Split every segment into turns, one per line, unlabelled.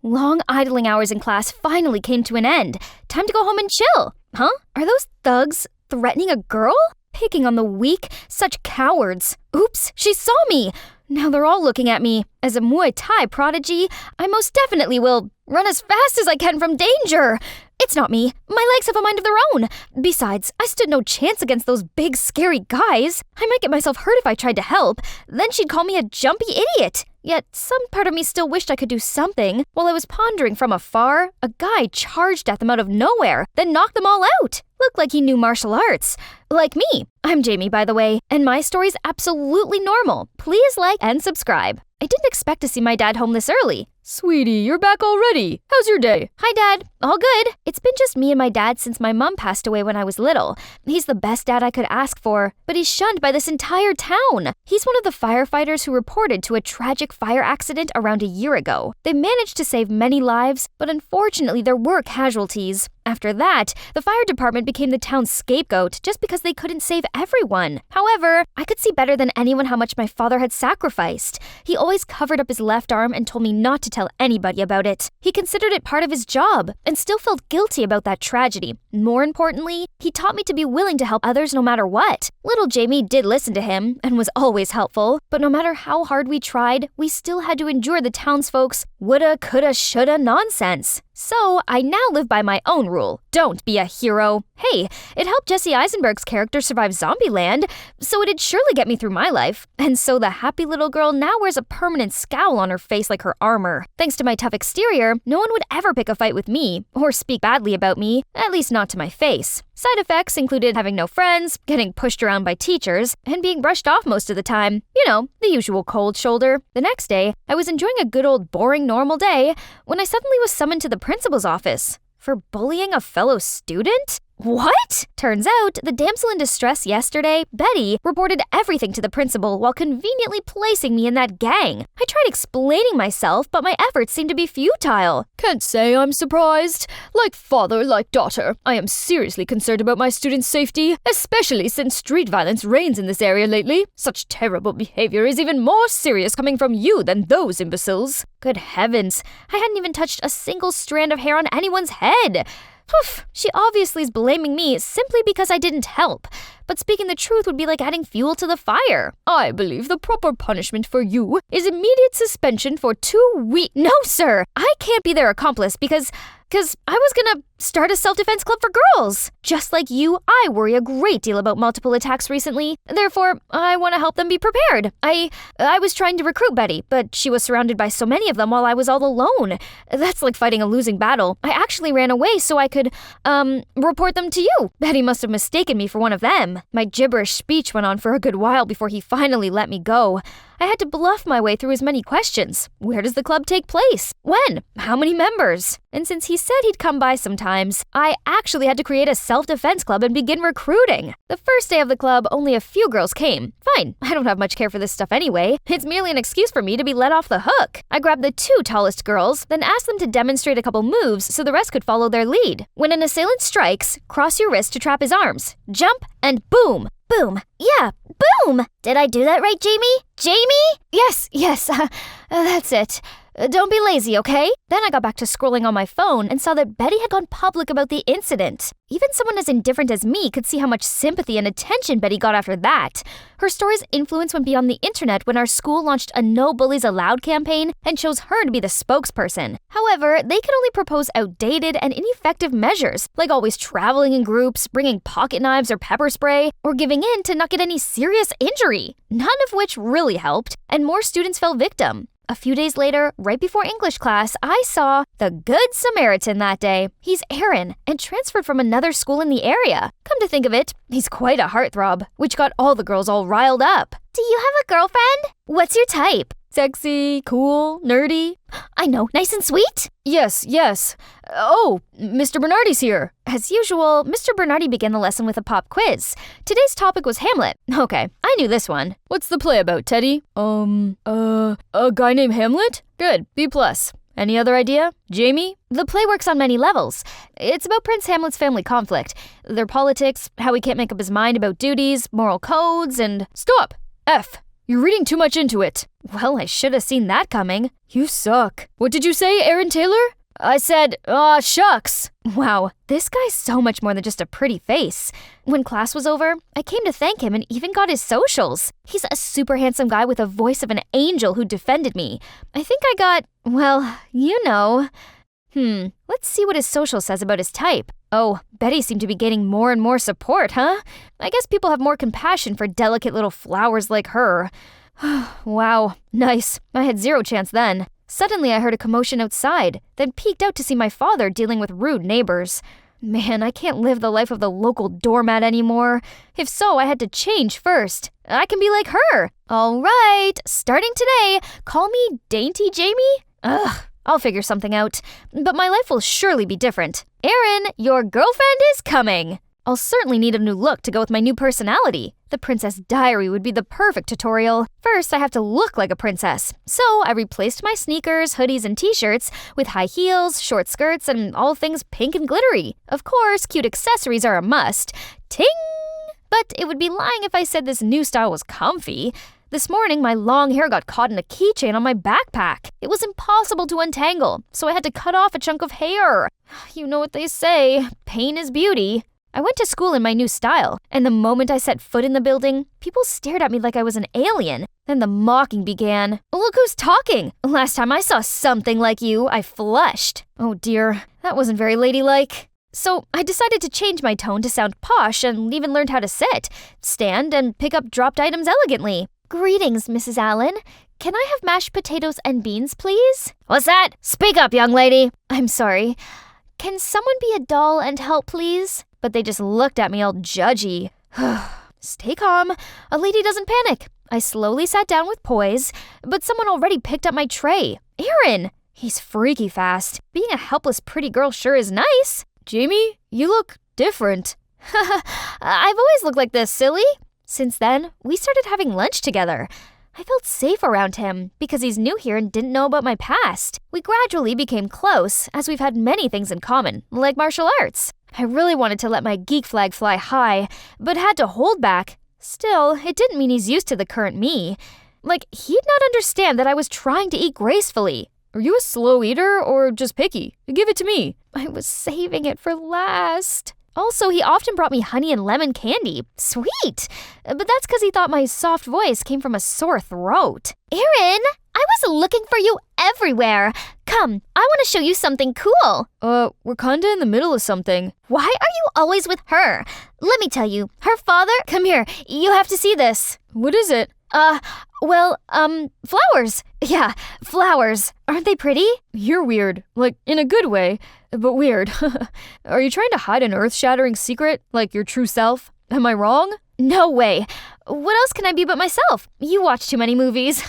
Long idling hours in class finally came to an end. Time to go home and chill. Huh? Are those thugs threatening a girl? Picking on the weak? Such cowards. Oops, she saw me. Now they're all looking at me. As a Muay Thai prodigy, I most definitely will run as fast as I can from danger. It's not me. My legs have a mind of their own. Besides, I stood no chance against those big, scary guys. I might get myself hurt if I tried to help. Then she'd call me a jumpy idiot. Yet some part of me still wished I could do something. While I was pondering from afar, a guy charged at them out of nowhere, then knocked them all out. Looked like he knew martial arts. Like me. I'm Jamie, by the way, and my story's absolutely normal. Please like and subscribe. I didn't expect to see my dad home this early.
Sweetie, you're back already. How's your day?
Hi, Dad. All good. It's been just me and my dad since my mom passed away when I was little. He's the best dad I could ask for, but he's shunned by this entire town. He's one of the firefighters who reported to a tragic fire accident around a year ago. They managed to save many lives, but unfortunately there were casualties. After that, the fire department became the town's scapegoat just because they couldn't save everyone. However, I could see better than anyone how much my father had sacrificed. He always covered up his left arm and told me not to tell anybody about it. He considered it part of his job and still felt guilty about that tragedy. More importantly, he taught me to be willing to help others no matter what. Little Jamie did listen to him and was always helpful, but no matter how hard we tried, we still had to endure the townsfolk's woulda, coulda, shoulda nonsense. So, I now live by my own rule. Don't be a hero. Hey, it helped Jesse Eisenberg's character survive Zombieland, so it'd surely get me through my life. And so the happy little girl now wears a permanent scowl on her face like her armor. Thanks to my tough exterior, no one would ever pick a fight with me, or speak badly about me, at least not to my face. Side effects included having no friends, getting pushed around by teachers, and being brushed off most of the time. You know, the usual cold shoulder. The next day, I was enjoying a good old boring normal day when I suddenly was summoned to the principal's office. For bullying a fellow student? What? Turns out, the damsel in distress yesterday, Betty, reported everything to the principal while conveniently placing me in that gang. I tried explaining myself, but my efforts seemed to be futile.
Can't say I'm surprised. Like father, like daughter, I am seriously concerned about my students' safety, especially since street violence reigns in this area lately. Such terrible behavior is even more serious coming from you than those imbeciles.
Good heavens, I hadn't even touched a single strand of hair on anyone's head. Poof, she obviously is blaming me simply because I didn't help. But speaking the truth would be like adding fuel to the fire.
I believe the proper punishment for you is immediate suspension for 2 weeks.
No, sir! I can't be their accomplice because I was gonna start a self-defense club for girls. Just like you, I worry a great deal about multiple attacks recently. Therefore, I want to help them be prepared. I was trying to recruit Betty, but she was surrounded by so many of them while I was all alone. That's like fighting a losing battle. I actually ran away so I could, report them to you. Betty must have mistaken me for one of them. My gibberish speech went on for a good while before he finally let me go. I had to bluff my way through as many questions. Where does the club take place? When? How many members? And since he said he'd come by sometimes, I actually had to create a self-defense club and begin recruiting. The first day of the club, only a few girls came. Fine, I don't have much care for this stuff anyway. It's merely an excuse for me to be let off the hook. I grabbed the 2 tallest girls, then asked them to demonstrate a couple moves so the rest could follow their lead. When an assailant strikes, cross your wrist to trap his arms. Jump, and boom! Boom. Yeah, boom! Did I do that right, Jamie? Jamie? Yes, that's it. Don't be lazy, okay? Then I got back to scrolling on my phone and saw that Betty had gone public about the incident. Even someone as indifferent as me could see how much sympathy and attention Betty got after that. Her story's influence went beyond the internet when our school launched a No Bullies Allowed campaign and chose her to be the spokesperson. However, they could only propose outdated and ineffective measures, like always traveling in groups, bringing pocket knives or pepper spray, or giving in to not get any serious injury. None of which really helped, and more students fell victim. A few days later, right before English class, I saw the Good Samaritan that day. He's Aaron and transferred from another school in the area. Come to think of it, he's quite a heartthrob, which got all the girls all riled up. Do you have a girlfriend? What's your type?
Sexy, cool, nerdy.
I know, nice and sweet?
Yes. Oh, Mr. Bernardi's here.
As usual, Mr. Bernardi began the lesson with a pop quiz. Today's topic was Hamlet. Okay, I knew this one.
What's the play about, Teddy? A guy named Hamlet? Good, B+. Any other idea? Jamie?
The play works on many levels. It's about Prince Hamlet's family conflict, their politics, how he can't make up his mind about duties, moral codes, and...
Stop! F. You're reading too much into it.
Well, I should have seen that coming.
You suck. What did you say, Aaron Taylor? I said, aw, shucks.
Wow, this guy's so much more than just a pretty face. When class was over, I came to thank him and even got his socials. He's a super handsome guy with a voice of an angel who defended me. I think I got, well, you know. Let's see what his social says about his type. Oh, Betty seemed to be gaining more and more support, huh? I guess people have more compassion for delicate little flowers like her. Wow, nice. I had zero chance then. Suddenly I heard a commotion outside, then peeked out to see my father dealing with rude neighbors. Man, I can't live the life of the local doormat anymore. If so, I had to change first. I can be like her. All right, starting today, call me Dainty Jamie? Ugh, I'll figure something out. But my life will surely be different. Aaron, your girlfriend is coming. I'll certainly need a new look to go with my new personality. The Princess Diary would be the perfect tutorial. First, I have to look like a princess. So I replaced my sneakers, hoodies, and t-shirts with high heels, short skirts, and all things pink and glittery. Of course, cute accessories are a must. Ting! But it would be lying if I said this new style was comfy. This morning, my long hair got caught in a keychain on my backpack. It was impossible to untangle, so I had to cut off a chunk of hair. You know what they say, pain is beauty. I went to school in my new style, and the moment I set foot in the building, people stared at me like I was an alien. Then the mocking began. Look who's talking! Last time I saw something like you, I flushed. Oh dear, that wasn't very ladylike. So I decided to change my tone to sound posh and even learned how to sit, stand, and pick up dropped items elegantly. Greetings, Mrs. Allen. Can I have mashed potatoes and beans, please? What's that? Speak up, young lady. I'm sorry. Can someone be a doll and help, please? But they just looked at me all judgy. Stay calm. A lady doesn't panic. I slowly sat down with poise, but someone already picked up my tray. Aaron! He's freaky fast. Being a helpless pretty girl sure is nice.
Jamie, you look different.
I've always looked like this, silly. Since then, we started having lunch together. I felt safe around him because he's new here and didn't know about my past. We gradually became close as we've had many things in common, like martial arts. I really wanted to let my geek flag fly high, but had to hold back. Still, it didn't mean he's used to the current me. Like, he'd not understand that I was trying to eat gracefully.
Are you a slow eater or just picky? Give it to me.
I was saving it for last. Also, he often brought me honey and lemon candy. Sweet! But that's because he thought my soft voice came from a sore throat. Aaron, I was looking for you everywhere. Come, I want to show you something cool.
We're kinda in the middle of something.
Why are you always with her? Let me tell you, her father... Come here, you have to see this.
What is it?
Flowers. Yeah, flowers. Aren't they pretty?
You're weird. Like, in a good way, but weird. Are you trying to hide an earth-shattering secret? Like your true self? Am I wrong?
No way. What else can I be but myself? You watch too many movies.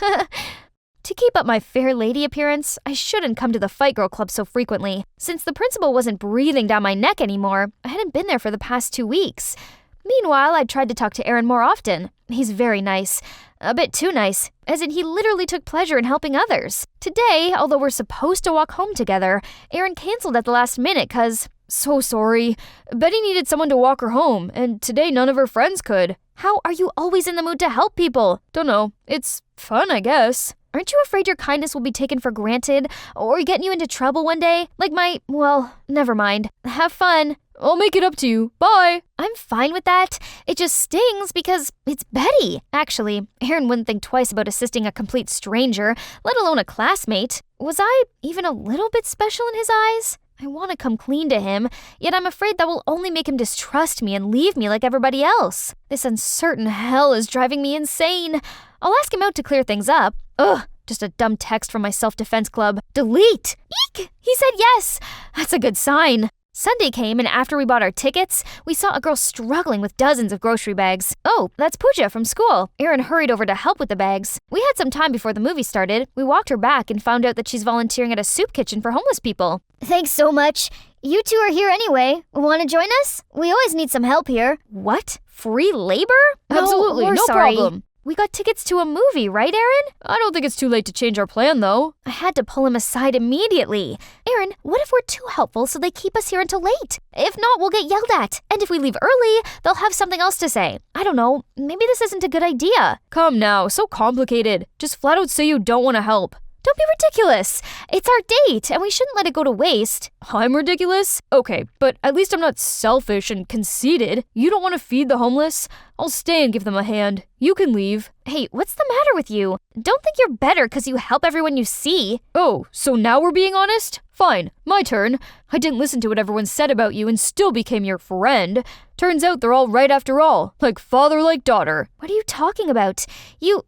To keep up my fair lady appearance, I shouldn't come to the Fight Girl Club so frequently. Since the principal wasn't breathing down my neck anymore, I hadn't been there for the past 2 weeks. Meanwhile, I tried to talk to Aaron more often. He's very nice. A bit too nice, as in he literally took pleasure in helping others. Today, although we're supposed to walk home together, Aaron canceled at the last minute cause...
So sorry. Betty needed someone to walk her home, and today none of her friends could.
How are you always in the mood to help people?
Dunno. It's fun, I guess.
Aren't you afraid your kindness will be taken for granted, or get you into trouble one day? Like well, never mind. Have fun.
I'll make it up to you. Bye.
I'm fine with that. It just stings because it's Betty. Actually, Aaron wouldn't think twice about assisting a complete stranger, let alone a classmate. Was I even a little bit special in his eyes? I want to come clean to him, yet I'm afraid that will only make him distrust me and leave me like everybody else. This uncertain hell is driving me insane. I'll ask him out to clear things up. Ugh, just a dumb text from my self-defense club. Delete! Eek! He said yes! That's a good sign. Sunday came, and after we bought our tickets, we saw a girl struggling with dozens of grocery bags. Oh, that's Pooja from school. Aaron hurried over to help with the bags. We had some time before the movie started. We walked her back and found out that she's volunteering at a soup kitchen for homeless people. Thanks so much. You two are here anyway. Want to join us? We always need some help here. What? Free labor?
Absolutely, no
sorry.
problem.
We got tickets to a movie, right, Aaron?
I don't think it's too late to change our plan, though.
I had to pull him aside immediately. Aaron, what if we're too helpful so they keep us here until late? If not, we'll get yelled at. And if we leave early, they'll have something else to say. I don't know, maybe this isn't a good idea.
Come now, so complicated. Just flat out say you don't want to help.
Don't be ridiculous. It's our date, and we shouldn't let it go to waste.
I'm ridiculous? Okay, but at least I'm not selfish and conceited. You don't want to feed the homeless? I'll stay and give them a hand. You can leave.
Hey, what's the matter with you? Don't think you're better because you help everyone you see.
Oh, so now we're being honest? Fine, my turn. I didn't listen to what everyone said about you and still became your friend. Turns out they're all right after all. Like father, like daughter.
What are you talking about? You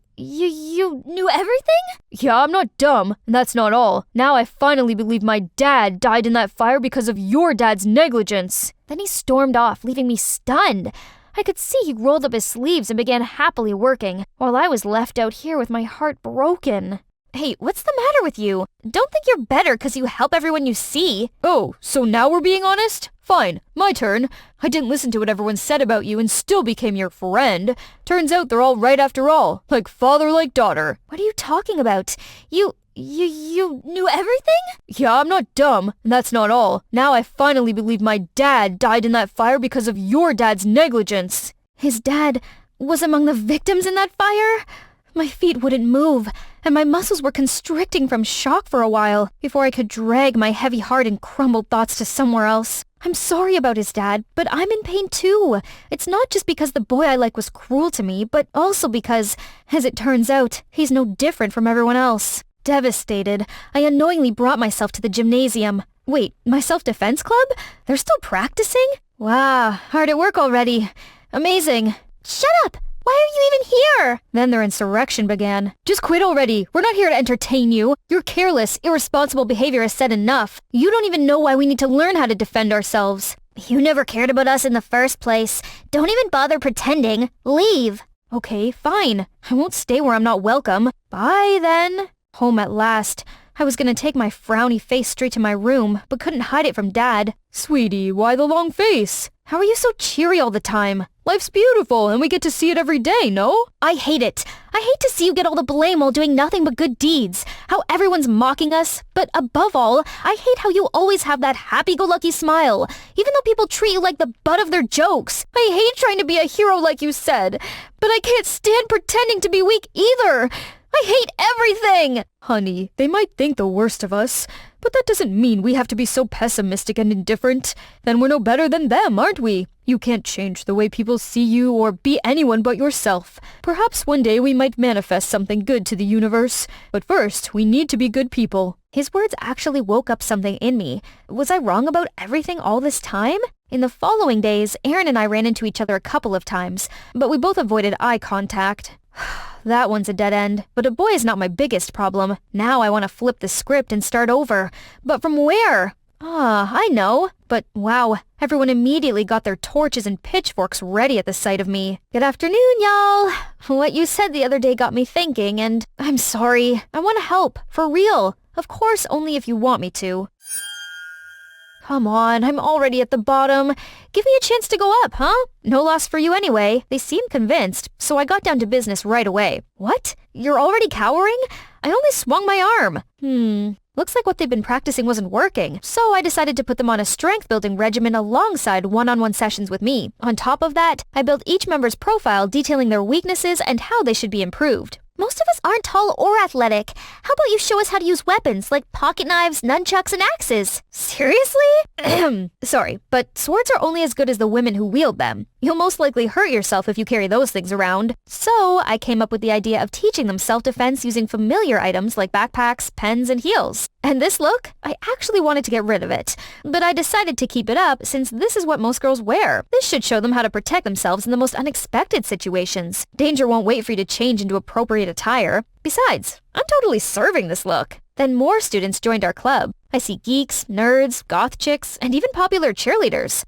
knew everything?
Yeah, I'm not dumb, and that's not all. Now I finally believe my dad died in that fire because of your dad's negligence.
Then he stormed off, leaving me stunned. I could see he rolled up his sleeves and began happily working, while I was left out here with my heart broken. Hey, what's the matter with you? Don't think you're better because you help everyone you see.
Oh, so now we're being honest? Fine, my turn. I didn't listen to what everyone said about you and still became your friend. Turns out they're all right after all. Like father, like daughter.
What are you talking about? You knew everything?
Yeah, I'm not dumb, and that's not all. Now I finally believe my dad died in that fire because of your dad's negligence.
His dad was among the victims in that fire? My feet wouldn't move, and my muscles were constricting from shock for a while before I could drag my heavy heart and crumbled thoughts to somewhere else. I'm sorry about his dad, but I'm in pain too. It's not just because the boy I like was cruel to me, but also because, as it turns out, he's no different from everyone else. Devastated, I unknowingly brought myself to the gymnasium. Wait, my self-defense club? They're still practicing? Wow, hard at work already. Amazing. Shut up! Why are you even here? Then their insurrection began.
Just quit already. We're not here to entertain you. Your careless, irresponsible behavior has said enough. You don't even know why we need to learn how to defend ourselves.
You never cared about us in the first place. Don't even bother pretending. Leave.
Okay, fine. I won't stay where I'm not welcome. Bye, then. Home at last. I was gonna take my frowny face straight to my room, but couldn't hide it from Dad. Sweetie, why the long face? How are you so cheery all the time? Life's beautiful, and we get to see it every day, no?
I hate it. I hate to see you get all the blame while doing nothing but good deeds. How everyone's mocking us. But above all, I hate how you always have that happy-go-lucky smile, even though people treat you like the butt of their jokes.
I hate trying to be a hero like you said, but I can't stand pretending to be weak either. I hate everything! Honey, they might think the worst of us, but that doesn't mean we have to be so pessimistic and indifferent. Then we're no better than them, aren't we? You can't change the way people see you or be anyone but yourself. Perhaps one day we might manifest something good to the universe. But first, we need to be good people.
His words actually woke up something in me. Was I wrong about everything all this time? In the following days, Aaron and I ran into each other a couple of times, but we both avoided eye contact. That one's a dead end, but a boy is not my biggest problem. Now I want to flip the script and start over. But from where? I know. But wow, everyone immediately got their torches and pitchforks ready at the sight of me. Good afternoon, y'all. What you said the other day got me thinking, and I'm sorry. I want to help, for real. Of course, only if you want me to. Come on, I'm already at the bottom. Give me a chance to go up, huh? No loss for you anyway. They seemed convinced, so I got down to business right away. What? You're already cowering? I only swung my arm. Looks like what they've been practicing wasn't working, so I decided to put them on a strength-building regimen alongside one-on-one sessions with me. On top of that, I built each member's profile detailing their weaknesses and how they should be improved. Most of us aren't tall or athletic. How about you show us how to use weapons like pocket knives, nunchucks, and axes? Seriously? Sorry, but swords are only as good as the women who wield them. You'll most likely hurt yourself if you carry those things around. So I came up with the idea of teaching them self-defense using familiar items like backpacks, pens, and heels. And this look? I actually wanted to get rid of it, but I decided to keep it up since this is what most girls wear. This should show them how to protect themselves in the most unexpected situations. Danger won't wait for you to change into appropriate attire. Besides, I'm totally serving this look. Then more students joined our club. I see geeks, nerds, goth chicks, and even popular cheerleaders.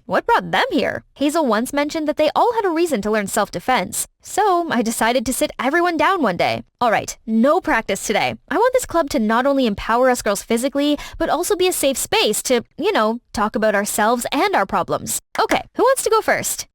What brought them here? Hazel once mentioned that they all had a reason to learn self-defense. So I decided to sit everyone down one day. Alright, no practice today. I want this club to not only empower us girls physically, but also be a safe space to, talk about ourselves and our problems. Okay, who wants to go first?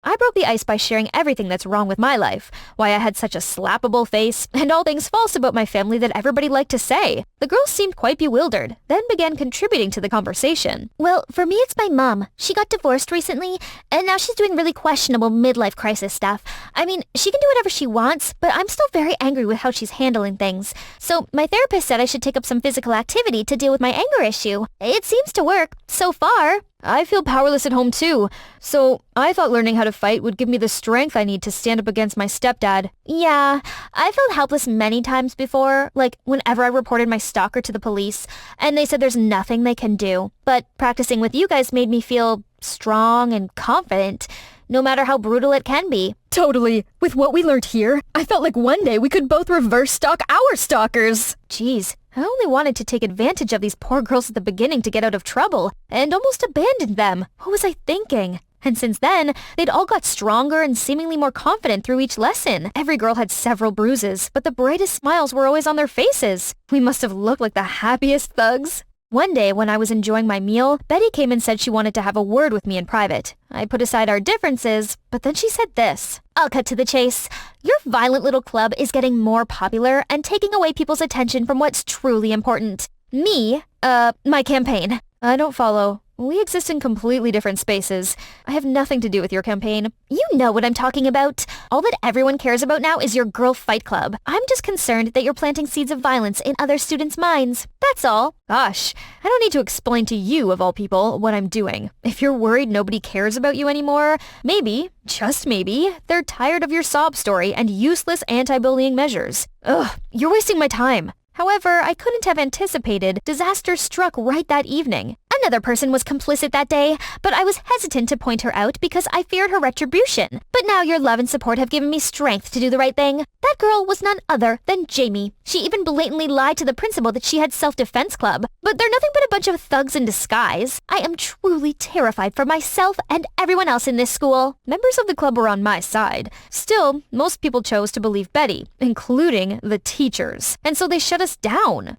I broke the ice by sharing everything that's wrong with my life, why I had such a slappable face, and all things false about my family that everybody liked to say. The girls seemed quite bewildered, then began contributing to the conversation. Well, for me it's my mom. She got divorced recently, and now she's doing really questionable midlife crisis stuff. I mean, she can do whatever she wants, but I'm still very angry with how she's handling things. So my therapist said I should take up some physical activity to deal with my anger issue. It seems to work, so far. I feel powerless at home too, so I thought learning how to fight would give me the strength I need to stand up against my stepdad. Yeah, I felt helpless many times before, like whenever I reported my stalker to the police, and they said there's nothing they can do. But practicing with you guys made me feel strong and confident, no matter how brutal it can be.
Totally. With what we learned here, I felt like one day we could both reverse stalk our stalkers.
Jeez, I only wanted to take advantage of these poor girls at the beginning to get out of trouble, and almost abandoned them. What was I thinking? And since then, they'd all got stronger and seemingly more confident through each lesson. Every girl had several bruises, but the brightest smiles were always on their faces. We must have looked like the happiest thugs. One day, when I was enjoying my meal, Betty came and said she wanted to have a word with me in private. I put aside our differences, but then she said this. I'll cut to the chase. Your violent little club is getting more popular and taking away people's attention from what's truly important. My campaign. I don't follow. We exist in completely different spaces. I have nothing to do with your campaign. You know what I'm talking about. All that everyone cares about now is your girl fight club. I'm just concerned that you're planting seeds of violence in other students' minds. That's all. Gosh, I don't need to explain to you, of all people, what I'm doing. If you're worried nobody cares about you anymore, maybe, just maybe, they're tired of your sob story and useless anti-bullying measures. Ugh, you're wasting my time. However, I couldn't have anticipated disaster struck right that evening. Another person was complicit that day, but I was hesitant to point her out because I feared her retribution. But now your love and support have given me strength to do the right thing. That girl was none other than Jamie. She even blatantly lied to the principal that she had self-defense club. But they're nothing but a bunch of thugs in disguise. I am truly terrified for myself and everyone else in this school. Members of the club were on my side. Still, most people chose to believe Betty, including the teachers. And so they shut us down.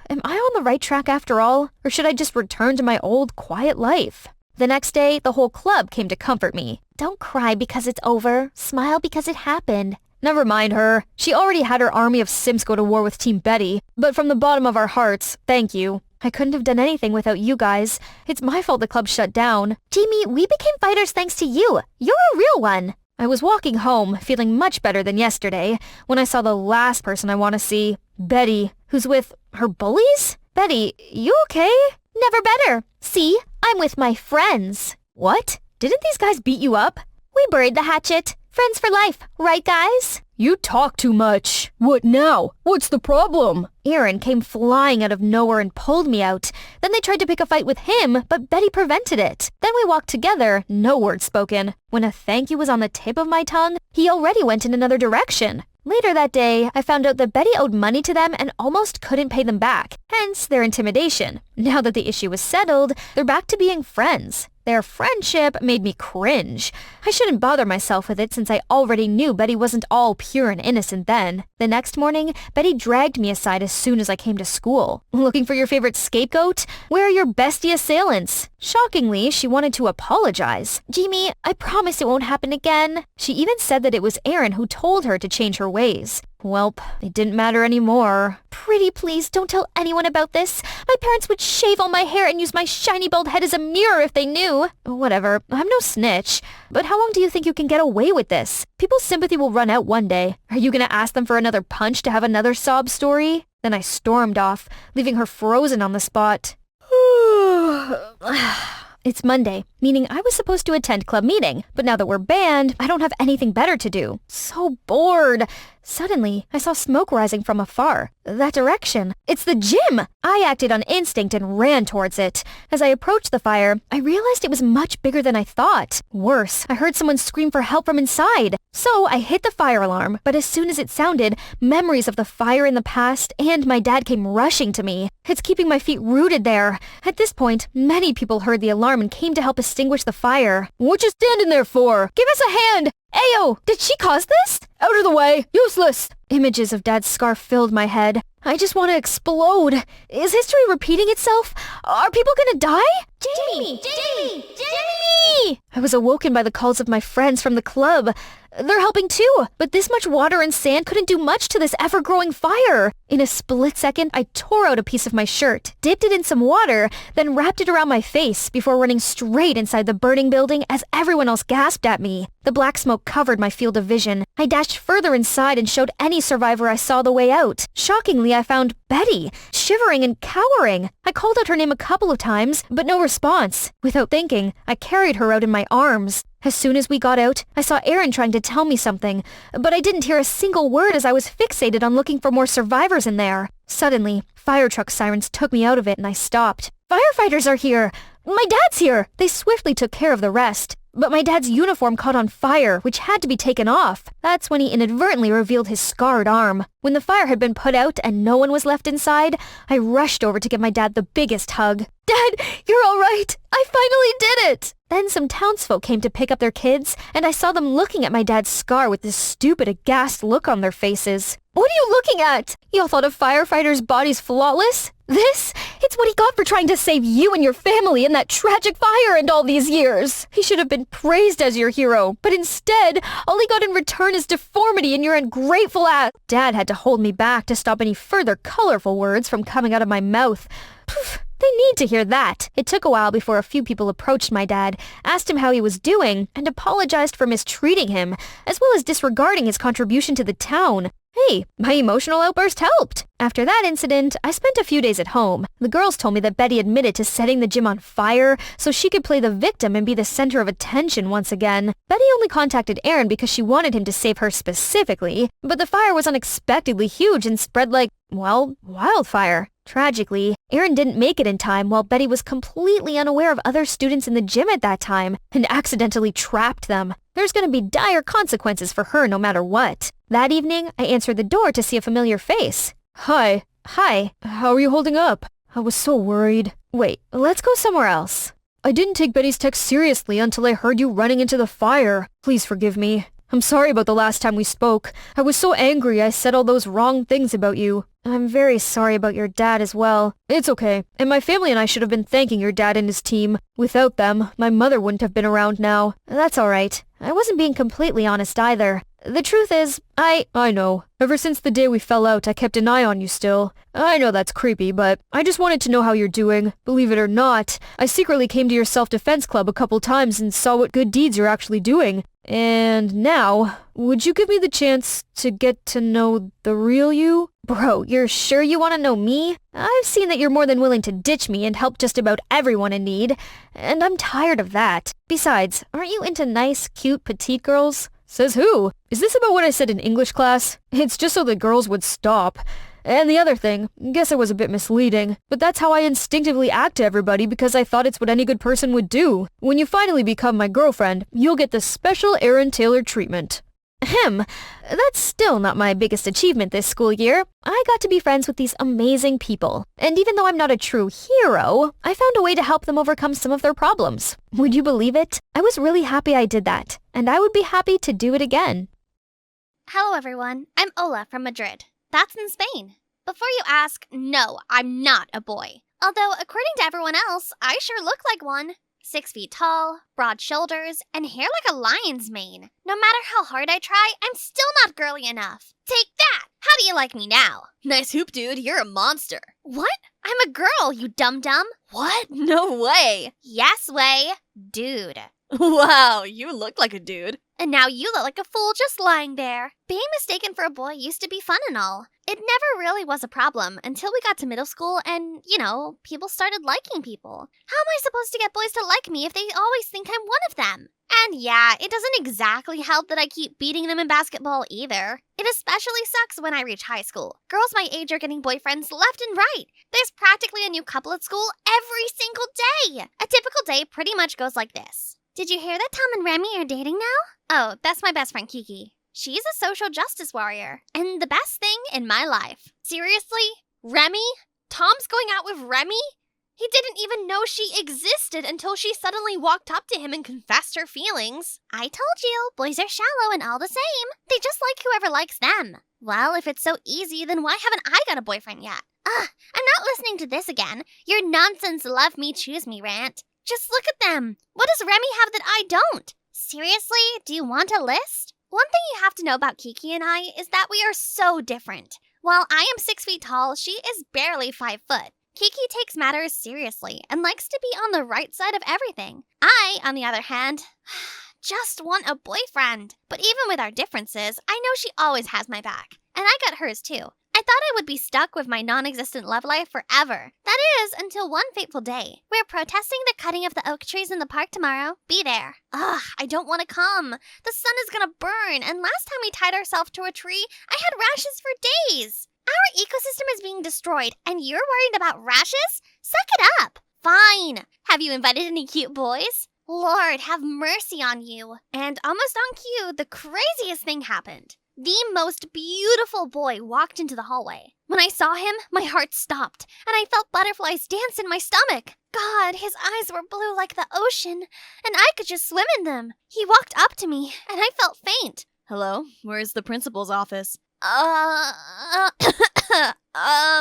Am I on the right track after all? Or should I just return to my old, quiet life? The next day, the whole club came to comfort me. Don't cry because it's over. Smile because it happened. Never mind her. She already had her army of simps go to war with Team Betty. But from the bottom of our hearts, thank you. I couldn't have done anything without you guys. It's my fault the club shut down. Jamie, we became fighters thanks to you. You're a real one. I was walking home, feeling much better than yesterday, when I saw the last person I want to see, Betty, who's with her bullies? Betty, you okay? Never better. See, I'm with my friends. What? Didn't these guys beat you up? We buried the hatchet. Friends for life, right guys?
You talk too much. What now? What's the problem?
Aaron came flying out of nowhere and pulled me out. Then they tried to pick a fight with him, but Betty prevented it. Then we walked together, no word spoken. When a thank you was on the tip of my tongue, he already went in another direction. Later that day, I found out that Betty owed money to them and almost couldn't pay them back, hence their intimidation. Now that the issue was settled, they're back to being friends. Their friendship made me cringe. I shouldn't bother myself with it since I already knew Betty wasn't all pure and innocent then. The next morning, Betty dragged me aside as soon as I came to school. Looking for your favorite scapegoat? Where are your bestie assailants? Shockingly, she wanted to apologize. Jamie, I promise it won't happen again. She even said that it was Aaron who told her to change her ways. Welp, it didn't matter anymore. Pretty please don't tell anyone about this. My parents would shave all my hair and use my shiny bald head as a mirror if they knew. Whatever, I'm no snitch. But how long do you think you can get away with this? People's sympathy will run out one day. Are you gonna ask them for another punch to have another sob story? Then I stormed off, leaving her frozen on the spot. It's Monday, meaning I was supposed to attend club meeting, but now that we're banned, I don't have anything better to do. So bored. Suddenly, I saw smoke rising from afar. That direction. It's the gym! I acted on instinct and ran towards it. As I approached the fire, I realized it was much bigger than I thought. Worse, I heard someone scream for help from inside. So I hit the fire alarm, but as soon as it sounded, memories of the fire in the past and my dad came rushing to me. It's keeping my feet rooted there. At this point, many people heard the alarm and came to help extinguish the fire.
What you standing there for?
Give us a hand! Ayo, did she cause this?
Out of the way! Useless!
Images of Dad's scar filled my head. I just want to explode. Is history repeating itself? Are people gonna die? Jamie! Jamie! Jamie! I was awoken by the calls of my friends from the club. They're helping too, but this much water and sand couldn't do much to this ever-growing fire. In a split second, I tore out a piece of my shirt, dipped it in some water, then wrapped it around my face before running straight inside the burning building as everyone else gasped at me. The black smoke covered my field of vision. I dashed further inside and showed any survivor I saw the way out. Shockingly, I found Betty, shivering and cowering. I called out her name a couple of times, but no response. Without thinking, I carried her out in my arms. As soon as we got out, I saw Aaron trying to tell me something, but I didn't hear a single word as I was fixated on looking for more survivors in there. Suddenly, fire truck sirens took me out of it and I stopped. Firefighters are here! My dad's here! They swiftly took care of the rest. But my dad's uniform caught on fire, which had to be taken off. That's when he inadvertently revealed his scarred arm. When the fire had been put out and no one was left inside, I rushed over to give my dad the biggest hug. Dad, you're all right! I finally did it! Then some townsfolk came to pick up their kids, and I saw them looking at my dad's scar with this stupid, aghast look on their faces. What are you looking at? Y'all thought a firefighter's body's flawless? This? It's what he got for trying to save you and your family in that tragic fire and all these years. He should have been praised as your hero, but instead, all he got in return is deformity and your ungrateful ass. Dad had to hold me back to stop any further colorful words from coming out of my mouth. Poof. They need to hear that. It took a while before a few people approached my dad, asked him how he was doing, and apologized for mistreating him, as well as disregarding his contribution to the town. Hey, my emotional outburst helped. After that incident, I spent a few days at home. The girls told me that Betty admitted to setting the gym on fire so she could play the victim and be the center of attention once again. Betty only contacted Aaron because she wanted him to save her specifically, but the fire was unexpectedly huge and spread like, well, wildfire. Tragically, Aaron didn't make it in time while Betty was completely unaware of other students in the gym at that time and accidentally trapped them. There's going to be dire consequences for her no matter what. That evening, I answered the door to see a familiar face. Hi. Hi. How are you holding up? I was so worried. Wait, let's go somewhere else. I didn't take Betty's text seriously until I heard you running into the fire. Please forgive me. I'm sorry about the last time we spoke. I was so angry I said all those wrong things about you. I'm very sorry about your dad as well. It's okay. And my family and I should have been thanking your dad and his team. Without them, my mother wouldn't have been around now. That's alright. I wasn't being completely honest either. The truth is, I know. Ever since the day we fell out, I kept an eye on you still. I know that's creepy, but I just wanted to know how you're doing. Believe it or not, I secretly came to your self-defense club a couple times and saw what good deeds you're actually doing. And now, would you give me the chance to get to know the real you? Bro, you're sure you want to know me? I've seen that you're more than willing to ditch me and help just about everyone in need, and I'm tired of that. Besides, aren't you into nice, cute, petite girls? Says who? Is this about what I said in English class? It's just so the girls would stop. And the other thing, guess I was a bit misleading, but that's how I instinctively act to everybody because I thought it's what any good person would do. When you finally become my girlfriend, you'll get the special Aaron Taylor treatment. That's still not my biggest achievement this school year. I got to be friends with these amazing people. And even though I'm not a true hero, I found a way to help them overcome some of their problems. Would you believe it? I was really happy I did that, and I would be happy to do it again.
Hello everyone, I'm Ola from Madrid. That's in Spain. Before you ask, no, I'm not a boy. Although, according to everyone else, I sure look like one. 6 feet tall, broad shoulders, and hair like a lion's mane. No matter how hard I try, I'm still not girly enough. Take that! How do you like me now?
Nice hoop, dude. You're a monster.
What? I'm a girl, you dum-dum.
What? No way.
Yes way. Dude.
Wow, you look like a dude.
And now you look like a fool just lying there. Being mistaken for a boy used to be fun and all. It never really was a problem until we got to middle school and, people started liking people. How am I supposed to get boys to like me if they always think I'm one of them? And yeah, it doesn't exactly help that I keep beating them in basketball either. It especially sucks when I reach high school. Girls my age are getting boyfriends left and right. There's practically a new couple at school every single day. A typical day pretty much goes like this. Did you hear that Tom and Remy are dating now? Oh, that's my best friend Kiki. She's a social justice warrior, and the best thing in my life. Seriously? Remy? Tom's going out with Remy? He didn't even know she existed until she suddenly walked up to him and confessed her feelings. I told you, boys are shallow and all the same. They just like whoever likes them. Well, if it's so easy, then why haven't I got a boyfriend yet? I'm not listening to this again. Your nonsense love me, choose me rant. Just look at them. What does Remy have that I don't? Seriously, do you want a list? One thing you have to know about Kiki and I is that we are so different. While I am 6 feet tall, she is barely 5 foot. Kiki takes matters seriously and likes to be on the right side of everything. I, on the other hand, just want a boyfriend. But even with our differences, I know she always has my back. And I got hers too. I thought I would be stuck with my non-existent love life forever. That is, until one fateful day. We're protesting the cutting of the oak trees in the park tomorrow. Be there. Ugh, I don't want to come. The sun is gonna burn, and last time we tied ourselves to a tree, I had rashes for days. Our ecosystem is being destroyed, and you're worried about rashes? Suck it up. Fine. Have you invited any cute boys? Lord, have mercy on you. And almost on cue, the craziest thing happened. The most beautiful boy walked into the hallway. When I saw him, my heart stopped, and I felt butterflies dance in my stomach. God, his eyes were blue like the ocean, and I could just swim in them. He walked up to me, and I felt faint.
Hello? Where's the principal's office?
Right down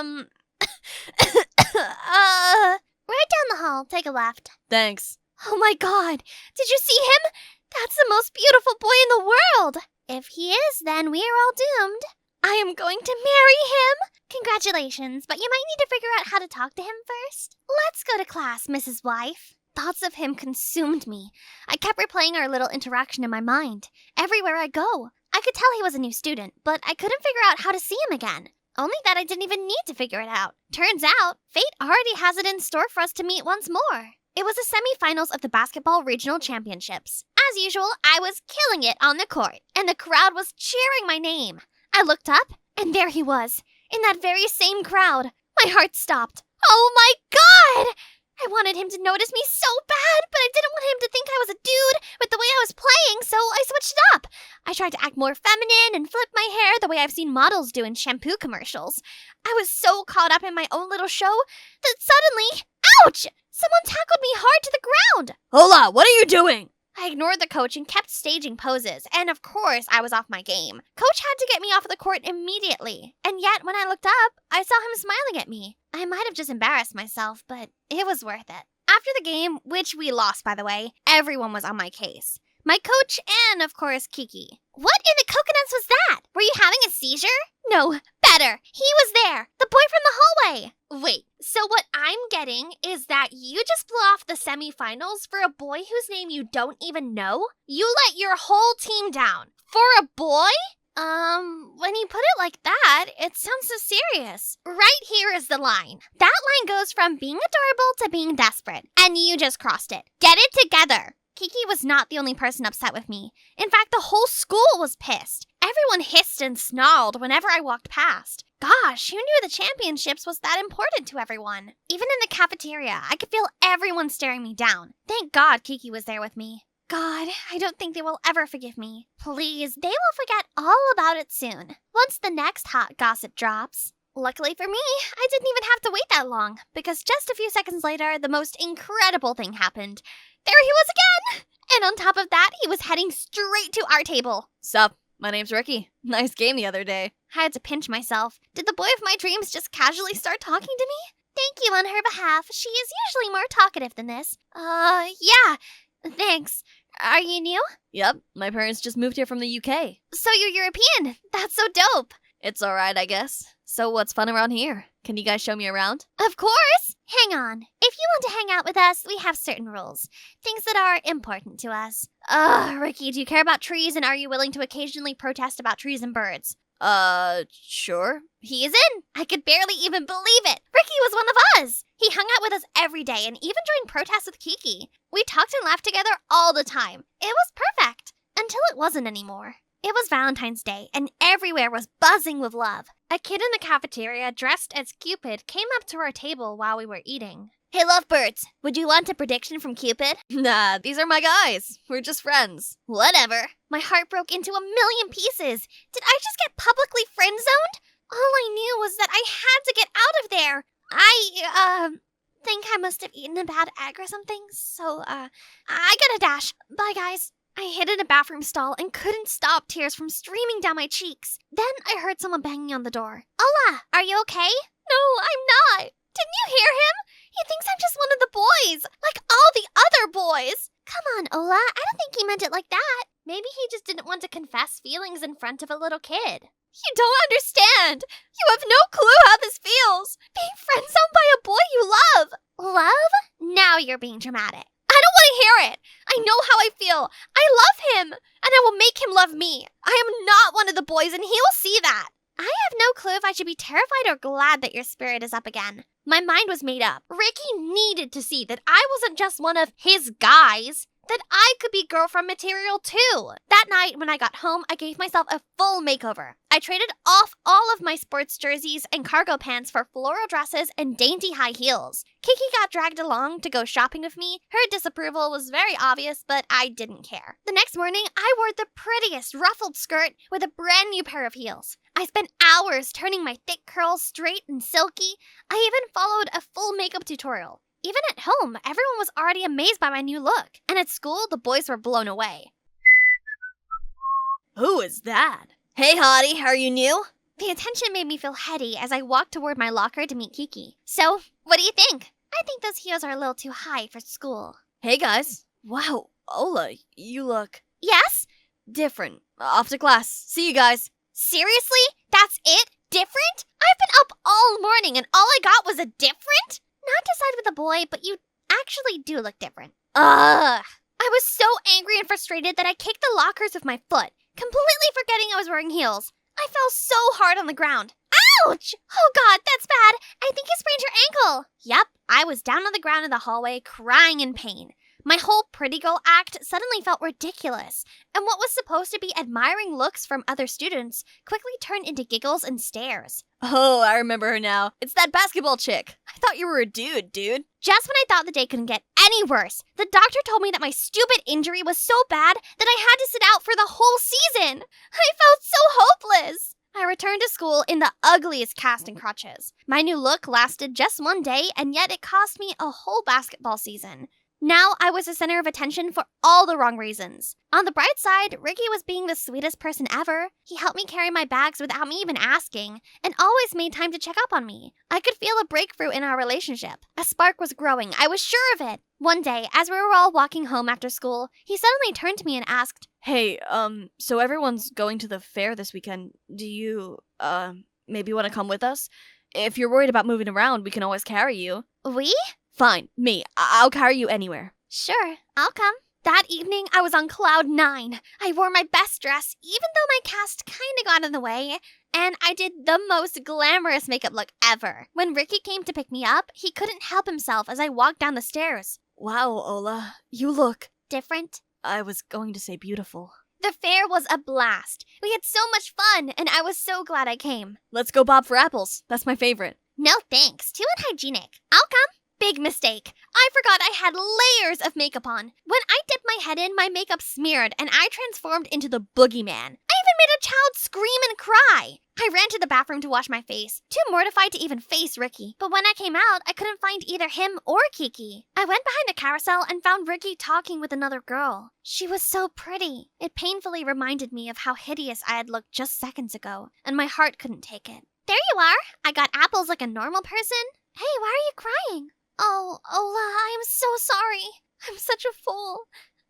the hall, take a left.
Thanks.
Oh my God, did you see him? That's the most beautiful boy in the world. If he is, then we are all doomed. I am going to marry him. Congratulations, but you might need to figure out how to talk to him first. Let's go to class, Mrs. Wife. Thoughts of him consumed me. I kept replaying our little interaction in my mind. Everywhere I go, I could tell he was a new student, but I couldn't figure out how to see him again. Only that I didn't even need to figure it out. Turns out, fate already has it in store for us to meet once more. It was the semifinals of the basketball regional championships. As usual, I was killing it on the court, and the crowd was cheering my name. I looked up, and there he was, in that very same crowd. My heart stopped. Oh my God! I wanted him to notice me so bad, but I didn't want him to think I was a dude with the way I was playing, so I switched it up. I tried to act more feminine and flip my hair the way I've seen models do in shampoo commercials. I was so caught up in my own little show that suddenly, ouch! Someone tackled me hard to the ground.
Hola, what are you doing?
I ignored the coach and kept staging poses, and of course I was off my game. Coach had to get me off of the court immediately, and yet when I looked up, I saw him smiling at me. I might have just embarrassed myself, but it was worth it. After the game, which we lost by the way, everyone was on my case. My coach and, of course, Kiki. What in the coconuts was that? Were you having a seizure? No, better. He was there. The boy from the hallway. Wait, so what I'm getting is that you just blew off the semifinals for a boy whose name you don't even know? You let your whole team down. For a boy? When you put it like that, it sounds so serious. Right here is the line. That line goes from being adorable to being desperate, and you just crossed it. Get it together. Kiki was not the only person upset with me. In fact, the whole school was pissed. Everyone hissed and snarled whenever I walked past. Gosh, who knew the championships was that important to everyone? Even in the cafeteria, I could feel everyone staring me down. Thank God Kiki was there with me. God, I don't think they will ever forgive me. Please, they will forget all about it soon, once the next hot gossip drops. Luckily for me, I didn't even have to wait that long, because just a few seconds later, the most incredible thing happened. There he was again! And on top of that, he was heading straight to our table.
Sup, my name's Ricky. Nice game the other day.
I had to pinch myself. Did the boy of my dreams just casually start talking to me? Thank you on her behalf. She is usually more talkative than this. Yeah. Thanks. Are you new?
Yep, my parents just moved here from the UK.
So you're European. That's so dope.
It's alright, I guess. So what's fun around here? Can you guys show me around?
Of course. Hang on. If you want to hang out with us, we have certain rules. Things that are important to us. Ricky, do you care about trees, and are you willing to occasionally protest about trees and birds?
Sure.
He is in. I could barely even believe it. Ricky was one of us. He hung out with us every day and even joined protests with Kiki. We talked and laughed together all the time. It was perfect. Until it wasn't anymore. It was Valentine's Day, and everywhere was buzzing with love. A kid in the cafeteria dressed as Cupid came up to our table while we were eating. Hey, lovebirds, would you want a prediction from Cupid?
Nah, these are my guys. We're just friends.
Whatever. My heart broke into a million pieces. Did I just get publicly friend-zoned? All I knew was that I had to get out of there. I think I must have eaten a bad egg or something, so, I gotta dash. Bye, guys. I hid in a bathroom stall and couldn't stop tears from streaming down my cheeks. Then I heard someone banging on the door. Ola, are you okay? No, I'm not. Didn't you hear him? He thinks I'm just one of the boys, like all the meant it like that. Maybe he just didn't want to confess feelings in front of a little kid. You don't understand. You have no clue how this feels. Being friend-zoned by a boy you love. Love? Now you're being dramatic. I don't want to hear it. I know how I feel. I love him, and I will make him love me. I am not one of the boys, and he will see that. I have no clue if I should be terrified or glad that your spirit is up again. My mind was made up. Ricky needed to see that I wasn't just one of his guys, that I could be girlfriend material too. That night when I got home, I gave myself a full makeover. I traded off all of my sports jerseys and cargo pants for floral dresses and dainty high heels. Kiki got dragged along to go shopping with me. Her disapproval was very obvious, but I didn't care. The next morning, I wore the prettiest ruffled skirt with a brand new pair of heels. I spent hours turning my thick curls straight and silky. I even followed a full makeup tutorial. Even at home, everyone was already amazed by my new look. And at school, the boys were blown away.
Who is that? Hey, hottie, are you new?
The attention made me feel heady as I walked toward my locker to meet Kiki. So, what do you think? I think those heels are a little too high for school.
Hey, guys. Wow, Ola, you look
Yes?
different. Off to class. See you guys.
Seriously? That's it? Different? I've been up all morning and all I got was a different? Not to side with the boy, but you actually do look different. Ugh! I was so angry and frustrated that I kicked the lockers with my foot, completely forgetting I was wearing heels. I fell so hard on the ground. Ouch! Oh god, that's bad. I think you sprained your ankle. Yep, I was down on the ground in the hallway, crying in pain. My whole pretty girl act suddenly felt ridiculous, and what was supposed to be admiring looks from other students quickly turned into giggles and stares.
Oh, I remember her now. It's that basketball chick. I thought you were a dude.
Just when I thought the day couldn't get any worse, the doctor told me that my stupid injury was so bad that I had to sit out for the whole season. I felt so hopeless. I returned to school in the ugliest cast and crutches. My new look lasted just one day, and yet it cost me a whole basketball season. Now I was the center of attention for all the wrong reasons. On the bright side, Ricky was being the sweetest person ever. He helped me carry my bags without me even asking, and always made time to check up on me. I could feel a breakthrough in our relationship. A spark was growing, I was sure of it. One day, as we were all walking home after school, he suddenly turned to me and asked,
Hey, so everyone's going to the fair this weekend. Do you, maybe want to come with us? If you're worried about moving around, we can always carry you.
We?
Fine, me. I'll carry you anywhere.
Sure, I'll come. That evening, I was on cloud 9. I wore my best dress, even though my cast kinda got in the way, and I did the most glamorous makeup look ever. When Ricky came to pick me up, he couldn't help himself as I walked down the stairs.
Wow, Ola, you look...
Different?
I was going to say beautiful.
The fair was a blast. We had so much fun, and I was so glad I came.
Let's go bob for apples. That's my favorite.
No thanks, too unhygienic. I'll come. Big mistake. I forgot I had layers of makeup on. When I dipped my head in, my makeup smeared, and I transformed into the boogeyman. I even made a child scream and cry. I ran to the bathroom to wash my face, too mortified to even face Ricky. But when I came out, I couldn't find either him or Kiki. I went behind the carousel and found Ricky talking with another girl. She was so pretty. It painfully reminded me of how hideous I had looked just seconds ago, and my heart couldn't take it. There you are. I got apples like a normal person. Hey, why are you crying? Oh, Ola, I'm so sorry. I'm such a fool.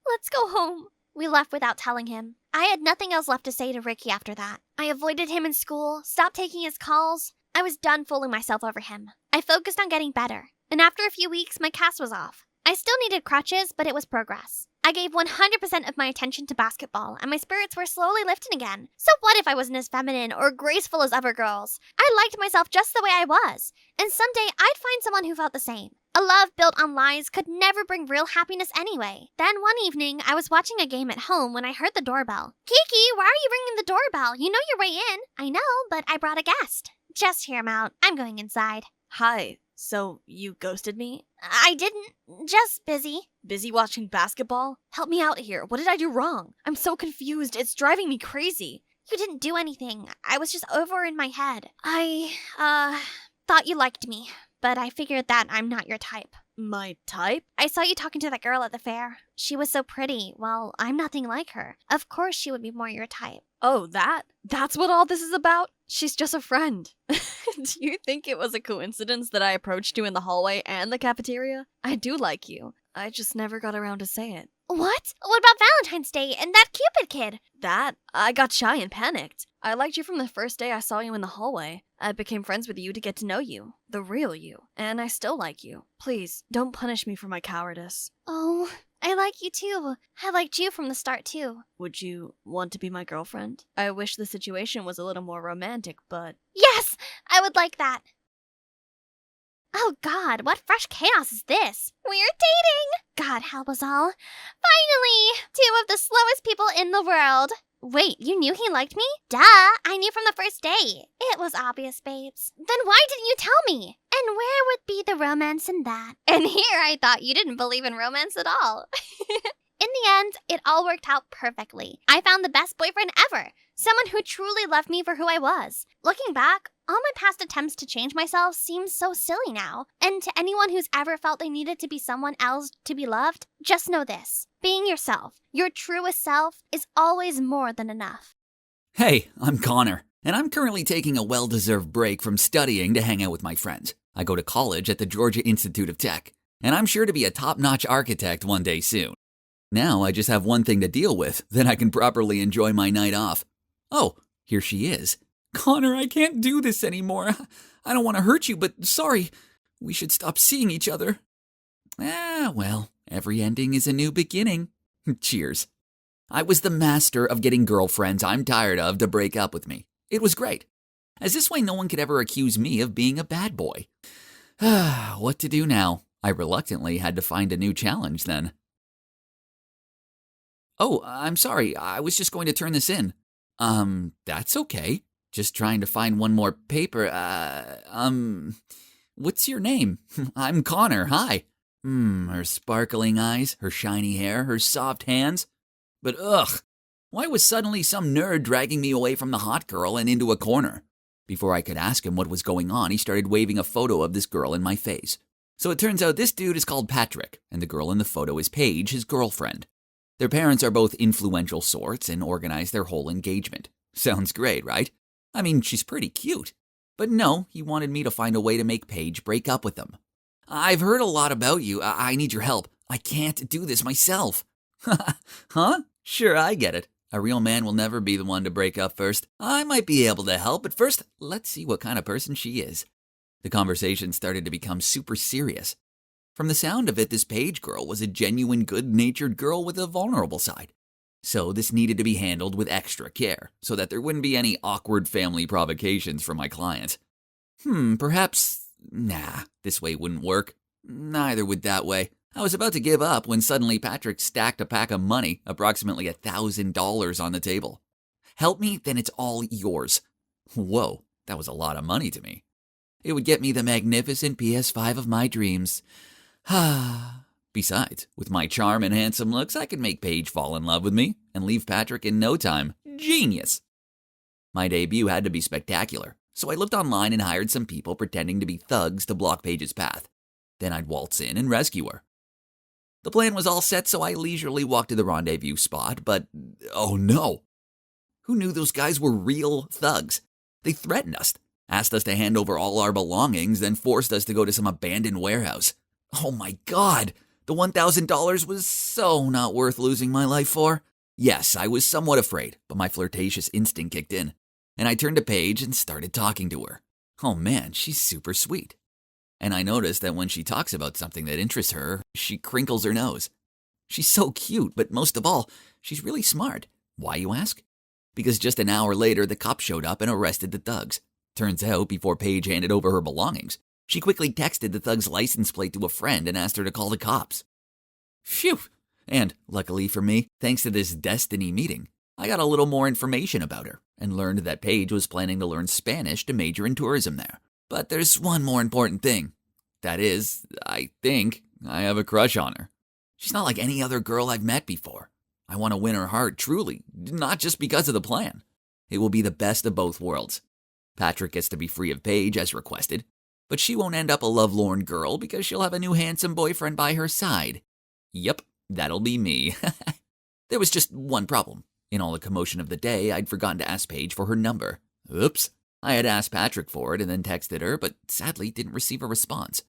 Let's go home. We left without telling him. I had nothing else left to say to Ricky after that. I avoided him in school, stopped taking his calls. I was done fooling myself over him. I focused on getting better. And after a few weeks, my cast was off. I still needed crutches, but it was progress. I gave 100% of my attention to basketball, and my spirits were slowly lifting again. So what if I wasn't as feminine or graceful as other girls? I liked myself just the way I was, and someday I'd find someone who felt the same. A love built on lies could never bring real happiness anyway. Then one evening, I was watching a game at home when I heard the doorbell. Kiki, why are you ringing the doorbell? You know your way in. I know, but I brought a guest. Just hear him out. I'm going inside.
Hi. So, you ghosted me?
I didn't. Just busy.
Busy watching basketball? Help me out here. What did I do wrong? I'm so confused. It's driving me crazy.
You didn't do anything. I was just over in my head. I, thought you liked me, but I figured that I'm not your type.
My type?
I saw you talking to that girl at the fair. She was so pretty. Well, I'm nothing like her. Of course she would be more your type.
Oh, that's what all this is about? She's just a friend. Do you think it was a coincidence that I approached you in the hallway and the cafeteria? I do like you. I just never got around to say it.
What? What about Valentine's Day and that Cupid kid?
That? I got shy and panicked. I liked you from the first day I saw you in the hallway. I became friends with you to get to know you. The real you. And I still like you. Please, don't punish me for my cowardice.
Oh, I like you too. I liked you from the start too.
Would you want to be my girlfriend? I wish the situation was a little more romantic, but...
Yes! I would like that. Oh god, what fresh chaos is this? We're dating! God help us all. Finally! Two of the slowest people in the world. Wait, you knew he liked me? Duh, I knew from the first day. It was obvious, babes. Then why didn't you tell me? And where would be the romance in that? And here I thought you didn't believe in romance at all. In the end, it all worked out perfectly. I found the best boyfriend ever. Someone who truly loved me for who I was. Looking back, all my past attempts to change myself seem so silly now. And to anyone who's ever felt they needed to be someone else to be loved, just know this. Being yourself, your truest self, is always more than enough.
Hey, I'm Connor, and I'm currently taking a well-deserved break from studying to hang out with my friends. I go to college at the Georgia Institute of Tech, and I'm sure to be a top-notch architect one day soon. Now I just have one thing to deal with, then I can properly enjoy my night off. Oh, here she is. Connor, I can't do this anymore. I don't want to hurt you, but sorry. We should stop seeing each other. Well, every ending is a new beginning. Cheers. I was the master of getting girlfriends I'm tired of to break up with me. It was great, as this way no one could ever accuse me of being a bad boy. What to do now? I reluctantly had to find a new challenge then. Oh, I'm sorry. I was just going to turn this in. That's okay. Just trying to find one more paper. What's your name? I'm Connor. Hi. Her sparkling eyes, her shiny hair, her soft hands. But ugh, why was suddenly some nerd dragging me away from the hot girl and into a corner? Before I could ask him what was going on, he started waving a photo of this girl in my face. So it turns out this dude is called Patrick, and the girl in the photo is Paige, his girlfriend. Their parents are both influential sorts and organize their whole engagement. Sounds great, right? I mean, she's pretty cute. But no, he wanted me to find a way to make Paige break up with him. I've heard a lot about you. I need your help. I can't do this myself. Huh? Sure, I get it. A real man will never be the one to break up first. I might be able to help, but first, let's see what kind of person she is. The conversation started to become super serious. From the sound of it, this Paige girl was a genuine good-natured girl with a vulnerable side. So this needed to be handled with extra care, so that there wouldn't be any awkward family provocations from my clients. Perhaps... Nah, this way wouldn't work. Neither would that way. I was about to give up when suddenly Patrick stacked a pack of money, approximately $1,000 on the table. Help me, then it's all yours. Whoa, that was a lot of money to me. It would get me the magnificent PS5 of my dreams. Besides, with my charm and handsome looks, I could make Paige fall in love with me and leave Patrick in no time. Genius! My debut had to be spectacular, so I looked online and hired some people pretending to be thugs to block Paige's path. Then I'd waltz in and rescue her. The plan was all set, so I leisurely walked to the rendezvous spot, but oh no! Who knew those guys were real thugs? They threatened us, asked us to hand over all our belongings, then forced us to go to some abandoned warehouse. Oh my God! The $1,000 was so not worth losing my life for. Yes, I was somewhat afraid, but my flirtatious instinct kicked in, and I turned to Paige and started talking to her. Oh man, she's super sweet. And I noticed that when she talks about something that interests her, she crinkles her nose. She's so cute, but most of all, she's really smart. Why, you ask? Because just an hour later, the cops showed up and arrested the thugs. Turns out, before Paige handed over her belongings, she quickly texted the thug's license plate to a friend and asked her to call the cops. Phew! And, luckily for me, thanks to this destiny meeting, I got a little more information about her and learned that Paige was planning to learn Spanish to major in tourism there. But there's one more important thing. That is, I think I have a crush on her. She's not like any other girl I've met before. I want to win her heart, truly, not just because of the plan. It will be the best of both worlds. Patrick gets to be free of Paige as requested, but she won't end up a lovelorn girl because she'll have a new handsome boyfriend by her side. Yep, that'll be me. There was just one problem. In all the commotion of the day, I'd forgotten to ask Paige for her number. Oops. I had asked Patrick for it and then texted her, but sadly didn't receive a response.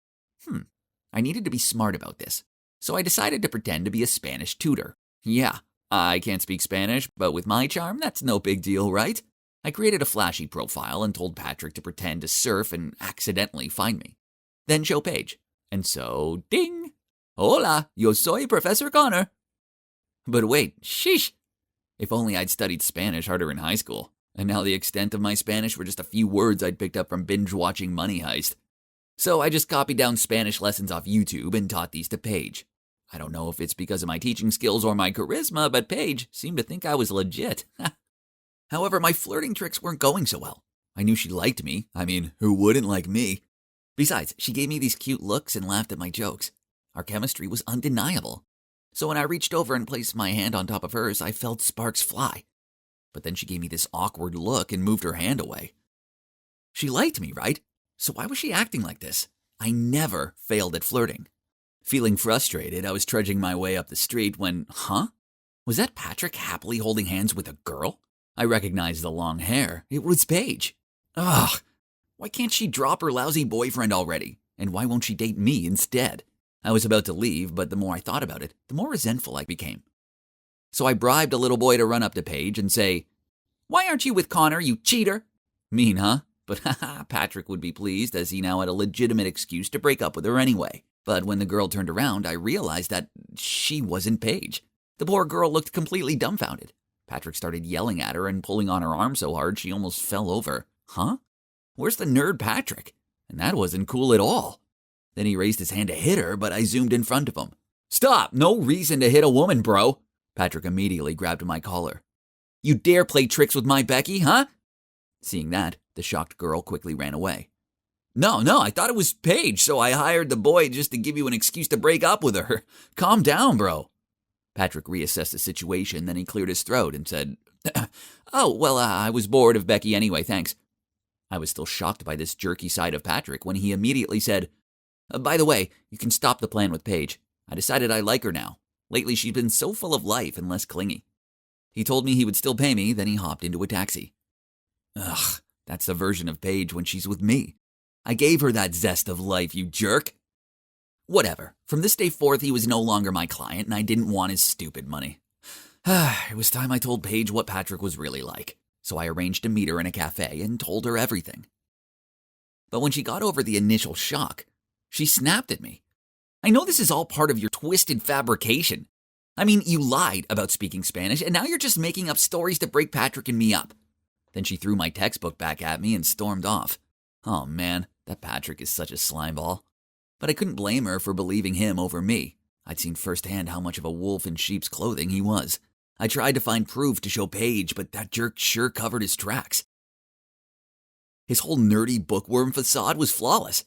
I needed to be smart about this. So I decided to pretend to be a Spanish tutor. Yeah, I can't speak Spanish, but with my charm, that's no big deal, right? I created a flashy profile and told Patrick to pretend to surf and accidentally find me. Then show Paige. And so, ding! Hola, yo soy Professor Connor. But wait, sheesh! If only I'd studied Spanish harder in high school. And now the extent of my Spanish were just a few words I'd picked up from binge-watching Money Heist. So I just copied down Spanish lessons off YouTube and taught these to Paige. I don't know if it's because of my teaching skills or my charisma, but Paige seemed to think I was legit. However, my flirting tricks weren't going so well. I knew she liked me. I mean, who wouldn't like me? Besides, she gave me these cute looks and laughed at my jokes. Our chemistry was undeniable. So when I reached over and placed my hand on top of hers, I felt sparks fly. But then she gave me this awkward look and moved her hand away. She liked me, right? So why was she acting like this? I never failed at flirting. Feeling frustrated, I was trudging my way up the street when, was that Patrick happily holding hands with a girl? I recognized the long hair. It was Paige. Ugh, why can't she drop her lousy boyfriend already? And why won't she date me instead? I was about to leave, but the more I thought about it, the more resentful I became. So I bribed a little boy to run up to Paige and say, "Why aren't you with Connor, you cheater?" Mean, huh? But Patrick would be pleased as he now had a legitimate excuse to break up with her anyway. But when the girl turned around, I realized that she wasn't Paige. The poor girl looked completely dumbfounded. Patrick started yelling at her and pulling on her arm so hard she almost fell over. Where's the nerd Patrick? And that wasn't cool at all. Then he raised his hand to hit her, but I zoomed in front of him. "Stop! No reason to hit a woman, bro!" Patrick immediately grabbed my collar. "You dare play tricks with my Becky, huh?" Seeing that, the shocked girl quickly ran away. No, I thought it was Paige, so I hired the boy just to give you an excuse to break up with her. Calm down, bro." Patrick reassessed the situation, then he cleared his throat and said, I was bored of Becky anyway, thanks." I was still shocked by this jerky side of Patrick when he immediately said, "By the way, you can stop the plan with Paige. I decided I like her now. Lately she's been so full of life and less clingy." He told me he would still pay me, then he hopped into a taxi. Ugh, that's the version of Paige when she's with me. I gave her that zest of life, you jerk. Whatever. From this day forth, he was no longer my client, and I didn't want his stupid money. It was time I told Paige what Patrick was really like, so I arranged to meet her in a cafe and told her everything. But when she got over the initial shock, she snapped at me. "I know this is all part of your twisted fabrication. I mean, you lied about speaking Spanish, and now you're just making up stories to break Patrick and me up." Then she threw my textbook back at me and stormed off. Oh man, that Patrick is such a slimeball. But I couldn't blame her for believing him over me. I'd seen firsthand how much of a wolf in sheep's clothing he was. I tried to find proof to show Paige, but that jerk sure covered his tracks. His whole nerdy bookworm facade was flawless.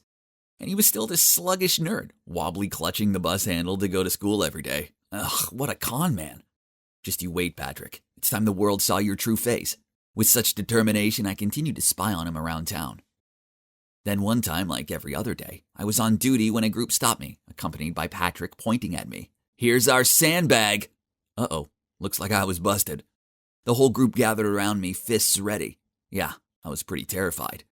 And he was still this sluggish nerd, wobbly clutching the bus handle to go to school every day. Ugh, what a con man. Just you wait, Patrick. It's time the world saw your true face. With such determination, I continued to spy on him around town. Then one time, like every other day, I was on duty when a group stopped me, accompanied by Patrick pointing at me. "Here's our sandbag." Uh-oh, looks like I was busted. The whole group gathered around me, fists ready. Yeah, I was pretty terrified.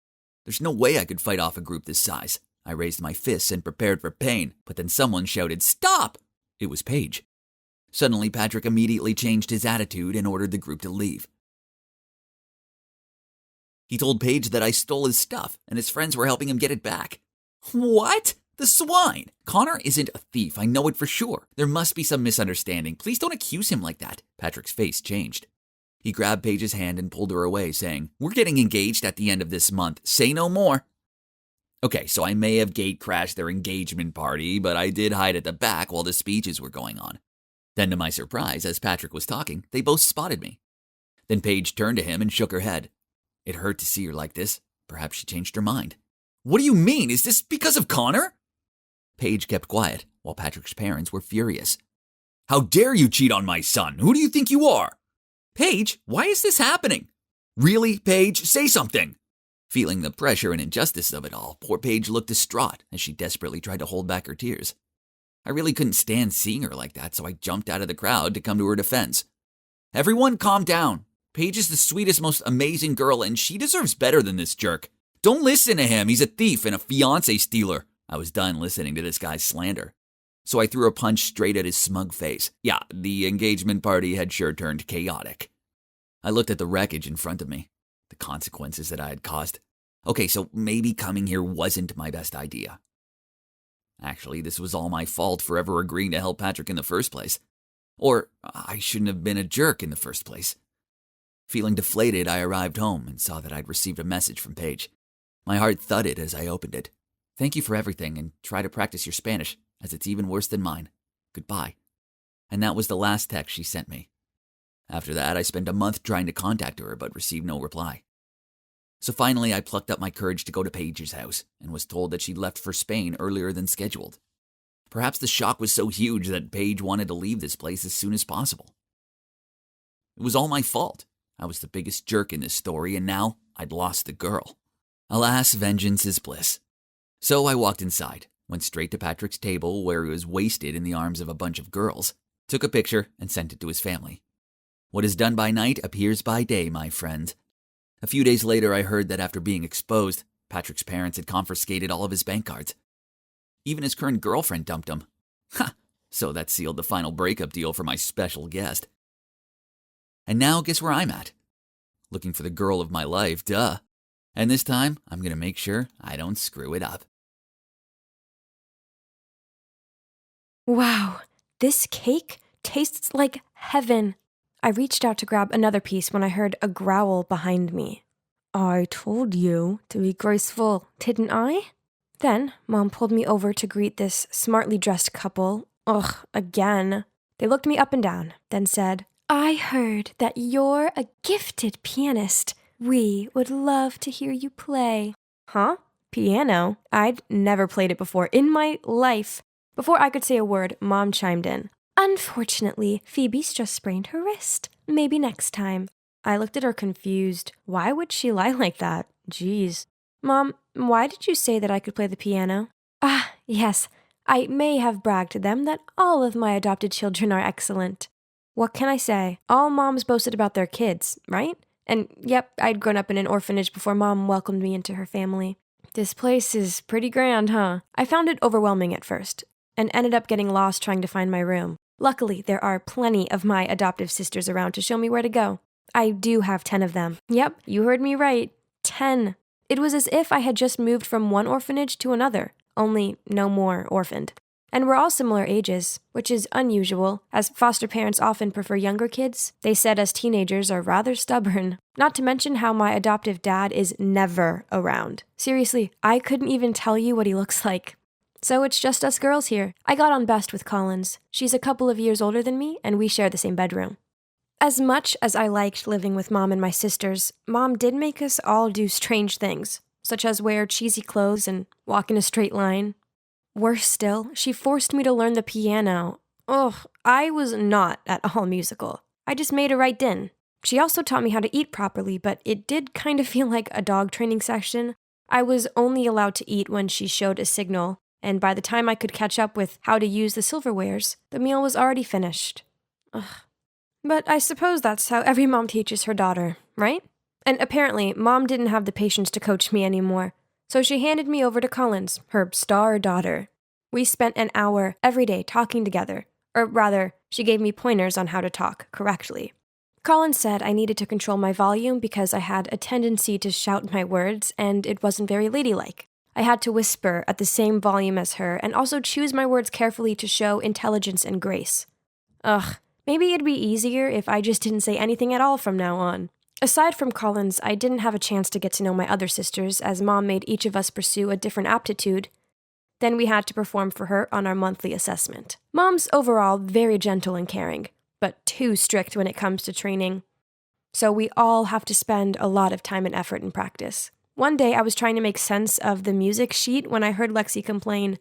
There's no way I could fight off a group this size. I raised my fists and prepared for pain, but then someone shouted, "Stop!" It was Paige. Suddenly, Patrick immediately changed his attitude and ordered the group to leave. He told Paige that I stole his stuff, and his friends were helping him get it back. What? The swine! Connor isn't a thief, I know it for sure. There must be some misunderstanding. Please don't accuse him like that. Patrick's face changed. He grabbed Paige's hand and pulled her away, saying, "We're getting engaged at the end of this month. Say no more." Okay, so I may have gate-crashed their engagement party, but I did hide at the back while the speeches were going on. Then to my surprise, as Patrick was talking, they both spotted me. Then Paige turned to him and shook her head. It hurt to see her like this. Perhaps she changed her mind. "What do you mean? Is this because of Connor?" Paige kept quiet, while Patrick's parents were furious. "How dare you cheat on my son? Who do you think you are?" "Paige, why is this happening?" "Really, Paige? Say something." Feeling the pressure and injustice of it all, poor Paige looked distraught as she desperately tried to hold back her tears. I really couldn't stand seeing her like that, so I jumped out of the crowd to come to her defense. "Everyone calm down. Paige is the sweetest, most amazing girl, and she deserves better than this jerk. Don't listen to him. He's a thief and a fiancé stealer." I was done listening to this guy's slander. so I threw a punch straight at his smug face. Yeah, the engagement party had sure turned chaotic. I looked at the wreckage in front of me, the consequences that I had caused. Okay, so maybe coming here wasn't my best idea. Actually, this was all my fault for ever agreeing to help Patrick in the first place. Or I shouldn't have been a jerk in the first place. Feeling deflated, I arrived home and saw that I'd received a message from Paige. My heart thudded as I opened it. Thank you for everything, and try to practice your Spanish, as it's even worse than mine. Goodbye. And that was the last text she sent me. After that, I spent a month trying to contact her, but received no reply. So finally, I plucked up my courage to go to Paige's house, and was told that she'd left for Spain earlier than scheduled. Perhaps the shock was so huge that Paige wanted to leave this place as soon as possible. It was all my fault. I was the biggest jerk in this story, and now I'd lost the girl. Alas, vengeance is bliss. So I walked inside, went straight to Patrick's table where he was wasted in the arms of a bunch of girls, took a picture, and sent it to his family. What is done by night appears by day, my friend. A few days later, I heard that after being exposed, Patrick's parents had confiscated all of his bank cards. Even his current girlfriend dumped him. Ha! So that sealed the final breakup deal for my special guest. And now guess where I'm at? Looking for the girl of my life, duh. And this time, I'm going to make sure I don't screw it up.
Wow, this cake tastes like heaven. I reached out to grab another piece when I heard a growl behind me. I told you to be graceful, didn't I? Then, Mom pulled me over to greet this smartly dressed couple. Ugh, again. They looked me up and down, then said, I heard that you're a gifted pianist. We would love to hear you play. Huh? Piano? I'd never played it before in my life. Before I could say a word, Mom chimed in. Unfortunately, Phoebe's just sprained her wrist. Maybe next time. I looked at her confused. Why would she lie like that? Jeez. Mom, why did you say that I could play the piano? Ah, yes. I may have bragged to them that all of my adopted children are excellent. What can I say? All moms boasted about their kids, right? And yep, I'd grown up in an orphanage before Mom welcomed me into her family. This place is pretty grand, huh? I found it overwhelming at first, and ended up getting lost trying to find my room. Luckily, there are plenty of my adoptive sisters around to show me where to go. I do have 10 of them. Yep, you heard me right. 10. It was as if I had just moved from one orphanage to another, only no more orphaned. And we're all similar ages, which is unusual, as foster parents often prefer younger kids. They said us teenagers are rather stubborn. Not to mention how my adoptive dad is never around. Seriously, I couldn't even tell you what he looks like. So it's just us girls here. I got on best with Collins. She's a couple of years older than me, and we share the same bedroom. As much as I liked living with Mom and my sisters, Mom did make us all do strange things, such as wear cheesy clothes and walk in a straight line. Worse still, she forced me to learn the piano. Ugh, I was not at all musical. I just made it right then. She also taught me how to eat properly, but it did kind of feel like a dog training session. I was only allowed to eat when she showed a signal, and by the time I could catch up with how to use the silverwares, the meal was already finished. Ugh. But I suppose that's how every mom teaches her daughter, right? And apparently, Mom didn't have the patience to coach me anymore, so she handed me over to Collins, her star daughter. We spent an hour every day talking together, or rather, she gave me pointers on how to talk correctly. Collins said I needed to control my volume because I had a tendency to shout my words, and it wasn't very ladylike. I had to whisper at the same volume as her and also choose my words carefully to show intelligence and grace. Ugh, maybe it'd be easier if I just didn't say anything at all from now on. Aside from Collins, I didn't have a chance to get to know my other sisters as Mom made each of us pursue a different aptitude. Then we had to perform for her on our monthly assessment. Mom's overall very gentle and caring, but too strict when it comes to training. So we all have to spend a lot of time and effort in practice. One day I was trying to make sense of the music sheet when I heard Lexi complain,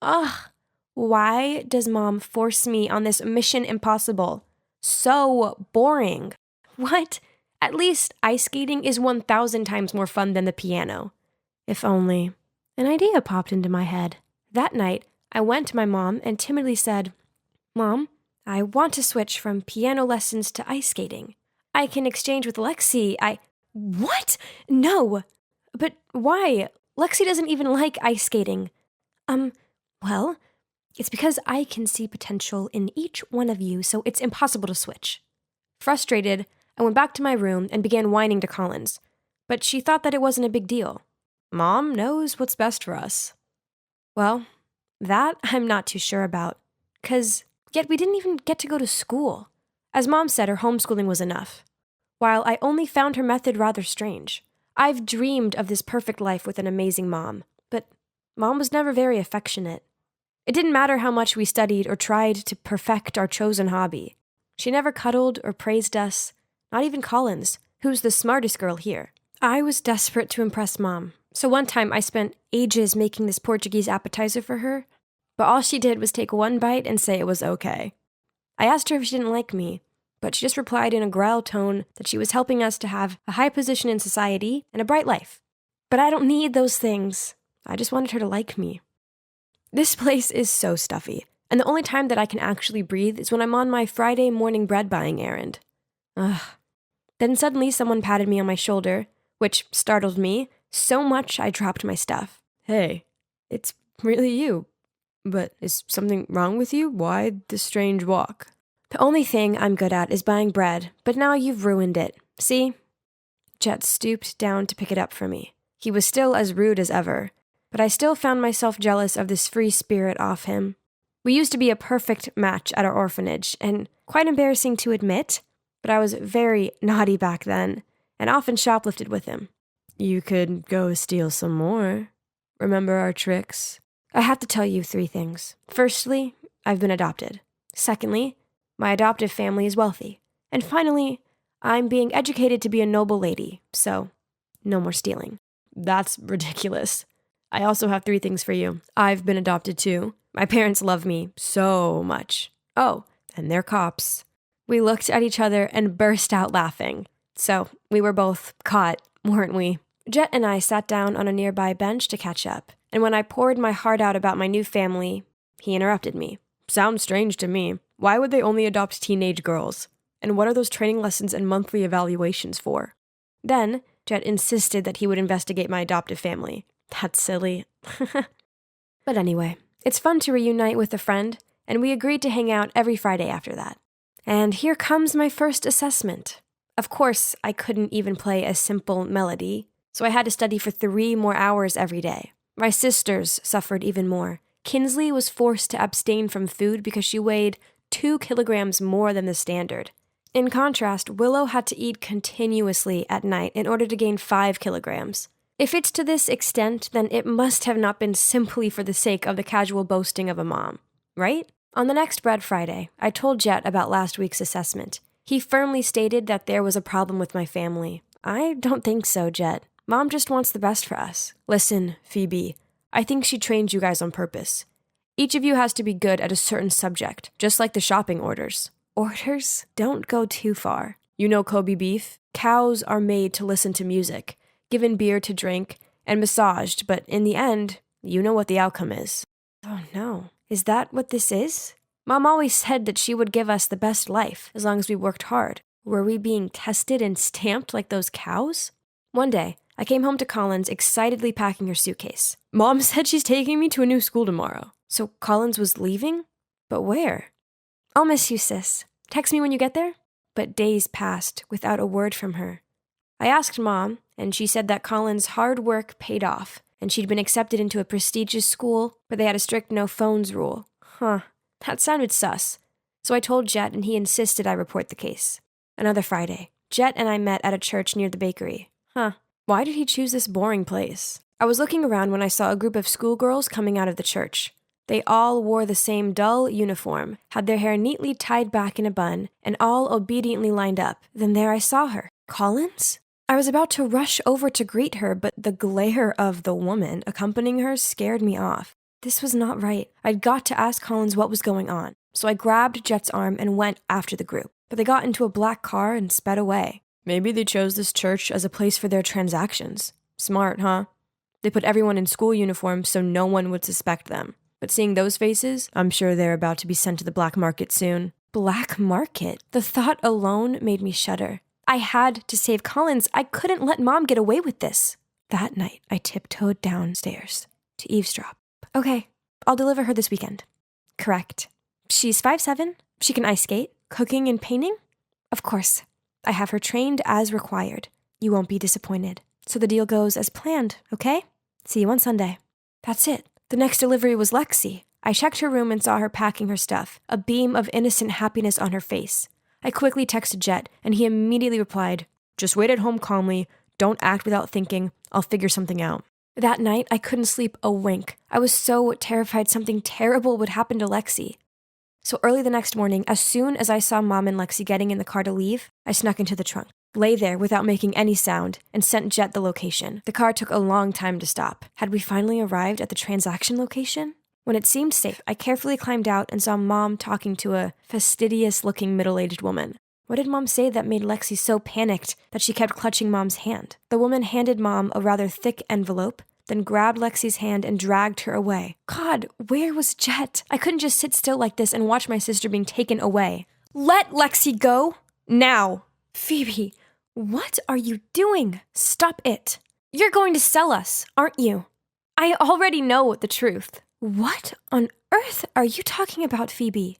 Ugh, why does Mom force me on this mission impossible? So boring. What? At least ice skating is 1,000 times more fun than the piano. If only. An idea popped into my head. That night, I went to my mom and timidly said, Mom, I want to switch from piano lessons to ice skating. I can exchange with Lexi. What? No. But why? Lexi doesn't even like ice skating. Well, It's because I can see potential in each one of you, so it's impossible to switch. Frustrated, I went back to my room and began whining to Collins, but she thought that it wasn't a big deal. Mom knows what's best for us. Well, that I'm not too sure about, yet we didn't even get to go to school. As Mom said, her homeschooling was enough. While I only found her method rather strange, I've dreamed of this perfect life with an amazing mom, but Mom was never very affectionate. It didn't matter how much we studied or tried to perfect our chosen hobby. She never cuddled or praised us, not even Collins, who's the smartest girl here. I was desperate to impress Mom, so one time I spent ages making this Portuguese appetizer for her, but all she did was take one bite and say it was okay. I asked her if she didn't like me, but she just replied in a growl tone that she was helping us to have a high position in society and a bright life. But I don't need those things. I just wanted her to like me. This place is so stuffy, and the only time that I can actually breathe is when I'm on my Friday morning bread buying errand. Ugh. Then suddenly someone patted me on my shoulder, which startled me so much I dropped my stuff. Hey, it's really you. But is something wrong with you? Why the strange walk? The only thing I'm good at is buying bread, but now you've ruined it. See? Jet stooped down to pick it up for me. He was still as rude as ever, but I still found myself jealous of this free spirit off him. We used to be a perfect match at our orphanage, and quite embarrassing to admit, but I was very naughty back then, and often shoplifted with him. You could go steal some more. Remember our tricks? I have to tell you 3 things. Firstly, I've been adopted. Secondly, my adoptive family is wealthy. And finally, I'm being educated to be a noble lady, so no more stealing. That's ridiculous. I also have 3 things for you. I've been adopted too. My parents love me so much. Oh, and they're cops. We looked at each other and burst out laughing. So we were both caught, weren't we? Jet and I sat down on a nearby bench to catch up. And when I poured my heart out about my new family, he interrupted me. Sounds strange to me. Why would they only adopt teenage girls? And what are those training lessons and monthly evaluations for? Then, Jet insisted that he would investigate my adoptive family. That's silly. But anyway, it's fun to reunite with a friend, and we agreed to hang out every Friday after that. And here comes my first assessment. Of course, I couldn't even play a simple melody, so I had to study for 3 more hours every day. My sisters suffered even more. Kinsley was forced to abstain from food because she weighed 2 kilograms more than the standard. In contrast, Willow had to eat continuously at night in order to gain 5 kilograms. If it's to this extent, then it must have not been simply for the sake of the casual boasting of a mom, right? On the next Bread Friday, I told Jet about last week's assessment. He firmly stated that there was a problem with my family. I don't think so, Jet. Mom just wants the best for us. Listen, Phoebe, I think she trained you guys on purpose. Each of you has to be good at a certain subject, just like the shopping orders. Orders? Don't go too far. You know Kobe beef? Cows are made to listen to music, given beer to drink, and massaged, but in the end, you know what the outcome is. Oh no. Is that what this is? Mom always said that she would give us the best life, as long as we worked hard. Were we being tested and stamped like those cows? One day, I came home to Collins excitedly packing her suitcase. Mom said she's taking me to a new school tomorrow. So Collins was leaving? But where? I'll miss you, sis. Text me when you get there? But days passed without a word from her. I asked Mom, and she said that Collins' hard work paid off, and she'd been accepted into a prestigious school, but they had a strict no phones rule. Huh, that sounded sus. So I told Jet, and he insisted I report the case. Another Friday, Jet and I met at a church near the bakery. Why did he choose this boring place? I was looking around when I saw a group of schoolgirls coming out of the church. They all wore the same dull uniform, had their hair neatly tied back in a bun, and all obediently lined up. Then there I saw her. Collins? I was about to rush over to greet her, but the glare of the woman accompanying her scared me off. This was not right. I'd got to ask Collins what was going on. So I grabbed Jet's arm and went after the group. But they got into a black car and sped away. Maybe they chose this church as a place for their transactions. Smart, huh? They put everyone in school uniforms so no one would suspect them. But seeing those faces, I'm sure they're about to be sent to the black market soon. Black market? The thought alone made me shudder. I had to save Collins. I couldn't let Mom get away with this. That night, I tiptoed downstairs to eavesdrop. Okay, I'll deliver her this weekend. Correct. She's 5'7". She can ice skate, cooking and painting. Of course, I have her trained as required. You won't be disappointed. So the deal goes as planned, okay? See you on Sunday. That's it. The next delivery was Lexi. I checked her room and saw her packing her stuff, a beam of innocent happiness on her face. I quickly texted Jet, and he immediately replied, "Just wait at home calmly. Don't act without thinking. I'll figure something out." That night, I couldn't sleep a wink. I was so terrified something terrible would happen to Lexi. So early the next morning, as soon as I saw Mom and Lexi getting in the car to leave, I snuck into the trunk, lay there without making any sound, and sent Jet the location. The car took a long time to stop. Had we finally arrived at the transaction location? When it seemed safe, I carefully climbed out and saw Mom talking to a fastidious-looking middle-aged woman. What did Mom say that made Lexi so panicked that she kept clutching Mom's hand? The woman handed Mom a rather thick envelope, then grabbed Lexi's hand and dragged her away. God, where was Jet? I couldn't just sit still like this and watch my sister being taken away. Let Lexi go! Now! Phoebe, what are you doing? Stop it. You're going to sell us, aren't you? I already know the truth. What on earth are you talking about, Phoebe?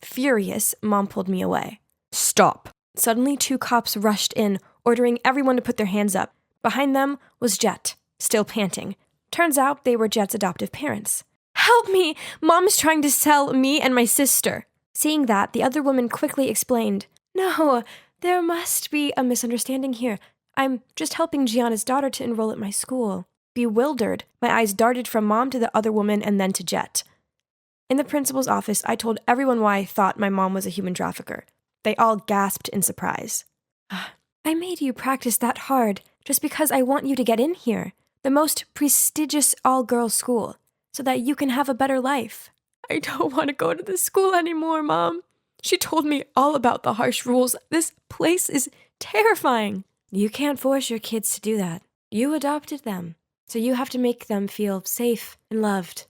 Furious, Mom pulled me away. Stop. Suddenly, 2 cops rushed in, ordering everyone to put their hands up. Behind them was Jet, still panting. Turns out they were Jet's adoptive parents. Help me! Mom is trying to sell me and my sister. Seeing that, the other woman quickly explained, No, there must be a misunderstanding here. I'm just helping Gianna's daughter to enroll at my school. Bewildered, my eyes darted from Mom to the other woman and then to Jet. In the principal's office, I told everyone why I thought my mom was a human trafficker. They all gasped in surprise. I made you practice that hard just because I want you to get in here, the most prestigious all-girls school, so that you can have a better life. I don't want to go to this school anymore, Mom. She told me all about the harsh rules. This place is terrifying. You can't force your kids to do that. You adopted them, so you have to make them feel safe and loved.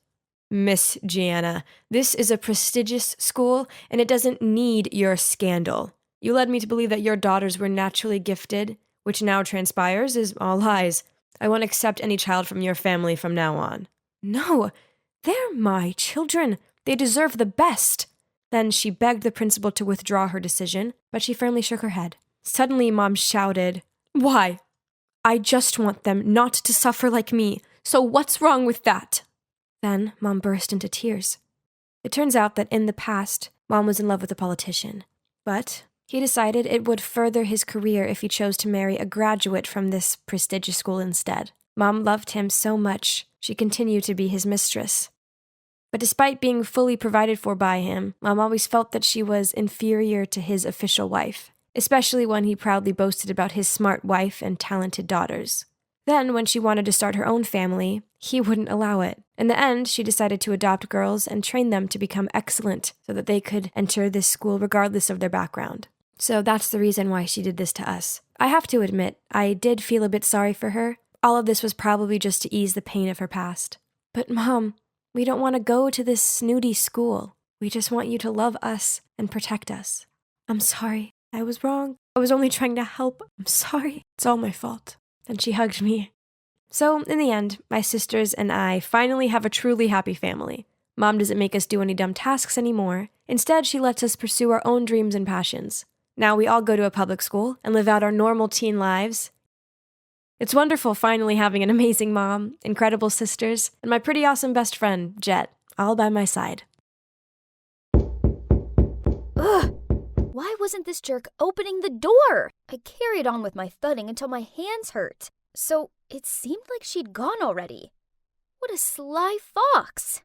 Miss Gianna, this is a prestigious school, and it doesn't need your scandal. You led me to believe that your daughters were naturally gifted, which now transpires is all lies. I won't accept any child from your family from now on. No, they're my children. They deserve the best. Then she begged the principal to withdraw her decision, but she firmly shook her head. Suddenly, Mom shouted, Why? I just want them not to suffer like me, so what's wrong with that? Then Mom burst into tears. It turns out that in the past, Mom was in love with a politician. But he decided it would further his career if he chose to marry a graduate from this prestigious school instead. Mom loved him so much, she continued to be his mistress. But despite being fully provided for by him, Mom always felt that she was inferior to his official wife, especially when he proudly boasted about his smart wife and talented daughters. Then, when she wanted to start her own family, he wouldn't allow it. In the end, she decided to adopt girls and train them to become excellent so that they could enter this school regardless of their background. So that's the reason why she did this to us. I have to admit, I did feel a bit sorry for her. All of this was probably just to ease the pain of her past. But Mom, we don't want to go to this snooty school. We just want you to love us and protect us. I'm sorry. I was wrong. I was only trying to help. I'm sorry. It's all my fault. And she hugged me. So, in the end, my sisters and I finally have a truly happy family. Mom doesn't make us do any dumb tasks anymore. Instead, she lets us pursue our own dreams and passions. Now we all go to a public school and live out our normal teen lives. It's wonderful finally having an amazing mom, incredible sisters, and my pretty awesome best friend, Jet, all by my side.
Ugh! Why wasn't this jerk opening the door? I carried on with my thudding until my hands hurt. So it seemed like she'd gone already. What a sly fox!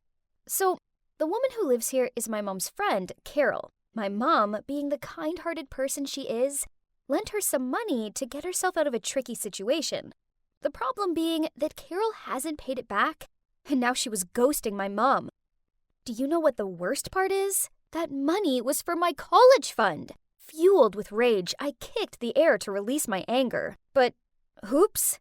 So the woman who lives here is my mom's friend, Carol. My mom, being the kind-hearted person she is, lent her some money to get herself out of a tricky situation. The problem being that Carol hasn't paid it back, and now she was ghosting my mom. Do you know what the worst part is? That money was for my college fund. Fueled with rage, I kicked the air to release my anger. But, oops.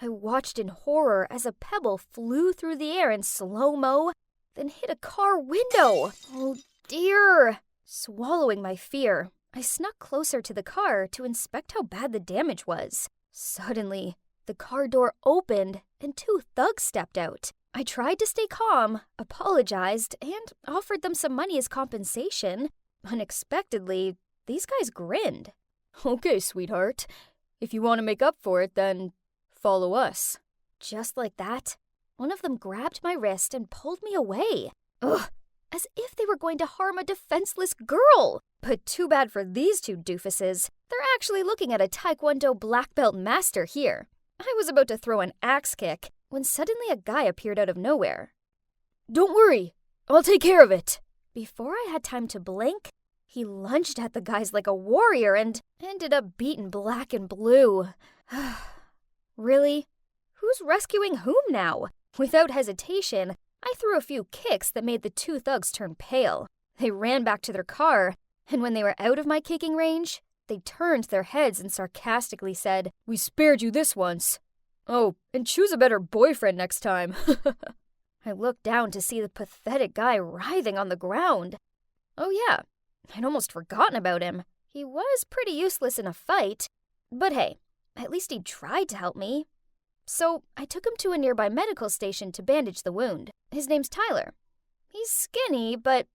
I watched in horror as a pebble flew through the air in slow-mo, then hit a car window. Oh dear. Swallowing my fear, I snuck closer to the car to inspect how bad the damage was. Suddenly, the car door opened and 2 thugs stepped out. I tried to stay calm, apologized, and offered them some money as compensation. Unexpectedly, these guys grinned.
Okay, sweetheart. If you want to make up for it, then follow us.
Just like that, one of them grabbed my wrist and pulled me away. Ugh, as if they were going to harm a defenseless girl. But too bad for these two doofuses. They're actually looking at a Taekwondo black belt master here. I was about to throw an axe kick when suddenly a guy appeared out of nowhere.
Don't worry, I'll take care of it.
Before I had time to blink, he lunged at the guys like a warrior and ended up beaten black and blue. Really? Who's rescuing whom now? Without hesitation, I threw a few kicks that made the two thugs turn pale. They ran back to their car, and when they were out of my kicking range, they turned their heads and sarcastically said,
"We spared you this once. Oh, and choose a better boyfriend next time."
I looked down to see the pathetic guy writhing on the ground. Oh yeah, I'd almost forgotten about him. He was pretty useless in a fight, but hey, at least he tried to help me. So I took him to a nearby medical station to bandage the wound. His name's Tyler. He's skinny, but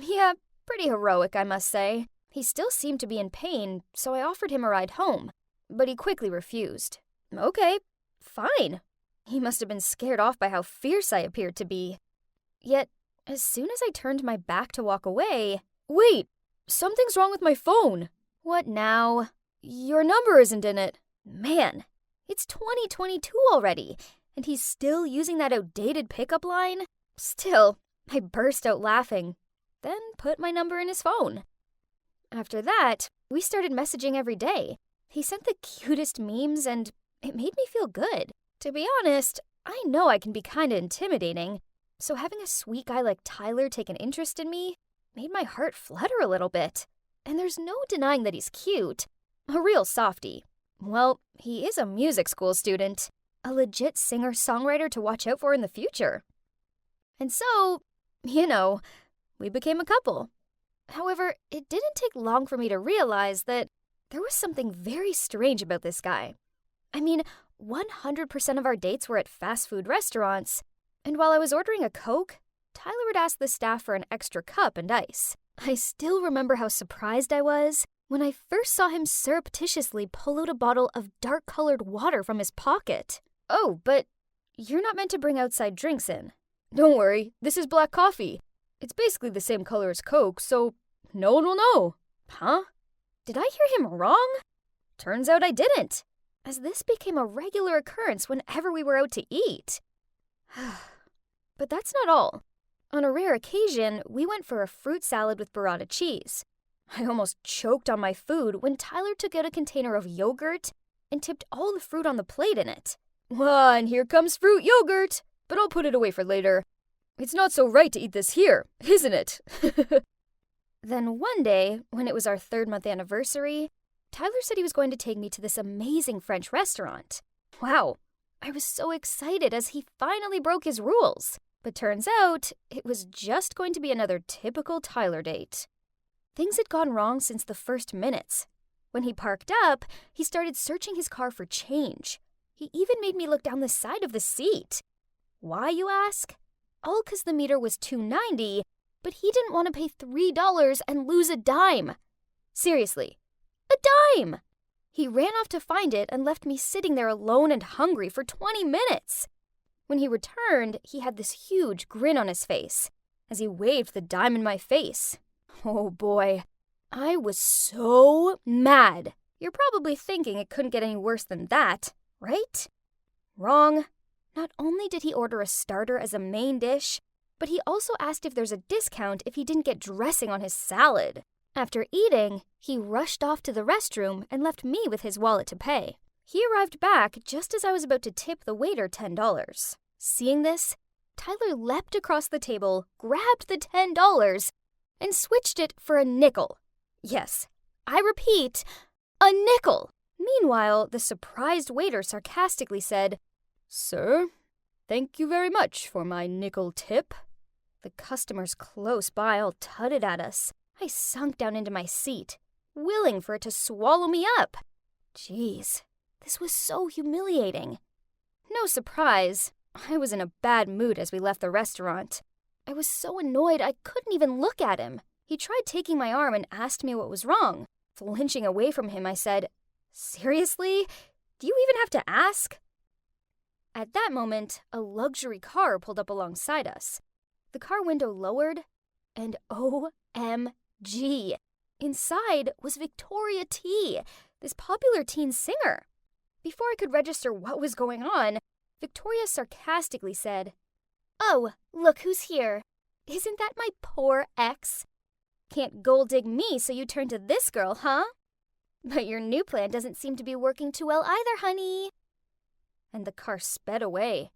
yeah, pretty heroic, I must say. He still seemed to be in pain, so I offered him a ride home, but he quickly refused. Okay, fine. He must have been scared off by how fierce I appeared to be. Yet, as soon as I turned my back to walk away...
Wait, something's wrong with my phone.
What now?
Your number isn't in it.
Man, it's 2022 already, and he's still using that outdated pickup line? Still, I burst out laughing, then put my number in his phone. After that, we started messaging every day. He sent the cutest memes, and it made me feel good. To be honest, I know I can be kinda intimidating, so having a sweet guy like Tyler take an interest in me made my heart flutter a little bit. And there's no denying that he's cute. A real softie. Well, he is a music school student. A legit singer-songwriter to watch out for in the future. And so, we became a couple. However, it didn't take long for me to realize that there was something very strange about this guy. I mean, 100% of our dates were at fast food restaurants, and while I was ordering a Coke, Tyler would ask the staff for an extra cup and ice. I still remember how surprised I was when I first saw him surreptitiously pull out a bottle of dark-colored water from his pocket. Oh, but you're not meant to bring outside drinks in.
Don't worry, this is black coffee. It's basically the same color as Coke, so no one will know.
Huh? Did I hear him wrong? Turns out I didn't, as this became a regular occurrence whenever we were out to eat. But that's not all. On a rare occasion, we went for a fruit salad with burrata cheese. I almost choked on my food when Tyler took out a container of yogurt and tipped all the fruit on the plate in it.
Well, and here comes fruit yogurt, but I'll put it away for later. It's not so right to eat this here, isn't it?
Then one day, when it was our 3rd-month anniversary, Tyler said he was going to take me to this amazing French restaurant. Wow, I was so excited as he finally broke his rules. But turns out, it was just going to be another typical Tyler date. Things had gone wrong since the first minutes. When he parked up, he started searching his car for change. He even made me look down the side of the seat. Why, you ask? All 'cause the meter was $2.90, but he didn't want to pay $3 and lose a dime. Seriously, a dime! He ran off to find it and left me sitting there alone and hungry for 20 minutes. When he returned, he had this huge grin on his face as he waved the dime in my face. Oh boy, I was so mad. You're probably thinking it couldn't get any worse than that, right? Wrong. Not only did he order a starter as a main dish, but he also asked if there's a discount if he didn't get dressing on his salad. After eating, he rushed off to the restroom and left me with his wallet to pay. He arrived back just as I was about to tip the waiter $10. Seeing this, Tyler leapt across the table, grabbed the $10, and switched it for a nickel. Yes, I repeat, a nickel. Meanwhile, the surprised waiter sarcastically said,
"Sir, thank you very much for my nickel tip."
The customers close by all tutted at us. I sunk down into my seat, willing for it to swallow me up. Jeez, this was so humiliating. No surprise, I was in a bad mood as we left the restaurant. I was so annoyed I couldn't even look at him. He tried taking my arm and asked me what was wrong. Flinching away from him, I said, "Seriously? Do you even have to ask?" At that moment, a luxury car pulled up alongside us. The car window lowered, and OMG! Inside was Victoria T, this popular teen singer. Before I could register what was going on, Victoria sarcastically said, "Oh, look who's here. Isn't that my poor ex? Can't gold dig me, so you turn to this girl, huh? But your new plan doesn't seem to be working too well either, honey." And the car sped away.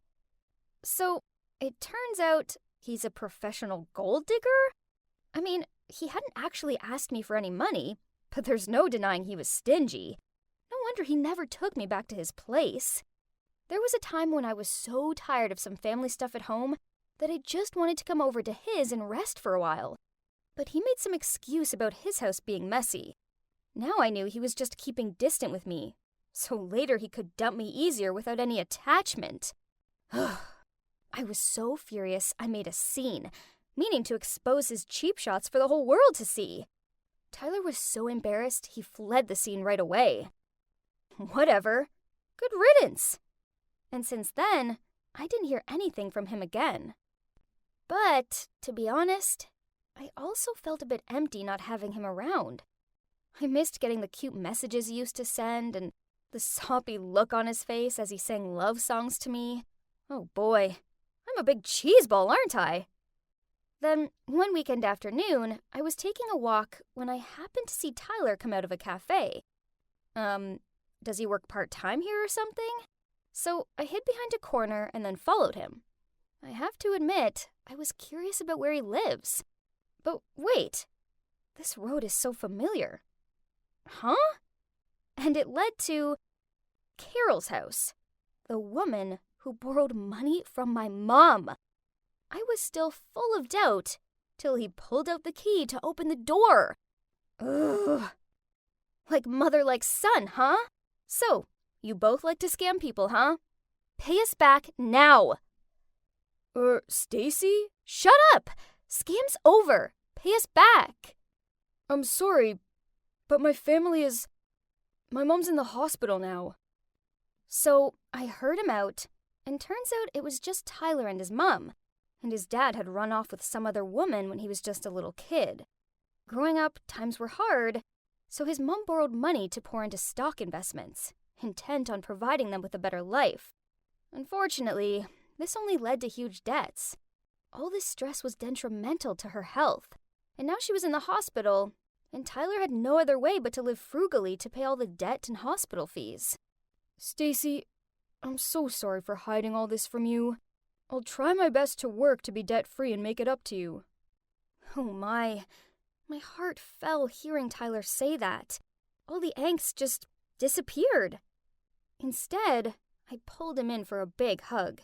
So, it turns out he's a professional gold digger? I mean, he hadn't actually asked me for any money, but there's no denying he was stingy. No wonder he never took me back to his place. There was a time when I was so tired of some family stuff at home that I just wanted to come over to his and rest for a while. But he made some excuse about his house being messy. Now I knew he was just keeping distant with me, so later he could dump me easier without any attachment. I was so furious I made a scene, meaning to expose his cheap shots for the whole world to see. Tyler was so embarrassed he fled the scene right away. Whatever. Good riddance. And since then, I didn't hear anything from him again. But, to be honest, I also felt a bit empty not having him around. I missed getting the cute messages he used to send and the soppy look on his face as he sang love songs to me. Oh boy, I'm a big cheeseball, aren't I? Then, one weekend afternoon, I was taking a walk when I happened to see Tyler come out of a cafe. Does he work part-time here or something? So I hid behind a corner and then followed him. I have to admit, I was curious about where he lives. But wait, this road is so familiar. Huh? And it led to Carol's house, the woman who borrowed money from my mom. I was still full of doubt till he pulled out the key to open the door. Ugh. Like mother, like son, huh? So, you both like to scam people, huh? Pay us back now.
Stacy?
Shut up! Scam's over. Pay us back.
I'm sorry, but my mom's in the hospital now.
So, I heard him out, and turns out it was just Tyler and his mom, and his dad had run off with some other woman when he was just a little kid. Growing up, times were hard, so his mom borrowed money to pour into stock investments, intent on providing them with a better life. Unfortunately, this only led to huge debts. All this stress was detrimental to her health, and now she was in the hospital, and Tyler had no other way but to live frugally to pay all the debt and hospital fees.
Stacy, I'm so sorry for hiding all this from you. I'll try my best to work to be debt-free and make it up to you.
Oh my heart fell hearing Tyler say that. All the angst just disappeared. Instead, I pulled him in for a big hug.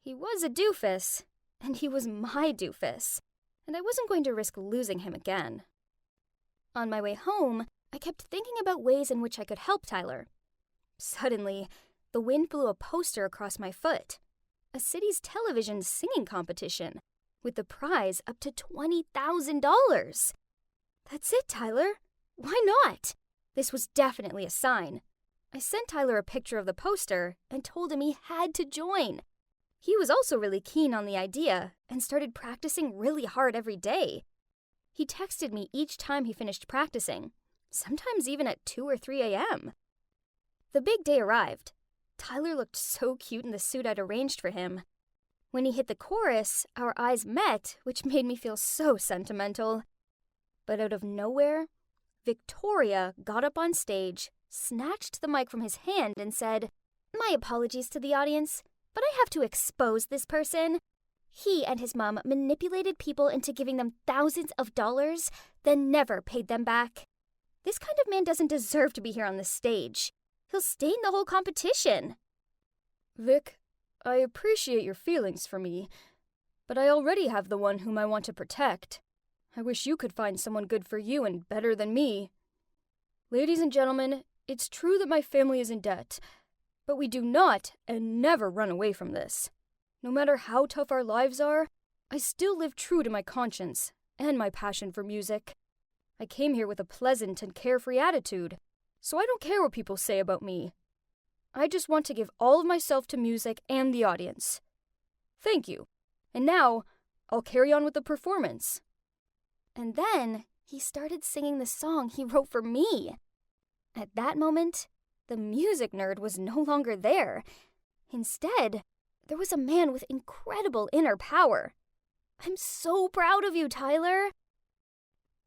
He was a doofus, and he was my doofus, and I wasn't going to risk losing him again. On my way home, I kept thinking about ways in which I could help Tyler. Suddenly, the wind blew a poster across my foot. A city's television singing competition, with the prize up to $20,000. That's it, Tyler. Why not? This was definitely a sign. I sent Tyler a picture of the poster and told him he had to join. He was also really keen on the idea and started practicing really hard every day. He texted me each time he finished practicing, sometimes even at 2 or 3 a.m. The big day arrived. Tyler looked so cute in the suit I'd arranged for him. When he hit the chorus, our eyes met, which made me feel so sentimental. But out of nowhere, Victoria got up on stage, snatched the mic from his hand, and said, "My apologies to the audience, but I have to expose this person. He and his mom manipulated people into giving them thousands of dollars, then never paid them back. This kind of man doesn't deserve to be here on the stage. He'll stain the whole competition."
Vic, I appreciate your feelings for me, but I already have the one whom I want to protect. I wish you could find someone good for you and better than me. Ladies and gentlemen, it's true that my family is in debt, but we do not and never run away from this. No matter how tough our lives are, I still live true to my conscience and my passion for music. I came here with a pleasant and carefree attitude, so I don't care what people say about me. I just want to give all of myself to music and the audience. Thank you. And now, I'll carry on with the performance.
And then he started singing the song he wrote for me. At that moment, the music nerd was no longer there. Instead, there was a man with incredible inner power. I'm so proud of you, Tyler.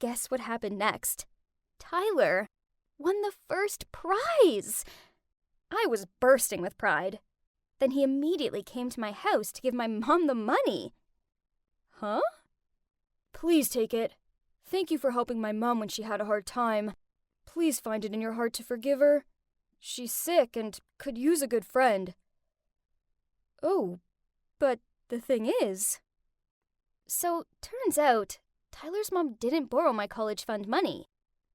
Guess what happened next? Tyler won the first prize. I was bursting with pride. Then he immediately came to my house to give my mom the money.
Huh? Please take it. Thank you for helping my mom when she had a hard time. Please find it in your heart to forgive her. She's sick and could use a good friend. Oh, but the thing is...
So, turns out, Tyler's mom didn't borrow my college fund money.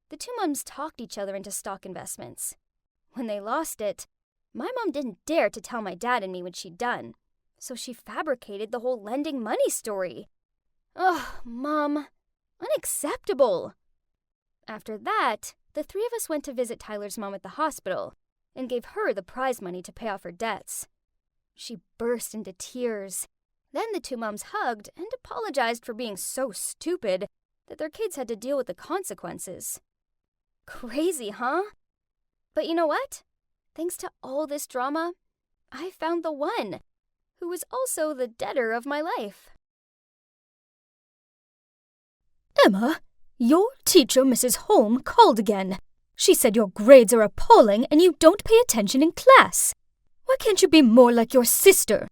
The two moms talked each other into stock investments. When they lost it, my mom didn't dare to tell my dad and me what she'd done, so she fabricated the whole lending money story. Ugh, Mom. Unacceptable. After that, the three of us went to visit Tyler's mom at the hospital and gave her the prize money to pay off her debts. She burst into tears. Then the two moms hugged and apologized for being so stupid that their kids had to deal with the consequences. Crazy, huh? But you know what? Thanks to all this drama, I found the one who was also the debtor of my life.
Emma, your teacher, Mrs. Holm, called again. She said your grades are appalling and you don't pay attention in class. Why can't you be more like your sister?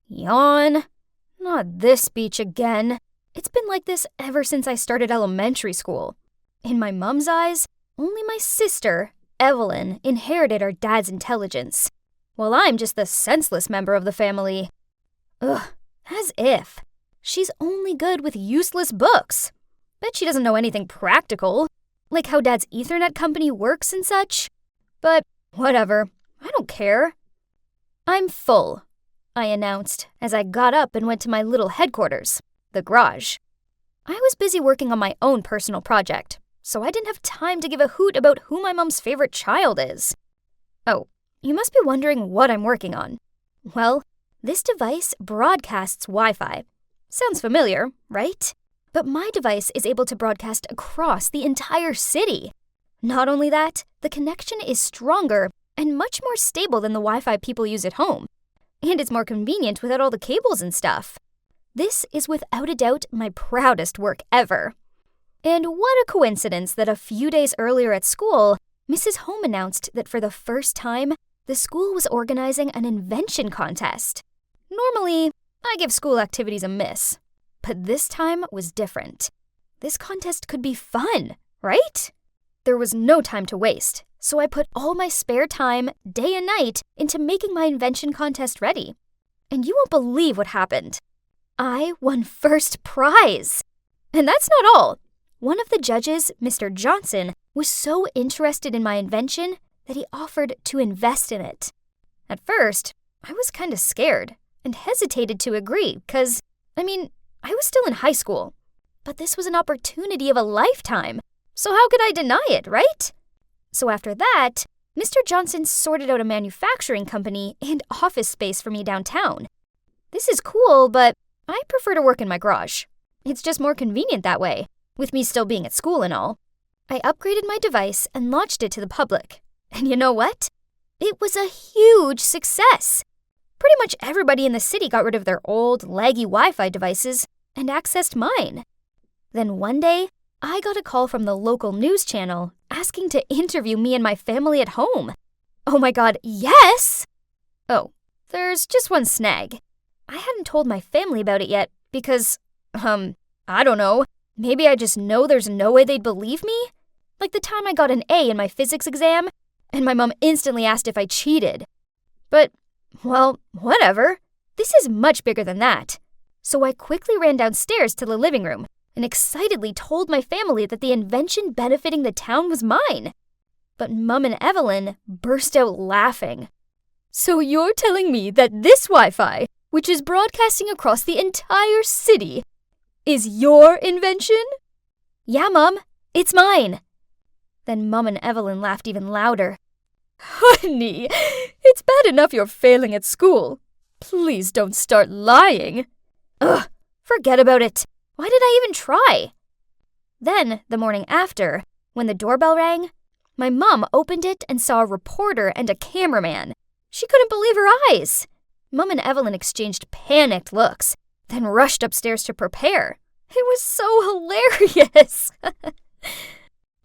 Yawn. Not this speech again. It's been like this ever since I started elementary school. In my mom's eyes, only my sister, Evelyn, inherited our dad's intelligence, while I'm just the senseless member of the family. Ugh, as if. She's only good with useless books. Bet she doesn't know anything practical, like how Dad's Ethernet company works and such. But whatever, I don't care. I'm full, I announced as I got up and went to my little headquarters, the garage. I was busy working on my own personal project, so I didn't have time to give a hoot about who my mom's favorite child is. Oh, you must be wondering what I'm working on. Well, this device broadcasts Wi-Fi. Sounds familiar, right? But my device is able to broadcast across the entire city. Not only that, the connection is stronger and much more stable than the Wi-Fi people use at home. And it's more convenient without all the cables and stuff. This is without a doubt my proudest work ever. And what a coincidence that a few days earlier at school, Mrs. Holm announced that for the first time, the school was organizing an invention contest. Normally, I give school activities a miss. But this time was different. This contest could be fun, right? There was no time to waste, so I put all my spare time, day and night, into making my invention contest ready. And you won't believe what happened. I won first prize! And that's not all. One of the judges, Mr. Johnson, was so interested in my invention that he offered to invest in it. At first, I was kind of scared and hesitated to agree, because, I was still in high school. But this was an opportunity of a lifetime, so how could I deny it, right? So after that, Mr. Johnson sorted out a manufacturing company and office space for me downtown. This is cool, but I prefer to work in my garage. It's just more convenient that way, with me still being at school and all. I upgraded my device and launched it to the public. And you know what? It was a huge success. Pretty much everybody in the city got rid of their old, laggy Wi-Fi devices and accessed mine. Then one day, I got a call from the local news channel asking to interview me and my family at home. Oh my god, yes! Oh, there's just one snag. I hadn't told my family about it yet because, I don't know. Maybe I just know there's no way they'd believe me? Like the time I got an A in my physics exam, and my mom instantly asked if I cheated. But, well, whatever. This is much bigger than that. So I quickly ran downstairs to the living room and excitedly told my family that the invention benefiting the town was mine. But Mum and Evelyn burst out laughing. So you're telling me that this Wi-Fi,
which is broadcasting across the entire city, is your invention?
Yeah, Mom, it's mine. Then Mum and Evelyn laughed even louder.
Honey, it's bad enough you're failing at school. Please don't start lying.
Ugh, forget about it. Why did I even try? Then, the morning after, when the doorbell rang, my mom opened it and saw a reporter and a cameraman. She couldn't believe her eyes. Mum and Evelyn exchanged panicked looks, then rushed upstairs to prepare. It was so hilarious.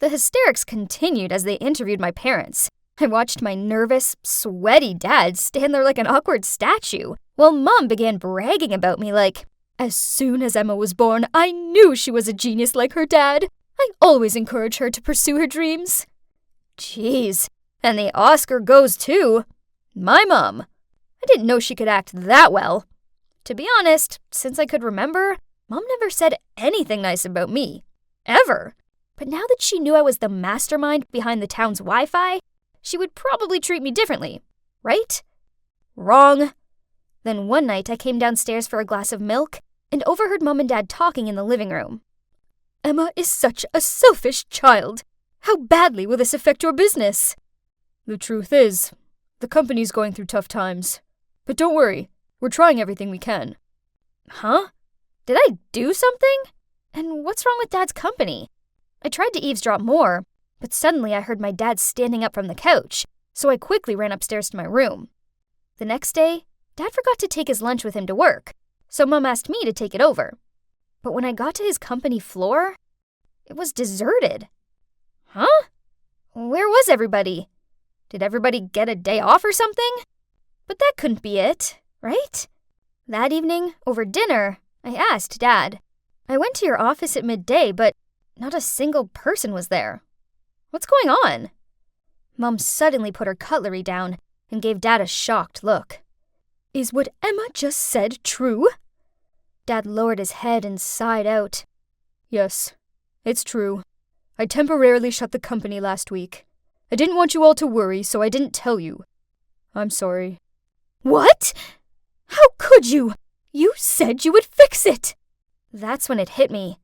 The hysterics continued as they interviewed my parents. I watched my nervous, sweaty dad stand there like an awkward statue, while Mum began bragging about me like, "As soon as Emma was born, I knew she was a genius like her dad. I always encourage her to pursue her dreams." Jeez, and the Oscar goes to my mom. I didn't know she could act that well. To be honest, since I could remember, Mom never said anything nice about me. Ever. But now that she knew I was the mastermind behind the town's Wi-Fi, she would probably treat me differently, right? Wrong. Then one night I came downstairs for a glass of milk and overheard Mom and Dad talking in the living room.
Emma is such a selfish child. How badly will this affect your business? The truth is, the company's going through tough times. But don't worry, we're trying everything we can.
Huh? Did I do something? And what's wrong with Dad's company? I tried to eavesdrop more, but suddenly I heard my dad standing up from the couch, so I quickly ran upstairs to my room. The next day, Dad forgot to take his lunch with him to work, so Mom asked me to take it over. But when I got to his company floor, it was deserted. Huh? Where was everybody? Did everybody get a day off or something? But that couldn't be it, right? That evening, over dinner, I asked Dad. I went to your office at midday, but not a single person was there. What's going on? Mom suddenly put her cutlery down and gave Dad a shocked look.
Is what Emma just said true?
Dad lowered his head and sighed out.
Yes, it's true. I temporarily shut the company last week. I didn't want you all to worry, so I didn't tell you. I'm sorry.
What?
How could you? You said you would fix it.
That's when it hit me.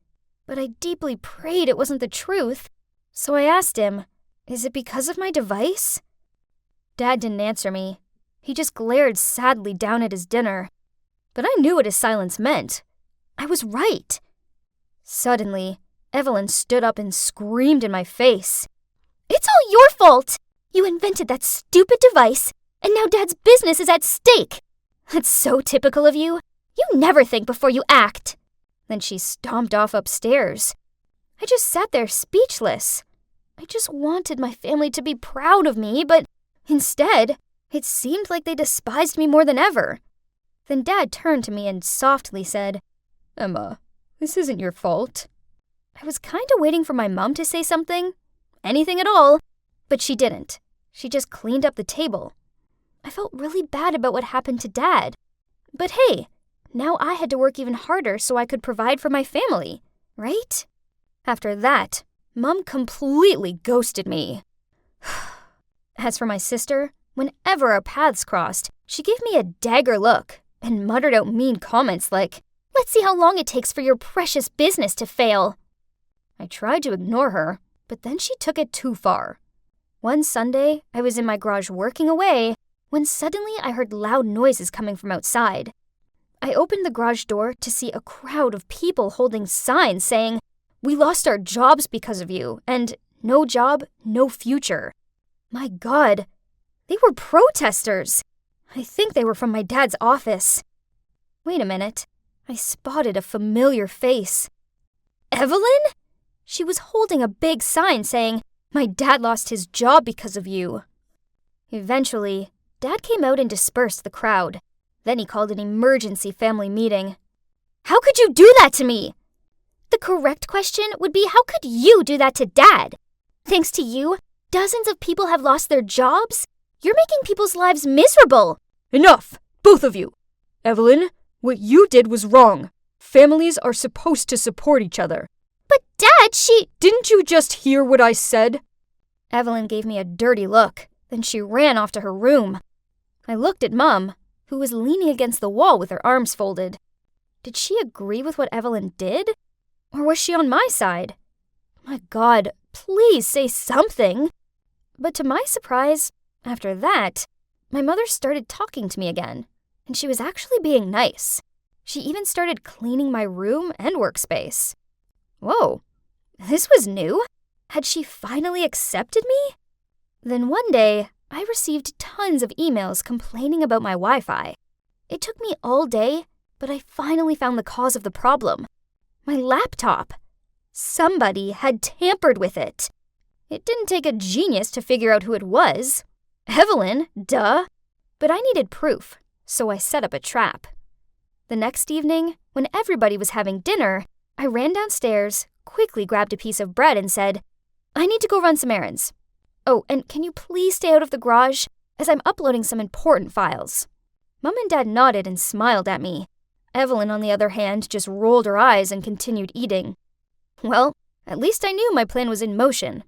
But I deeply prayed it wasn't the truth. So I asked him, is it because of my device? Dad didn't answer me. He just glared sadly down at his dinner. But I knew what his silence meant. I was right. Suddenly, Evelyn stood up and screamed in my face. It's all your fault! You invented that stupid device, and now Dad's business is at stake! That's so typical of you. You never think before you act. Then she stomped off upstairs. I just sat there speechless. I just wanted my family to be proud of me, but instead, it seemed like they despised me more than ever. Then Dad turned to me and softly said,
Emma, this isn't your fault.
I was kind of waiting for my mom to say something. Anything at all. But she didn't. She just cleaned up the table. I felt really bad about what happened to Dad. But hey, now I had to work even harder so I could provide for my family, right? After that, Mom completely ghosted me. As for my sister, whenever our paths crossed, she gave me a dagger look and muttered out mean comments like, "Let's see how long it takes for your precious business to fail." I tried to ignore her, but then she took it too far. One Sunday, I was in my garage working away when suddenly I heard loud noises coming from outside. I opened the garage door to see a crowd of people holding signs saying, "We lost our jobs because of you," and "No job, no future." My God, they were protesters. I think they were from my dad's office. Wait a minute. I spotted a familiar face. Evelyn? She was holding a big sign saying, "My dad lost his job because of you." Eventually, Dad came out and dispersed the crowd. Then he called an emergency family meeting. How could you do that to me? The correct question would be, how could you do that to Dad? Thanks to you, dozens of people have lost their jobs. You're making people's lives miserable.
Enough, both of you. Evelyn, what you did was wrong. Families are supposed to support each other.
But Dad,
Didn't you just hear what I said?
Evelyn gave me a dirty look. Then she ran off to her room. I looked at Mum. who was leaning against the wall with her arms folded. Did she agree with what Evelyn did? Or was she on my side? My God, please say something. But to my surprise, after that, my mother started talking to me again, and she was actually being nice. She even started cleaning my room and workspace. Whoa, this was new. Had she finally accepted me? Then one day, I received tons of emails complaining about my Wi-Fi. It took me all day, but I finally found the cause of the problem. My laptop. Somebody had tampered with it. It didn't take a genius to figure out who it was. Evelyn, duh. But I needed proof, so I set up a trap. The next evening, when everybody was having dinner, I ran downstairs, quickly grabbed a piece of bread and said, "I need to go run some errands. Oh, and can you please stay out of the garage, as I'm uploading some important files?" Mom and Dad nodded and smiled at me. Evelyn, on the other hand, just rolled her eyes and continued eating. Well, at least I knew my plan was in motion.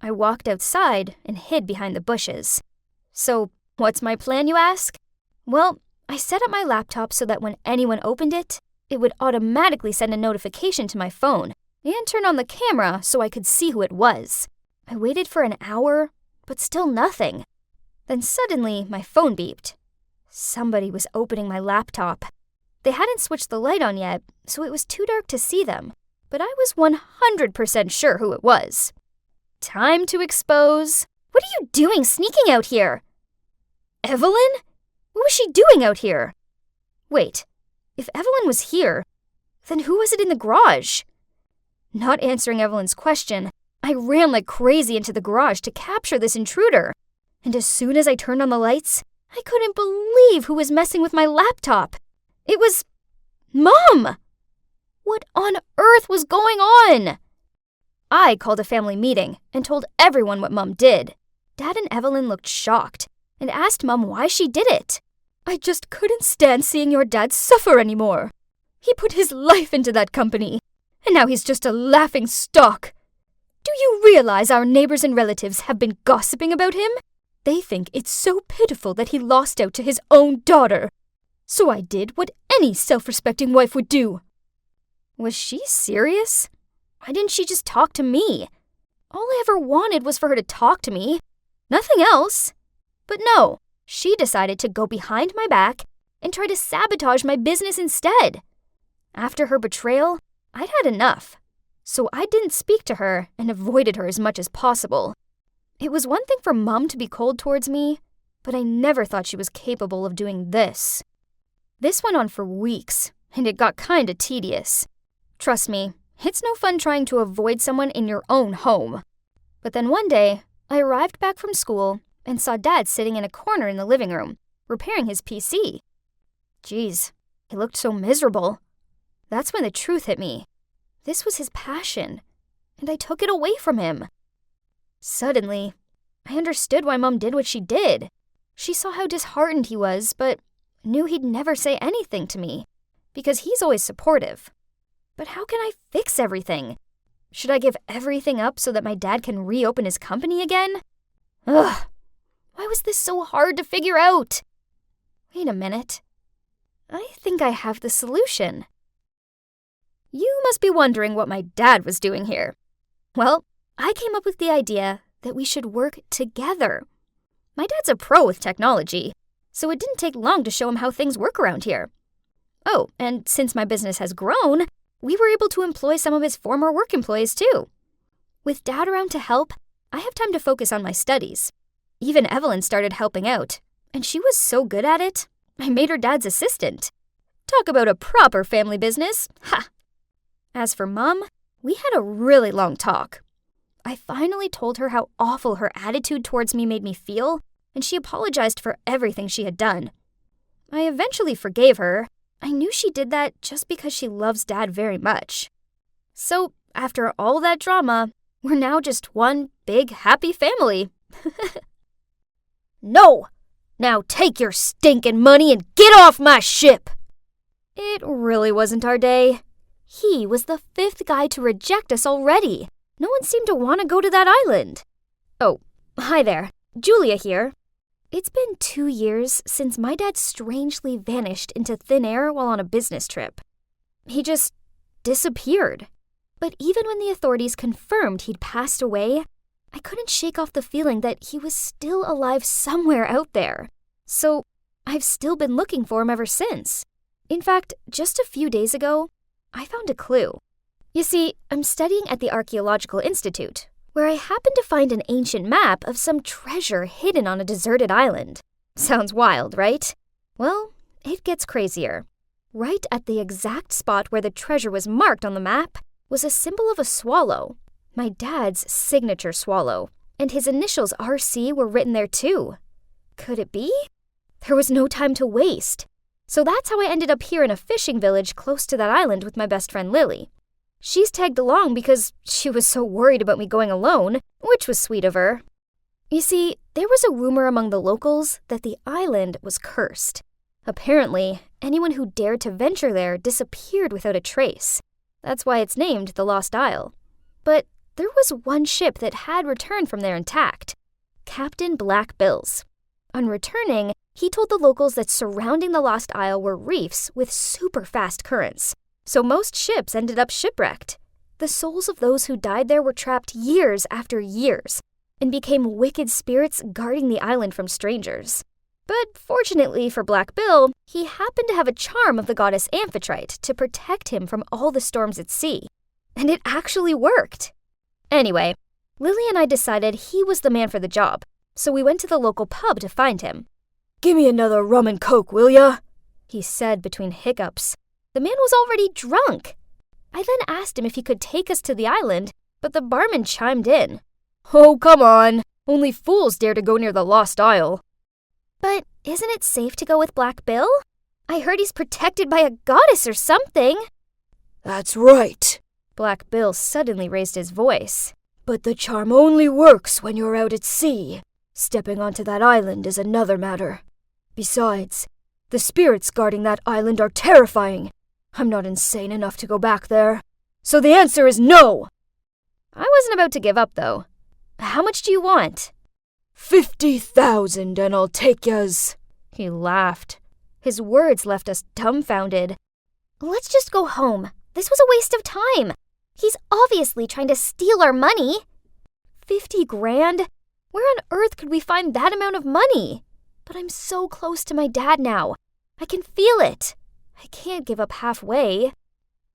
I walked outside and hid behind the bushes. So, what's my plan, you ask? Well, I set up my laptop so that when anyone opened it, it would automatically send a notification to my phone and turn on the camera so I could see who it was. I waited for an hour, but still nothing. Then suddenly, my phone beeped. Somebody was opening my laptop. They hadn't switched the light on yet, so it was too dark to see them, but I was 100% sure who it was. Time to expose. What are you doing sneaking out here? Evelyn? What was she doing out here? Wait, if Evelyn was here, then who was it in the garage? Not answering Evelyn's question, I ran like crazy into the garage to capture this intruder. And as soon as I turned on the lights, I couldn't believe who was messing with my laptop. It was Mom! What on earth was going on? I called a family meeting and told everyone what Mom did. Dad and Evelyn looked shocked and asked Mom why she did it. I just couldn't stand seeing your dad suffer anymore. He put his life into that company, and now he's just a laughing stock. Do you realize our neighbors and relatives have been gossiping about him? They think it's so pitiful that he lost out to his own daughter. So I did what any self-respecting wife would do. Was she serious? Why didn't she just talk to me? All I ever wanted was for her to talk to me. Nothing else. But no, she decided to go behind my back and try to sabotage my business instead. After her betrayal, I'd had enough. So I didn't speak to her and avoided her as much as possible. It was one thing for Mom to be cold towards me, but I never thought she was capable of doing this. This went on for weeks, and it got kinda tedious. Trust me, it's no fun trying to avoid someone in your own home. But then one day, I arrived back from school and saw Dad sitting in a corner in the living room, repairing his PC. Geez, he looked so miserable. That's when the truth hit me. This was his passion, and I took it away from him. Suddenly, I understood why Mom did what she did. She saw how disheartened he was, but knew he'd never say anything to me, because he's always supportive. But how can I fix everything? Should I give everything up so that my dad can reopen his company again? Ugh, why was this so hard to figure out? Wait a minute. I think I have the solution. You must be wondering what my dad was doing here. Well, I came up with the idea that we should work together. My dad's a pro with technology, so it didn't take long to show him how things work around here. Oh, and since my business has grown, we were able to employ some of his former work employees too. With Dad around to help, I have time to focus on my studies. Even Evelyn started helping out, and she was so good at it, I made her dad's assistant. Talk about a proper family business. Ha! As for Mom, we had a really long talk. I finally told her how awful her attitude towards me made me feel, and she apologized for everything she had done. I eventually forgave her. I knew she did that just because she loves Dad very much. So, after all that drama, we're now just one big happy family. No! Now take your stinking money and get off my ship! It really wasn't our day. He was the 5th guy to reject us already. No one seemed to want to go to that island. Oh, hi there. Julia here. It's been 2 years since my dad strangely vanished into thin air while on a business trip. He just disappeared. But even when the authorities confirmed he'd passed away, I couldn't shake off the feeling that he was still alive somewhere out there. So I've still been looking for him ever since. In fact, just a few days ago, I found a clue. You see, I'm studying at the Archaeological Institute, where I happened to find an ancient map of some treasure hidden on a deserted island. Sounds wild, right? Well, it gets crazier. Right at the exact spot where the treasure was marked on the map was a symbol of a swallow, my dad's signature swallow, and his initials RC were written there too. Could it be? There was no time to waste. So that's how I ended up here in a fishing village close to that island with my best friend Lily. She's tagged along because she was so worried about me going alone, which was sweet of her. You see, there was a rumor among the locals that the island was cursed. Apparently, anyone who dared to venture there disappeared without a trace. That's why it's named the Lost Isle. But there was one ship that had returned from there intact, Captain Black Bill's. On returning, he told the locals that surrounding the Lost Isle were reefs with super fast currents, so most ships ended up shipwrecked. The souls of those who died there were trapped years after years and became wicked spirits guarding the island from strangers. But fortunately for Black Bill, he happened to have a charm of the goddess Amphitrite to protect him from all the storms at sea. And it actually worked. Anyway, Lily and I decided he was the man for the job, so we went to the local pub to find him.
"Give me another rum and coke, will ya?"
he said between hiccups. The man was already drunk. I then asked him if he could take us to the island, but the barman chimed in.
"Oh, come on. Only fools dare to go near the Lost Isle."
But isn't it safe to go with Black Bill? I heard he's protected by a goddess or something.
"That's right."
Black Bill suddenly raised his voice.
"But the charm only works when you're out at sea. Stepping onto that island is another matter. Besides, the spirits guarding that island are terrifying. I'm not insane enough to go back there. So the answer is no!"
I wasn't about to give up, though. How much do you want?
50,000 and I'll take yas.
He laughed. His words left us dumbfounded. Let's just go home. This was a waste of time. He's obviously trying to steal our money. 50 grand? Where on earth could we find that amount of money? But I'm so close to my dad now. I can feel it. I can't give up halfway.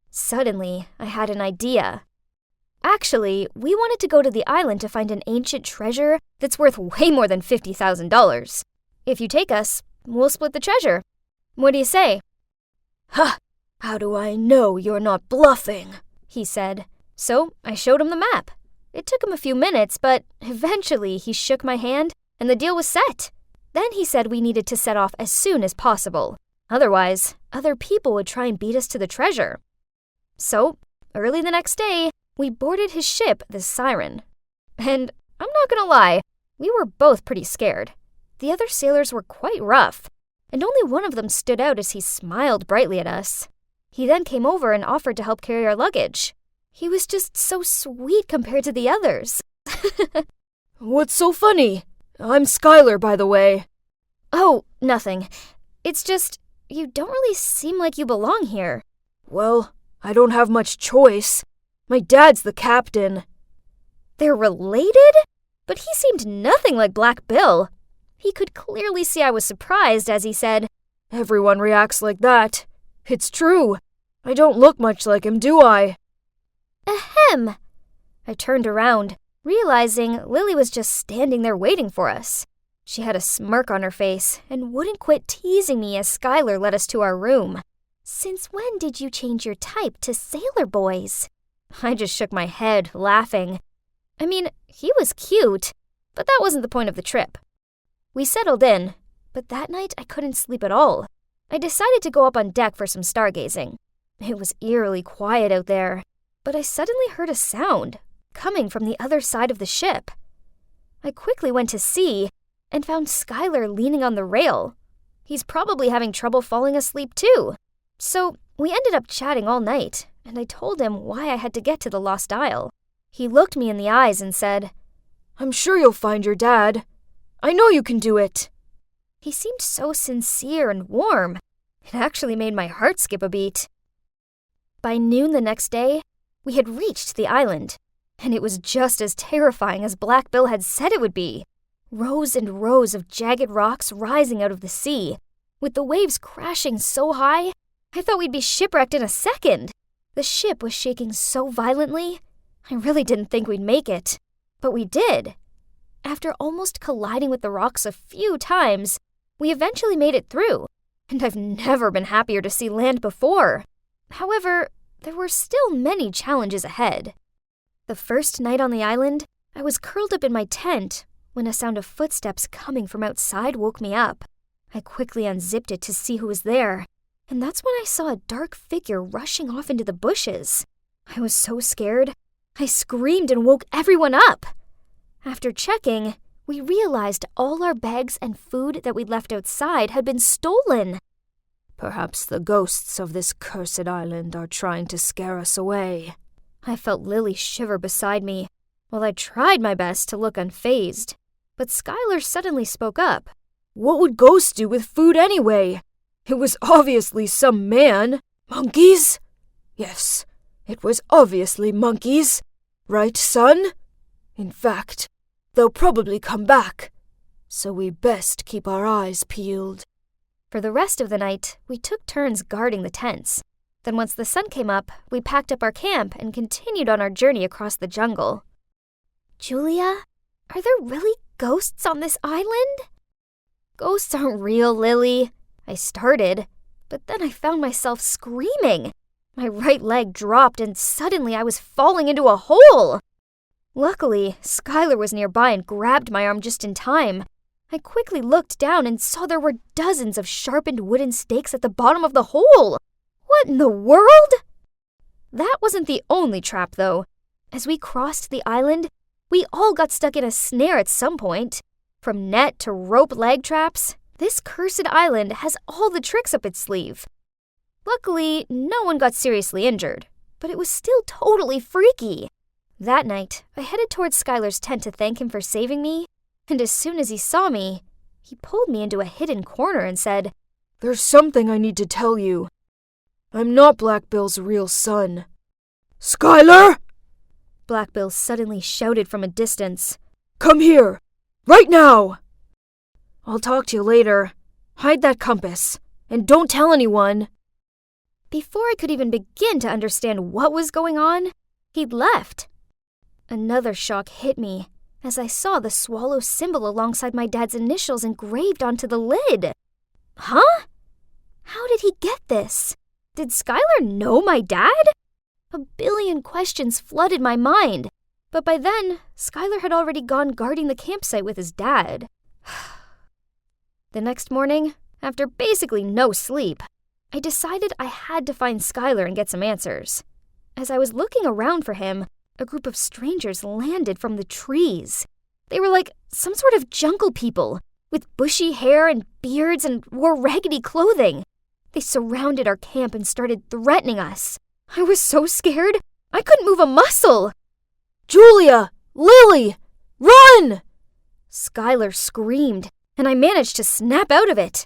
Suddenly, I had an idea. Actually, we wanted to go to the island to find an ancient treasure that's worth way more than $50,000. If you take us, we'll split the treasure. What do you say?
"Ha! How do I know you're not bluffing?"
he said. So I showed him the map. It took him a few minutes, but eventually he shook my hand and the deal was set. Then he said we needed to set off as soon as possible. Otherwise, other people would try and beat us to the treasure. So, early the next day, we boarded his ship, the Siren. And I'm not gonna lie, we were both pretty scared. The other sailors were quite rough, and only one of them stood out as he smiled brightly at us. He then came over and offered to help carry our luggage. He was just so sweet compared to the others.
"What's so funny? I'm Skylar, by the way."
Oh, nothing. It's just, you don't really seem like you belong here.
"Well, I don't have much choice. My dad's the captain."
They're related? But he seemed nothing like Black Bill. He could clearly see I was surprised as he said,
"Everyone reacts like that. It's true. I don't look much like him, do I?"
Ahem. I turned around, realizing Lily was just standing there waiting for us. She had a smirk on her face and wouldn't quit teasing me as Skylar led us to our room. "Since when did you change your type to sailor boys?" I just shook my head, laughing. I mean, he was cute, but that wasn't the point of the trip. We settled in, but that night I couldn't sleep at all. I decided to go up on deck for some stargazing. It was eerily quiet out there, but I suddenly heard a sound coming from the other side of the ship. I quickly went to see and found Skylar leaning on the rail. He's probably having trouble falling asleep too. So we ended up chatting all night, and I told him why I had to get to the Lost Isle. He looked me in the eyes and said,
"I'm sure you'll find your dad. I know you can do it.
He seemed so sincere and warm. It actually made my heart skip a beat. By noon the next day, we had reached the island, and it was just as terrifying as Black Bill had said it would be. Rows and rows of jagged rocks rising out of the sea, with the waves crashing so high, I thought we'd be shipwrecked in a second. The ship was shaking so violently, I really didn't think we'd make it. But we did. After almost colliding with the rocks a few times, we eventually made it through, and I've never been happier to see land before. However, there were still many challenges ahead. The first night on the island, I was curled up in my tent when a sound of footsteps coming from outside woke me up. I quickly unzipped it to see who was there, and that's when I saw a dark figure rushing off into the bushes. I was so scared, I screamed and woke everyone up. After checking, we realized all our bags and food that we'd left outside had been stolen.
Perhaps the ghosts of this cursed island are trying to scare us away.
I felt Lily shiver beside me, while I tried my best to look unfazed. But Skylar suddenly spoke up.
What would ghosts do with food anyway? It was obviously some man. Monkeys? Yes, it was obviously monkeys. Right, son? In fact, they'll probably come back, so we best keep our eyes peeled.
For the rest of the night, we took turns guarding the tents. Then once the sun came up, we packed up our camp and continued on our journey across the jungle. Julia, are there really ghosts on this island? Ghosts aren't real, Lily. I started, but then I found myself screaming. My right leg dropped and suddenly I was falling into a hole. Luckily, Skylar was nearby and grabbed my arm just in time. I quickly looked down and saw there were dozens of sharpened wooden stakes at the bottom of the hole. What in the world? That wasn't the only trap, though. As we crossed the island, we all got stuck in a snare at some point. From net to rope leg traps, this cursed island has all the tricks up its sleeve. Luckily, no one got seriously injured, but it was still totally freaky. That night, I headed towards Skylar's tent to thank him for saving me, and as soon as he saw me, he pulled me into a hidden corner and said,
There's something I need to tell you. I'm not Black Bill's real son. Skylar!
Black Bill suddenly shouted from a distance.
Come here! Right now! I'll talk to you later. Hide that compass, and don't tell anyone.
Before I could even begin to understand what was going on, he'd left. Another shock hit me as I saw the swallow symbol alongside my dad's initials engraved onto the lid. Huh? How did he get this? Did Skylar know my dad? A billion questions flooded my mind, but by then, Skylar had already gone guarding the campsite with his dad. The next morning, after basically no sleep, I decided I had to find Skylar and get some answers. As I was looking around for him, a group of strangers landed from the trees. They were like some sort of jungle people, with bushy hair and beards and wore raggedy clothing. They surrounded our camp and started threatening us. I was so scared, I couldn't move a muscle.
Julia! Lily! Run!
Skylar screamed, and I managed to snap out of it.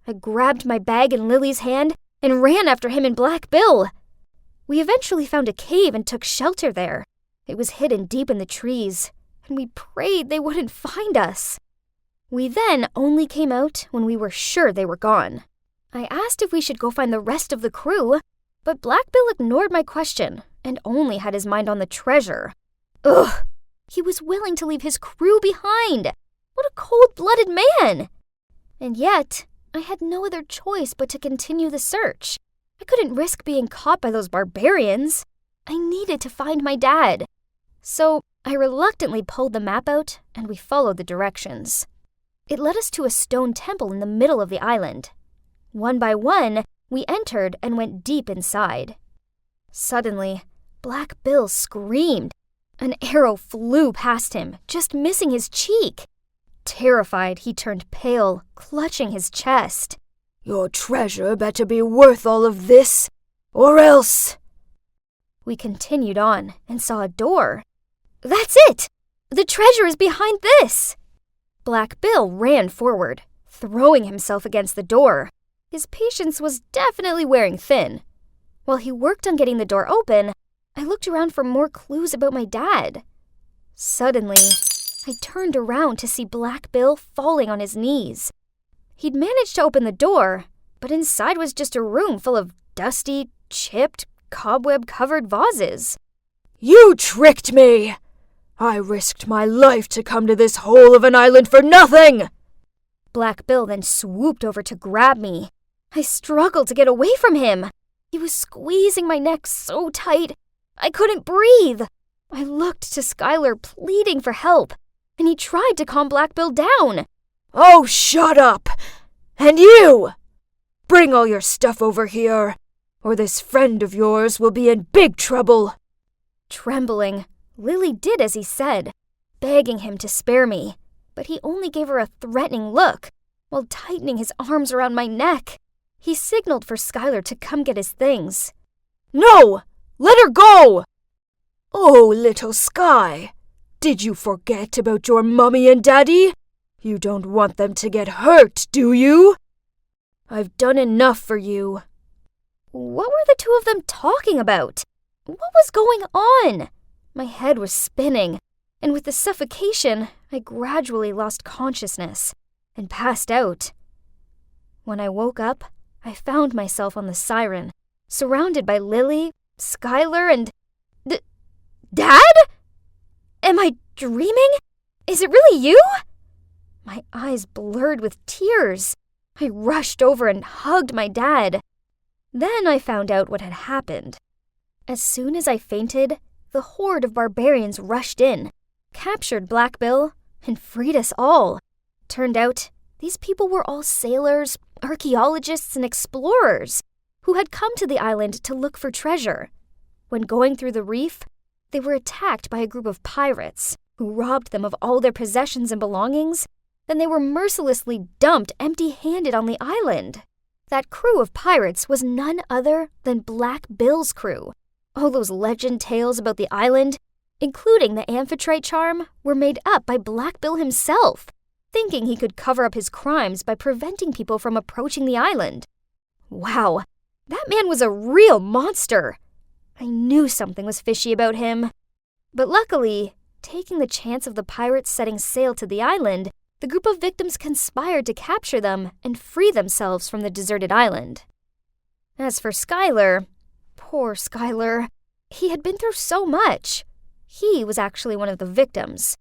I grabbed my bag in Lily's hand and ran after him and Black Bill. We eventually found a cave and took shelter there. It was hidden deep in the trees, and we prayed they wouldn't find us. We then only came out when we were sure they were gone. I asked if we should go find the rest of the crew, but Black Bill ignored my question and only had his mind on the treasure. Ugh! He was willing to leave his crew behind. What a cold-blooded man! And yet, I had no other choice but to continue the search. I couldn't risk being caught by those barbarians. I needed to find my dad. So I reluctantly pulled the map out and we followed the directions. It led us to a stone temple in the middle of the island. One by one, we entered and went deep inside. Suddenly, Black Bill screamed. An arrow flew past him, just missing his cheek. Terrified, he turned pale, clutching his chest.
Your treasure better be worth all of this, or else...
We continued on and saw a door. That's it! The treasure is behind this! Black Bill ran forward, throwing himself against the door. His patience was definitely wearing thin. While he worked on getting the door open, I looked around for more clues about my dad. Suddenly, I turned around to see Black Bill falling on his knees. He'd managed to open the door, but inside was just a room full of dusty, chipped, cobweb-covered vases.
You tricked me! I risked my life to come to this hole of an island for nothing!
Black Bill then swooped over to grab me. I struggled to get away from him. He was squeezing my neck so tight, I couldn't breathe. I looked to Skylar pleading for help, and he tried to calm Black Bill down.
Oh, shut up! And you! Bring all your stuff over here, or this friend of yours will be in big trouble.
Trembling, Lily did as he said, begging him to spare me, but he only gave her a threatening look, while tightening his arms around my neck. He signaled for Skylar to come get his things.
No! Let her go! Oh, little Sky, did you forget about your mummy and daddy? You don't want them to get hurt, do you? I've done enough for you.
What were the two of them talking about? What was going on? My head was spinning, and with the suffocation, I gradually lost consciousness and passed out. When I woke up, I found myself on the siren, surrounded by Lily, Skylar, and... Dad? Am I dreaming? Is it really you? My eyes blurred with tears. I rushed over and hugged my dad. Then I found out what had happened. As soon as I fainted, the horde of barbarians rushed in, captured Black Bill, and freed us all. Turned out, these people were all sailors, archaeologists, and explorers who had come to the island to look for treasure. When going through the reef, they were attacked by a group of pirates who robbed them of all their possessions and belongings. Then they were mercilessly dumped empty-handed on the island. That crew of pirates was none other than Black Bill's crew. All those legend tales about the island, including the amphitrite charm, were made up by Black Bill himself, thinking he could cover up his crimes by preventing people from approaching the island. Wow, that man was a real monster. I knew something was fishy about him. But luckily, taking the chance of the pirates setting sail to the island, the group of victims conspired to capture them and free themselves from the deserted island. As for Skylar, poor Skylar, he had been through so much. He was actually one of the victims.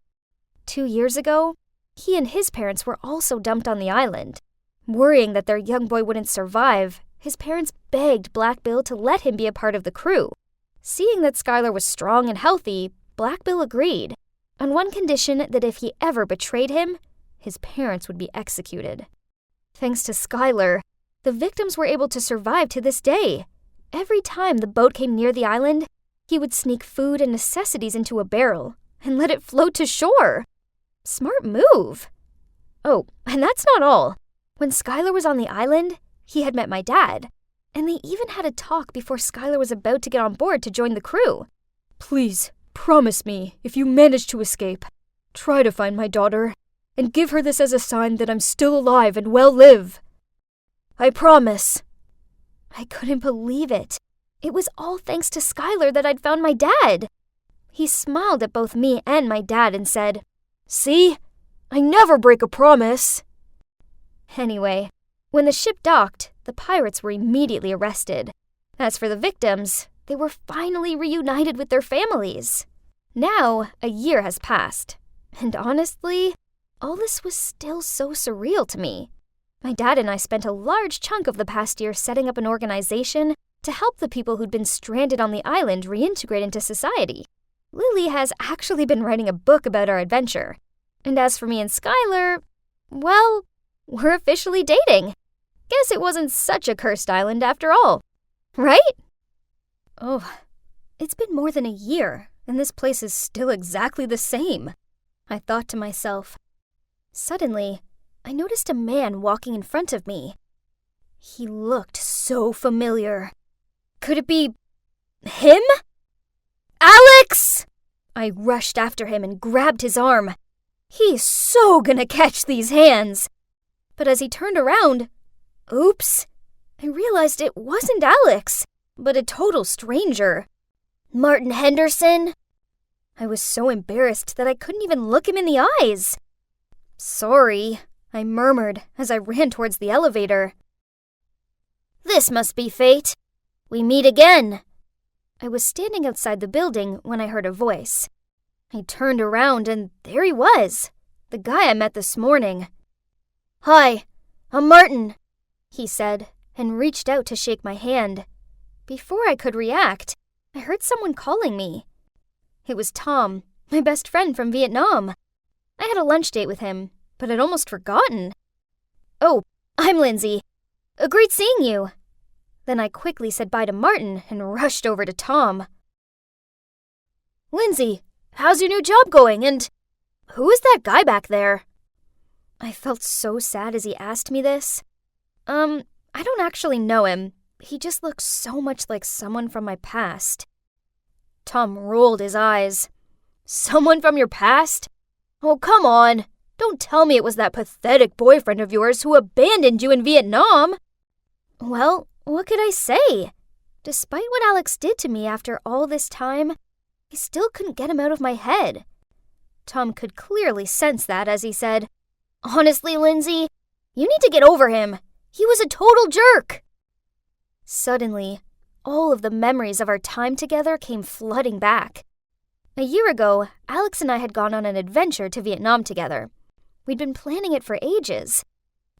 2 years ago, he and his parents were also dumped on the island. Worrying that their young boy wouldn't survive, his parents begged Black Bill to let him be a part of the crew. Seeing that Skylar was strong and healthy, Black Bill agreed, on one condition that if he ever betrayed him, his parents would be executed. Thanks to Skylar, the victims were able to survive to this day. Every time the boat came near the island, he would sneak food and necessities into a barrel and let it float to shore. Smart move. Oh, and that's not all. When Skylar was on the island, he had met my dad, and they even had a talk before Skylar was about to get on board to join the crew.
Please, promise me, if you manage to escape, try to find my daughter, and give her this as a sign that I'm still alive and well live. I promise.
I couldn't believe it. It was all thanks to Skylar that I'd found my dad. He smiled at both me and my dad and said,
"See? I never break a promise."
Anyway, when the ship docked, the pirates were immediately arrested. As for the victims, they were finally reunited with their families. Now, a year has passed, and honestly, all this was still so surreal to me. My dad and I spent a large chunk of the past year setting up an organization to help the people who'd been stranded on the island reintegrate into society. Lily has actually been writing a book about our adventure. And as for me and Skylar, well, we're officially dating. Guess it wasn't such a cursed island after all. Right? Oh, it's been more than a year, and this place is still exactly the same, I thought to myself. Suddenly, I noticed a man walking in front of me. He looked so familiar. Could it be him? Alex! I rushed after him and grabbed his arm. He's so gonna catch these hands. But as he turned around, oops, I realized it wasn't Alex, but a total stranger. Martin Henderson? I was so embarrassed that I couldn't even look him in the eyes. Sorry, I murmured as I ran towards the elevator. This must be fate. We meet again. I was standing outside the building when I heard a voice. I turned around and there he was, the guy I met this morning. Hi, I'm Martin, he said, and reached out to shake my hand. Before I could react, I heard someone calling me. It was Tom, my best friend from Vietnam. I had a lunch date with him, but I'd almost forgotten. Oh, I'm Lindsay. Great seeing you. Then I quickly said bye to Martin and rushed over to Tom. Lindsay, how's your new job going, and who is that guy back there? I felt so sad as he asked me this. I don't actually know him. He just looks so much like someone from my past. Tom rolled his eyes. Someone from your past? Oh, come on. Don't tell me it was that pathetic boyfriend of yours who abandoned you in Vietnam. Well, what could I say? Despite what Alex did to me after all this time, I still couldn't get him out of my head. Tom could clearly sense that as he said, Honestly, Lindsay, you need to get over him. He was a total jerk. Suddenly, all of the memories of our time together came flooding back. A year ago, Alex and I had gone on an adventure to Vietnam together. We'd been planning it for ages,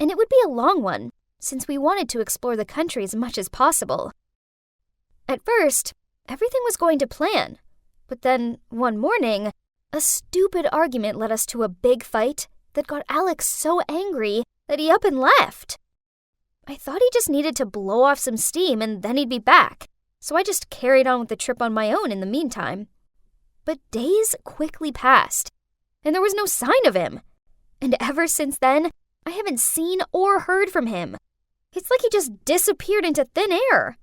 and it would be a long one, since we wanted to explore the country as much as possible. At first, everything was going to plan, but then, one morning, a stupid argument led us to a big fight that got Alex so angry that he up and left. I thought he just needed to blow off some steam and then he'd be back, so I just carried on with the trip on my own in the meantime. But days quickly passed, and there was no sign of him. And ever since then, I haven't seen or heard from him. It's like he just disappeared into thin air.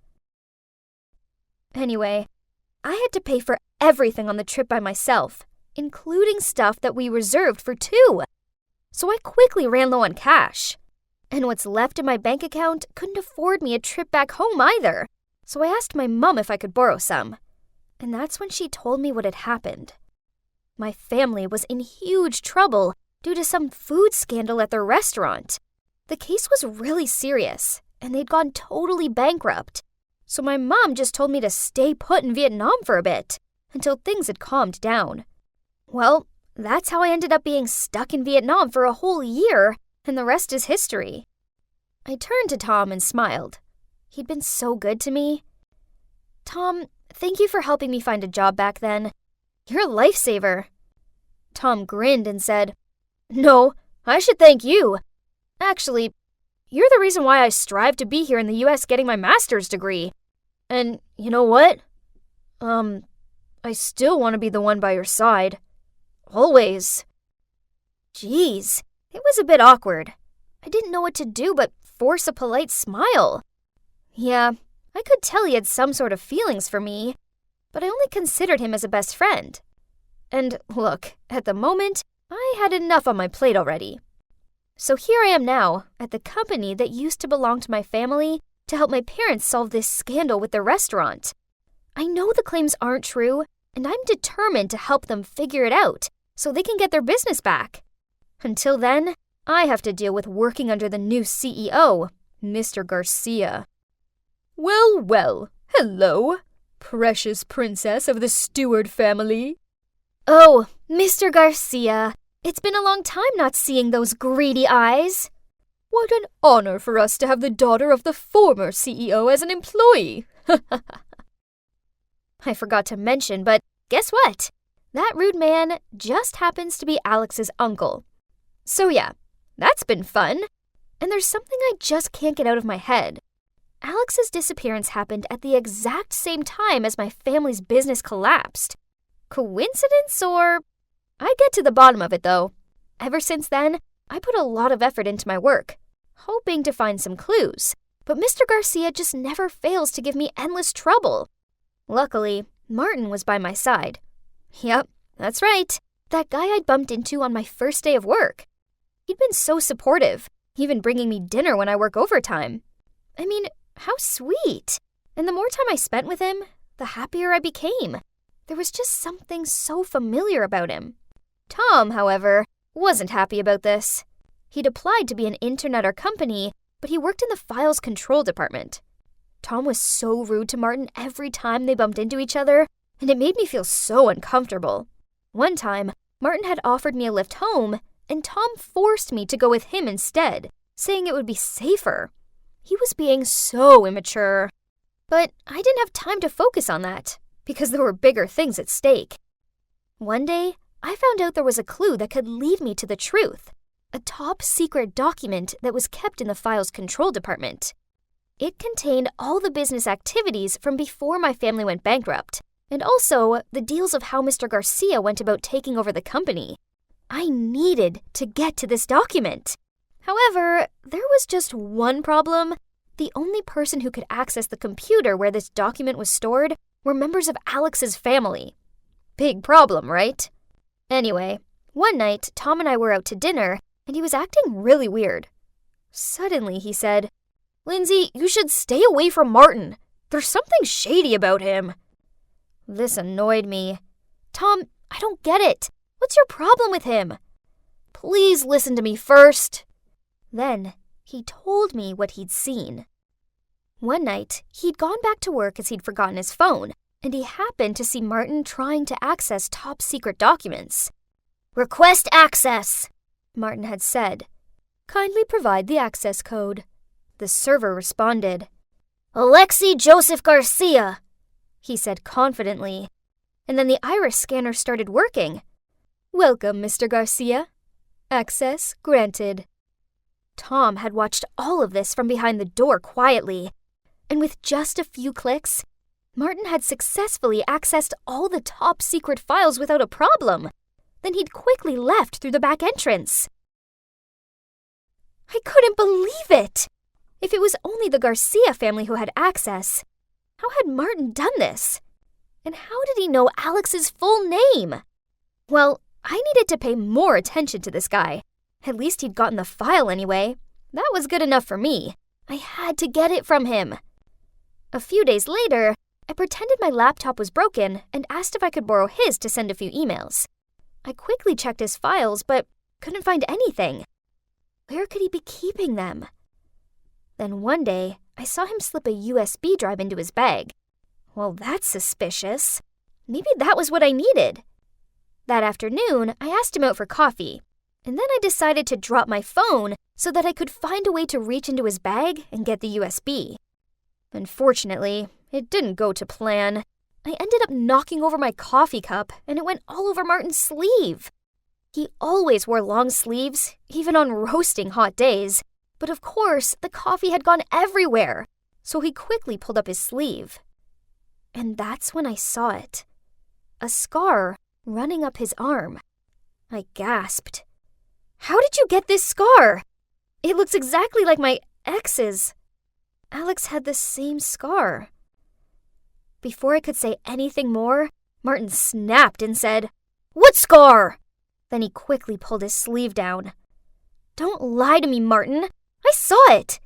Anyway, I had to pay for everything on the trip by myself, including stuff that we reserved for two. So I quickly ran low on cash. And what's left in my bank account couldn't afford me a trip back home either. So I asked my mom if I could borrow some. And that's when she told me what had happened. My family was in huge trouble due to some food scandal at their restaurant. The case was really serious, and they'd gone totally bankrupt. So my mom just told me to stay put in Vietnam for a bit, until things had calmed down. Well, that's how I ended up being stuck in Vietnam for a whole year, and the rest is history. I turned to Tom and smiled. He'd been so good to me. Tom, thank you for helping me find a job back then. You're a lifesaver. Tom grinned and said, No, I should thank you. Actually, you're the reason why I strive to be here in the U.S. getting my master's degree. And you know what? I still want to be the one by your side. Always. Geez, it was a bit awkward. I didn't know what to do but force a polite smile. Yeah, I could tell he had some sort of feelings for me, but I only considered him as a best friend. And look, at the moment, I had enough on my plate already. So here I am now, at the company that used to belong to my family to help my parents solve this scandal with their restaurant. I know the claims aren't true, and I'm determined to help them figure it out so they can get their business back. Until then, I have to deal with working under the new CEO, Mr. Garcia. Well, well, hello, precious princess of the Stewart family. Oh, Mr. Garcia, it's been a long time not seeing those greedy eyes. What an honor for us to have the daughter of the former CEO as an employee. I forgot to mention, but guess what? That rude man just happens to be Alex's uncle. So yeah, that's been fun. And there's something I just can't get out of my head. Alex's disappearance happened at the exact same time as my family's business collapsed. Coincidence or... I'd get to the bottom of it though. Ever since then, I put a lot of effort into my work, hoping to find some clues. But Mr. Garcia just never fails to give me endless trouble. Luckily, Martin was by my side. Yep, that's right. That guy I'd bumped into on my first day of work. He'd been so supportive, even bringing me dinner when I work overtime. I mean, how sweet. And the more time I spent with him, the happier I became. There was just something so familiar about him. Tom, however, wasn't happy about this. He'd applied to be an intern at our company, but he worked in the files control department. Tom was so rude to Martin every time they bumped into each other, and it made me feel so uncomfortable. One time, Martin had offered me a lift home, and Tom forced me to go with him instead, saying it would be safer. He was being so immature. But I didn't have time to focus on that, because there were bigger things at stake. One day, I found out there was a clue that could lead me to the truth. A top-secret document that was kept in the files control department. It contained all the business activities from before my family went bankrupt, and also the deals of how Mr. Garcia went about taking over the company. I needed to get to this document. However, there was just one problem. The only person who could access the computer where this document was stored were members of Alex's family. Big problem, right? Anyway, one night, Tom and I were out to dinner, and he was acting really weird. Suddenly, he said, "Lindsay, you should stay away from Martin. There's something shady about him." This annoyed me. "Tom, I don't get it. What's your problem with him?" "Please listen to me first." Then, he told me what he'd seen. One night, he'd gone back to work as he'd forgotten his phone, and he happened to see Martin trying to access top-secret documents. "Request access," Martin had said. "Kindly provide the access code." The server responded. "Alexei Joseph Garcia," he said confidently. And then the iris scanner started working. "Welcome, Mr. Garcia. Access granted." Tom had watched all of this from behind the door quietly, and with just a few clicks, Martin had successfully accessed all the top-secret files without a problem. Then he'd quickly left through the back entrance. I couldn't believe it! If it was only the Garcia family who had access, how had Martin done this? And how did he know Alex's full name? Well, I needed to pay more attention to this guy. At least he'd gotten the file anyway. That was good enough for me. I had to get it from him. A few days later, I pretended my laptop was broken and asked if I could borrow his to send a few emails. I quickly checked his files, but couldn't find anything. Where could he be keeping them? Then one day, I saw him slip a USB drive into his bag. Well, that's suspicious. Maybe that was what I needed. That afternoon, I asked him out for coffee, and then I decided to drop my phone so that I could find a way to reach into his bag and get the USB. Unfortunately, it didn't go to plan. I ended up knocking over my coffee cup, and it went all over Martin's sleeve. He always wore long sleeves, even on roasting hot days. But of course, the coffee had gone everywhere, so he quickly pulled up his sleeve. And that's when I saw it. A scar running up his arm. I gasped. "How did you get this scar? It looks exactly like my ex's. Alex had the same scar." Before I could say anything more, Martin snapped and said, "What scar?" Then he quickly pulled his sleeve down. "Don't lie to me, Martin. I saw it.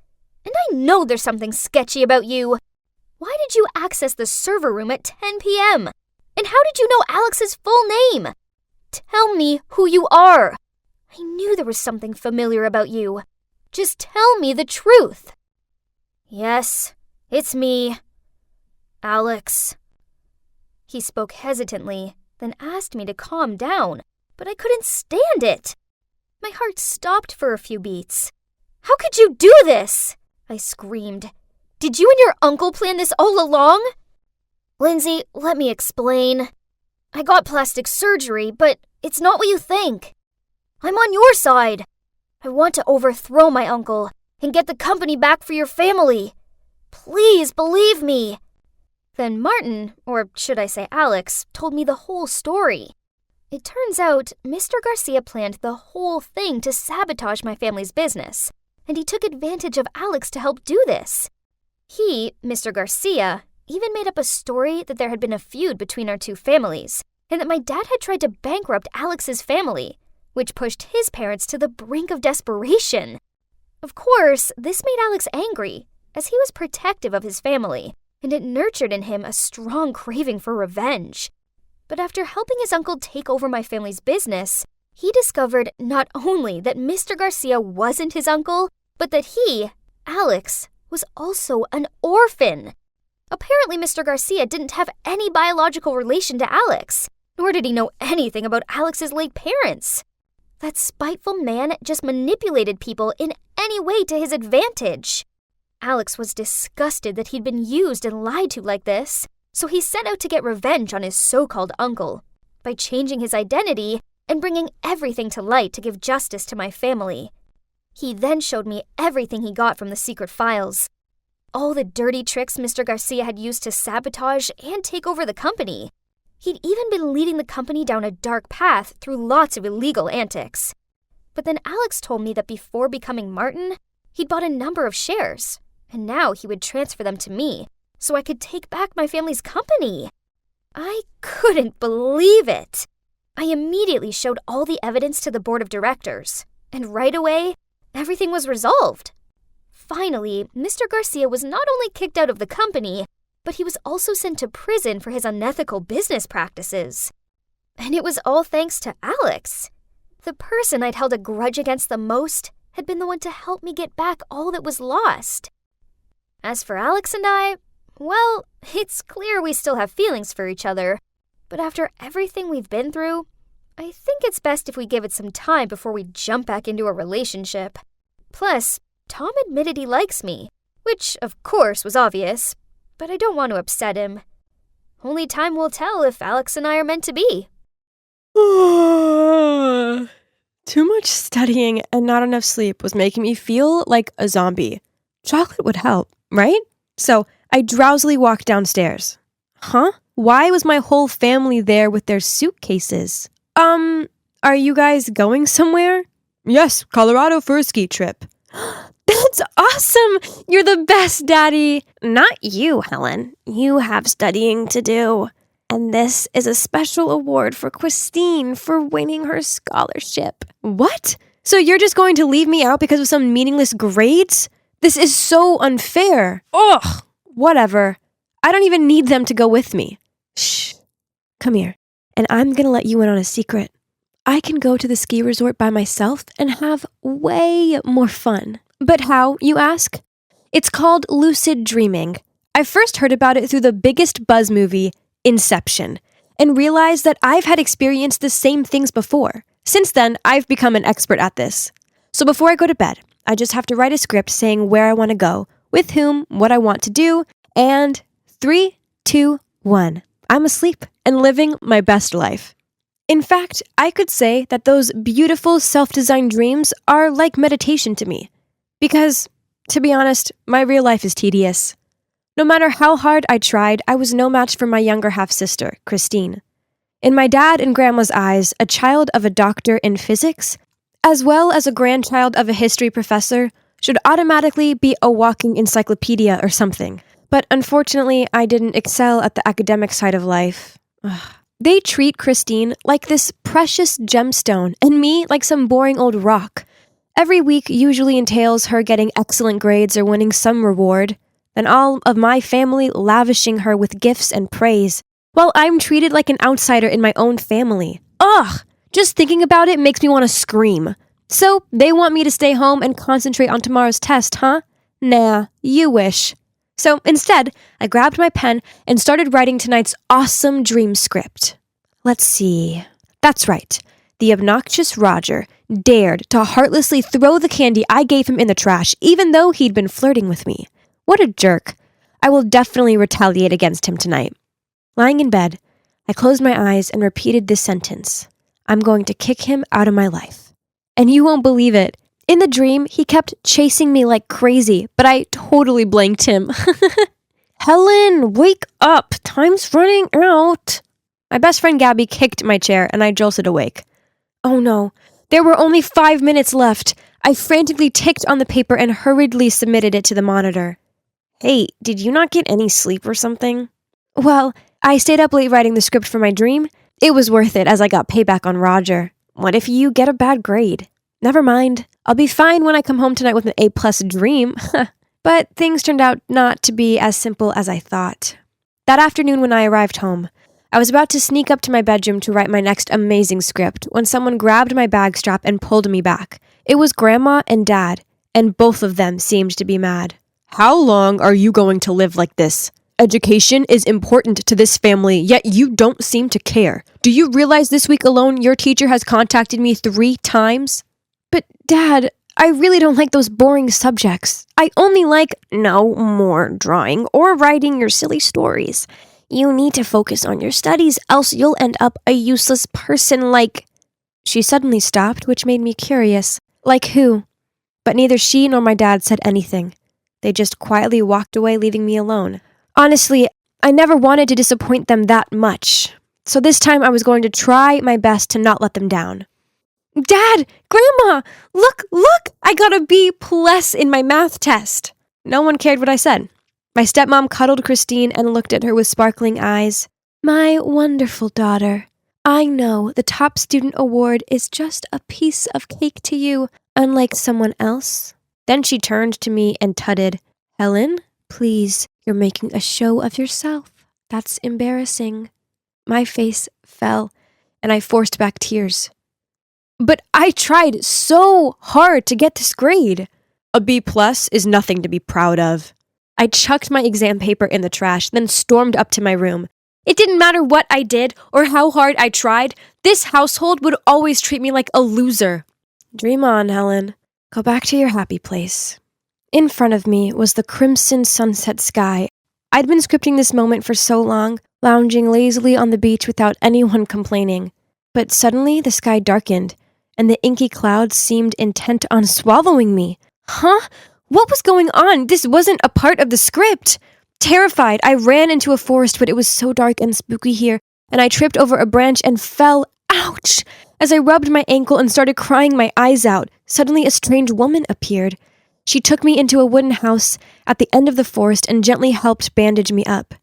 And I know there's something sketchy about you. Why did you access the server room at 10 p.m.? And how did you know Alex's full name? Tell me who you are. I knew there was something familiar about you. Just tell me the truth." "Yes, it's me. Alex." He spoke hesitantly, then asked me to calm down, but I couldn't stand it. My heart stopped for a few beats. "How could you do this?" I screamed. "Did you and your uncle plan this all along?" "Lindsay, let me explain. I got plastic surgery, but it's not what you think. I'm on your side. I want to overthrow my uncle and get the company back for your family. Please believe me." Then Martin, or should I say Alex, told me the whole story. It turns out Mr. Garcia planned the whole thing to sabotage my family's business, and he took advantage of Alex to help do this. He, Mr. Garcia, even made up a story that there had been a feud between our two families, and that my dad had tried to bankrupt Alex's family, which pushed his parents to the brink of desperation. Of course, this made Alex angry, as he was protective of his family, and it nurtured in him a strong craving for revenge. But after helping his uncle take over my family's business, he discovered not only that Mr. Garcia wasn't his uncle, but that he, Alex, was also an orphan. Apparently, Mr. Garcia didn't have any biological relation to Alex, nor did he know anything about Alex's late parents. That spiteful man just manipulated people in any way to his advantage. Alex was disgusted that he'd been used and lied to like this, so he set out to get revenge on his so-called uncle by changing his identity and bringing everything to light to give justice to my family. He then showed me everything he got from the secret files. All the dirty tricks Mr. Garcia had used to sabotage and take over the company. He'd even been leading the company down a dark path through lots of illegal antics. But then Alex told me that before becoming Martin, he'd bought a number of shares, and now he would transfer them to me so I could take back my family's company. I couldn't believe it. I immediately showed all the evidence to the board of directors, and right away, everything was resolved. Finally, Mr. Garcia was not only kicked out of the company, but he was also sent to prison for his unethical business practices. And it was all thanks to Alex. The person I'd held a grudge against the most had been the one to help me get back all that was lost. As for Alex and I, well, it's clear we still have feelings for each other, but after everything we've been through, I think it's best if we give it some time before we jump back into a relationship. Plus, Tom admitted he likes me, which of course was obvious, but I don't want to upset him. Only time will tell if Alex and I are meant to be.
Too much studying and not enough sleep was making me feel like a zombie. Chocolate would help, right? So I drowsily walked downstairs. Huh? Why was my whole family there with their suitcases? Are you guys going somewhere? Yes, Colorado for a ski trip. That's awesome! You're the best, Daddy! Not you, Helen. You have studying to do. And this is a special award for Christine for winning her scholarship. What? So you're just going to leave me out because of some meaningless grades? This is so unfair. Ugh! Whatever. I don't even need them to go with me. Shh. Come here. And I'm gonna let you in on a secret. I can go to the ski resort by myself and have way more fun. But how, you ask? It's called lucid dreaming. I first heard about it through the biggest buzz movie, Inception, and realized that I've had experienced the same things before. Since then, I've become an expert at this. So before I go to bed, I just have to write a script saying where I want to go, with whom, what I want to do, and 3, 2, 1. I'm asleep and living my best life. In fact, I could say that those beautiful self-designed dreams are like meditation to me. Because, to be honest, my real life is tedious. No matter how hard I tried, I was no match for my younger half-sister, Christine. In my dad and grandma's eyes, a child of a doctor in physics, as well as a grandchild of a history professor, should automatically be a walking encyclopedia or something. But unfortunately, I didn't excel at the academic side of life. Ugh. They treat Christine like this precious gemstone and me like some boring old rock. Every week usually entails her getting excellent grades or winning some reward, and all of my family lavishing her with gifts and praise, while I'm treated like an outsider in my own family. Ugh! Just thinking about it makes me want to scream. So, they want me to stay home and concentrate on tomorrow's test, huh? Nah, you wish. So instead, I grabbed my pen and started writing tonight's awesome dream script. Let's see. That's right. The obnoxious Roger dared to heartlessly throw the candy I gave him in the trash, even though he'd been flirting with me. What a jerk. I will definitely retaliate against him tonight. Lying in bed, I closed my eyes and repeated this sentence. I'm going to kick him out of my life. And you won't believe it. In the dream, he kept chasing me like crazy, but I totally blanked him. Helen, wake up! Time's running out! My best friend Gabby kicked my chair and I jolted awake. Oh no, there were only 5 minutes left. I frantically ticked on the paper and hurriedly submitted it to the monitor. Hey, did you not get any sleep or something? Well, I stayed up late writing the script for my dream. It was worth it as I got payback on Roger. What if you get a bad grade? Never mind. I'll be fine when I come home tonight with an A+ dream. But things turned out not to be as simple as I thought. That afternoon when I arrived home, I was about to sneak up to my bedroom to write my next amazing script when someone grabbed my bag strap and pulled me back. It was Grandma and Dad, and both of them seemed to be mad. How long are you going to live like this? Education is important to this family, yet you don't seem to care. Do you realize this week alone your teacher has contacted me 3 times? But Dad, I really don't like those boring subjects. I only like no more drawing or writing your silly stories. You need to focus on your studies, else you'll end up a useless person like... She suddenly stopped, which made me curious. Like who? But neither she nor my dad said anything. They just quietly walked away, leaving me alone. Honestly, I never wanted to disappoint them that much. So this time I was going to try my best to not let them down. Dad! Grandma! Look! I got a B+ in my math test. No one cared what I said. My stepmom cuddled Christine and looked at her with sparkling eyes. My wonderful daughter. I know the top student award is just a piece of cake to you, unlike someone else. Then she turned to me and tutted, Helen, please, you're making a show of yourself. That's embarrassing. My face fell, and I forced back tears. But I tried so hard to get this grade. A B+ is nothing to be proud of. I chucked my exam paper in the trash, then stormed up to my room. It didn't matter what I did or how hard I tried. This household would always treat me like a loser. Dream on, Helen. Go back to your happy place. In front of me was the crimson sunset sky. I'd been scripting this moment for so long, lounging lazily on the beach without anyone complaining. But suddenly the sky darkened, and the inky clouds seemed intent on swallowing me. Huh? What was going on? This wasn't a part of the script. Terrified, I ran into a forest, but it was so dark and spooky here, and I tripped over a branch and fell. Ouch! As I rubbed my ankle and started crying my eyes out, suddenly a strange woman appeared. She took me into a wooden house at the end of the forest and gently helped bandage me up.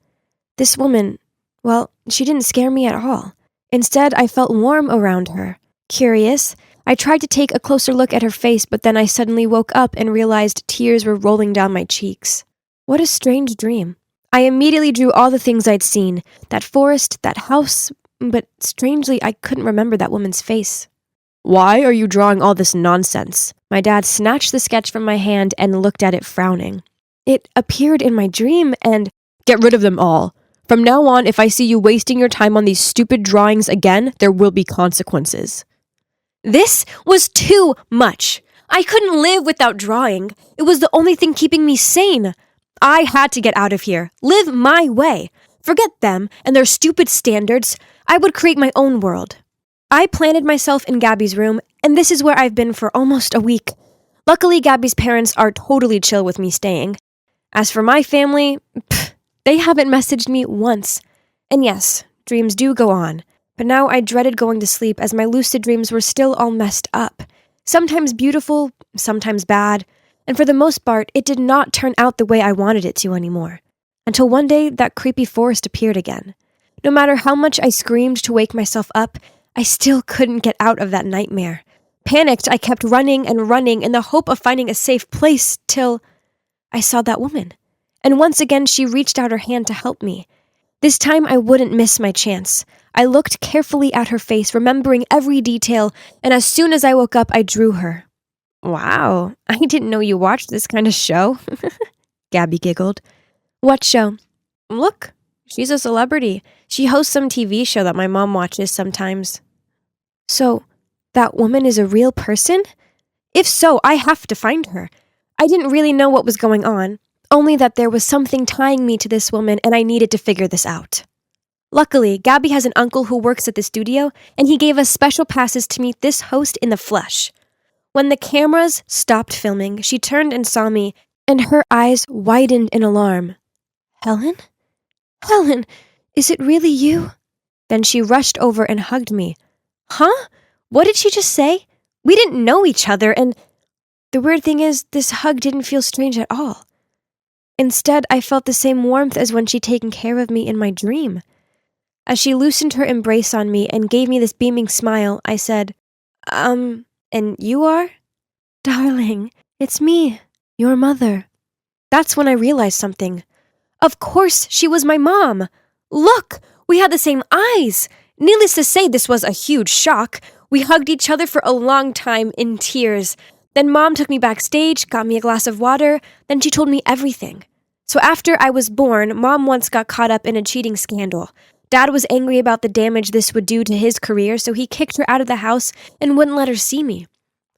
This woman, well, she didn't scare me at all. Instead, I felt warm around her. Curious, I tried to take a closer look at her face, but then I suddenly woke up and realized tears were rolling down my cheeks. What a strange dream. I immediately drew all the things I'd seen, that forest, that house, but strangely, I couldn't remember that woman's face. Why are you drawing all this nonsense? My dad snatched the sketch from my hand and looked at it frowning. It appeared in my dream and... Get rid of them all. From now on, if I see you wasting your time on these stupid drawings again, there will be consequences. This was too much. I couldn't live without drawing. It was the only thing keeping me sane. I had to get out of here, live my way. Forget them and their stupid standards. I would create my own world. I planted myself in Gabby's room, and this is where I've been for almost a week. Luckily, Gabby's parents are totally chill with me staying. As for my family, they haven't messaged me once. And yes, dreams do go on. But now I dreaded going to sleep as my lucid dreams were still all messed up. Sometimes beautiful, sometimes bad. And for the most part, it did not turn out the way I wanted it to anymore. Until one day, that creepy forest appeared again. No matter how much I screamed to wake myself up, I still couldn't get out of that nightmare. Panicked, I kept running and running in the hope of finding a safe place till I saw that woman. And once again, she reached out her hand to help me. This time, I wouldn't miss my chance. I looked carefully at her face, remembering every detail, and as soon as I woke up, I drew her. Wow, I didn't know you watched this kind of show. Gabby giggled. What show? Look, she's a celebrity. She hosts some TV show that my mom watches sometimes. So, that woman is a real person? If so, I have to find her. I didn't really know what was going on, only that there was something tying me to this woman and I needed to figure this out. Luckily, Gabby has an uncle who works at the studio, and he gave us special passes to meet this host in the flesh. When the cameras stopped filming, she turned and saw me, and her eyes widened in alarm. Helen? Helen, is it really you? Then she rushed over and hugged me. Huh? What did she just say? We didn't know each other, and the weird thing is, this hug didn't feel strange at all. Instead, I felt the same warmth as when she'd taken care of me in my dream. As she loosened her embrace on me and gave me this beaming smile, I said, and you are? Darling, it's me, your mother. That's when I realized something. Of course, she was my mom. Look, we had the same eyes. Needless to say, this was a huge shock. We hugged each other for a long time in tears. Then Mom took me backstage, got me a glass of water, then she told me everything. So after I was born, Mom once got caught up in a cheating scandal. Dad was angry about the damage this would do to his career, so he kicked her out of the house and wouldn't let her see me.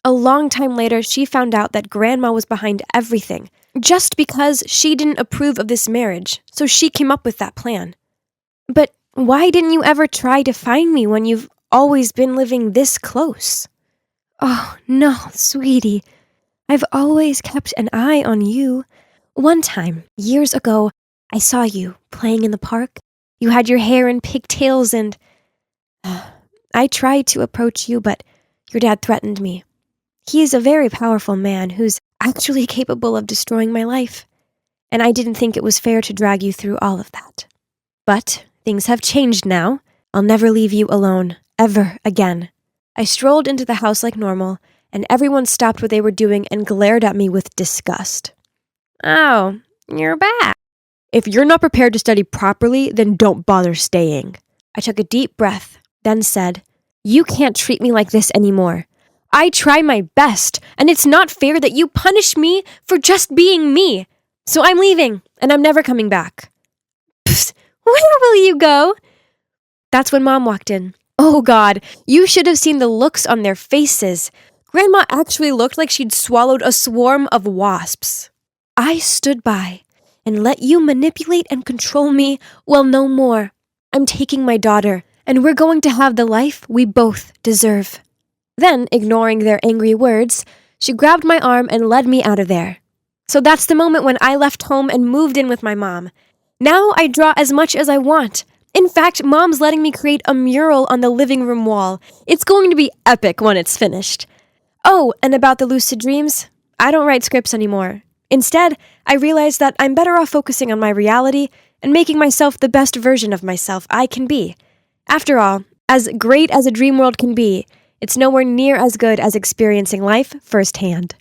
A long time later, she found out that Grandma was behind everything, just because she didn't approve of this marriage, so she came up with that plan. But why didn't you ever try to find me when you've always been living this close? Oh, no, sweetie. I've always kept an eye on you. One time, years ago, I saw you playing in the park. You had your hair in pigtails and... I tried to approach you, but your dad threatened me. He is a very powerful man who's actually capable of destroying my life. And I didn't think it was fair to drag you through all of that. But things have changed now. I'll never leave you alone, ever again. I strolled into the house like normal, and everyone stopped what they were doing and glared at me with disgust. Oh, you're back. If you're not prepared to study properly, then don't bother staying. I took a deep breath, then said, You can't treat me like this anymore. I try my best, and it's not fair that you punish me for just being me. So I'm leaving, and I'm never coming back. Psst, where will you go? That's when Mom walked in. Oh God, you should have seen the looks on their faces. Grandma actually looked like she'd swallowed a swarm of wasps. I stood by and let you manipulate and control me. Well, no more. I'm taking my daughter, and we're going to have the life we both deserve. Then, ignoring their angry words, she grabbed my arm and led me out of there. So that's the moment when I left home and moved in with my mom. Now I draw as much as I want. In fact, Mom's letting me create a mural on the living room wall. It's going to be epic when it's finished. Oh, and about the lucid dreams, I don't write scripts anymore. Instead, I realized that I'm better off focusing on my reality and making myself the best version of myself I can be. After all, as great as a dream world can be, it's nowhere near as good as experiencing life firsthand.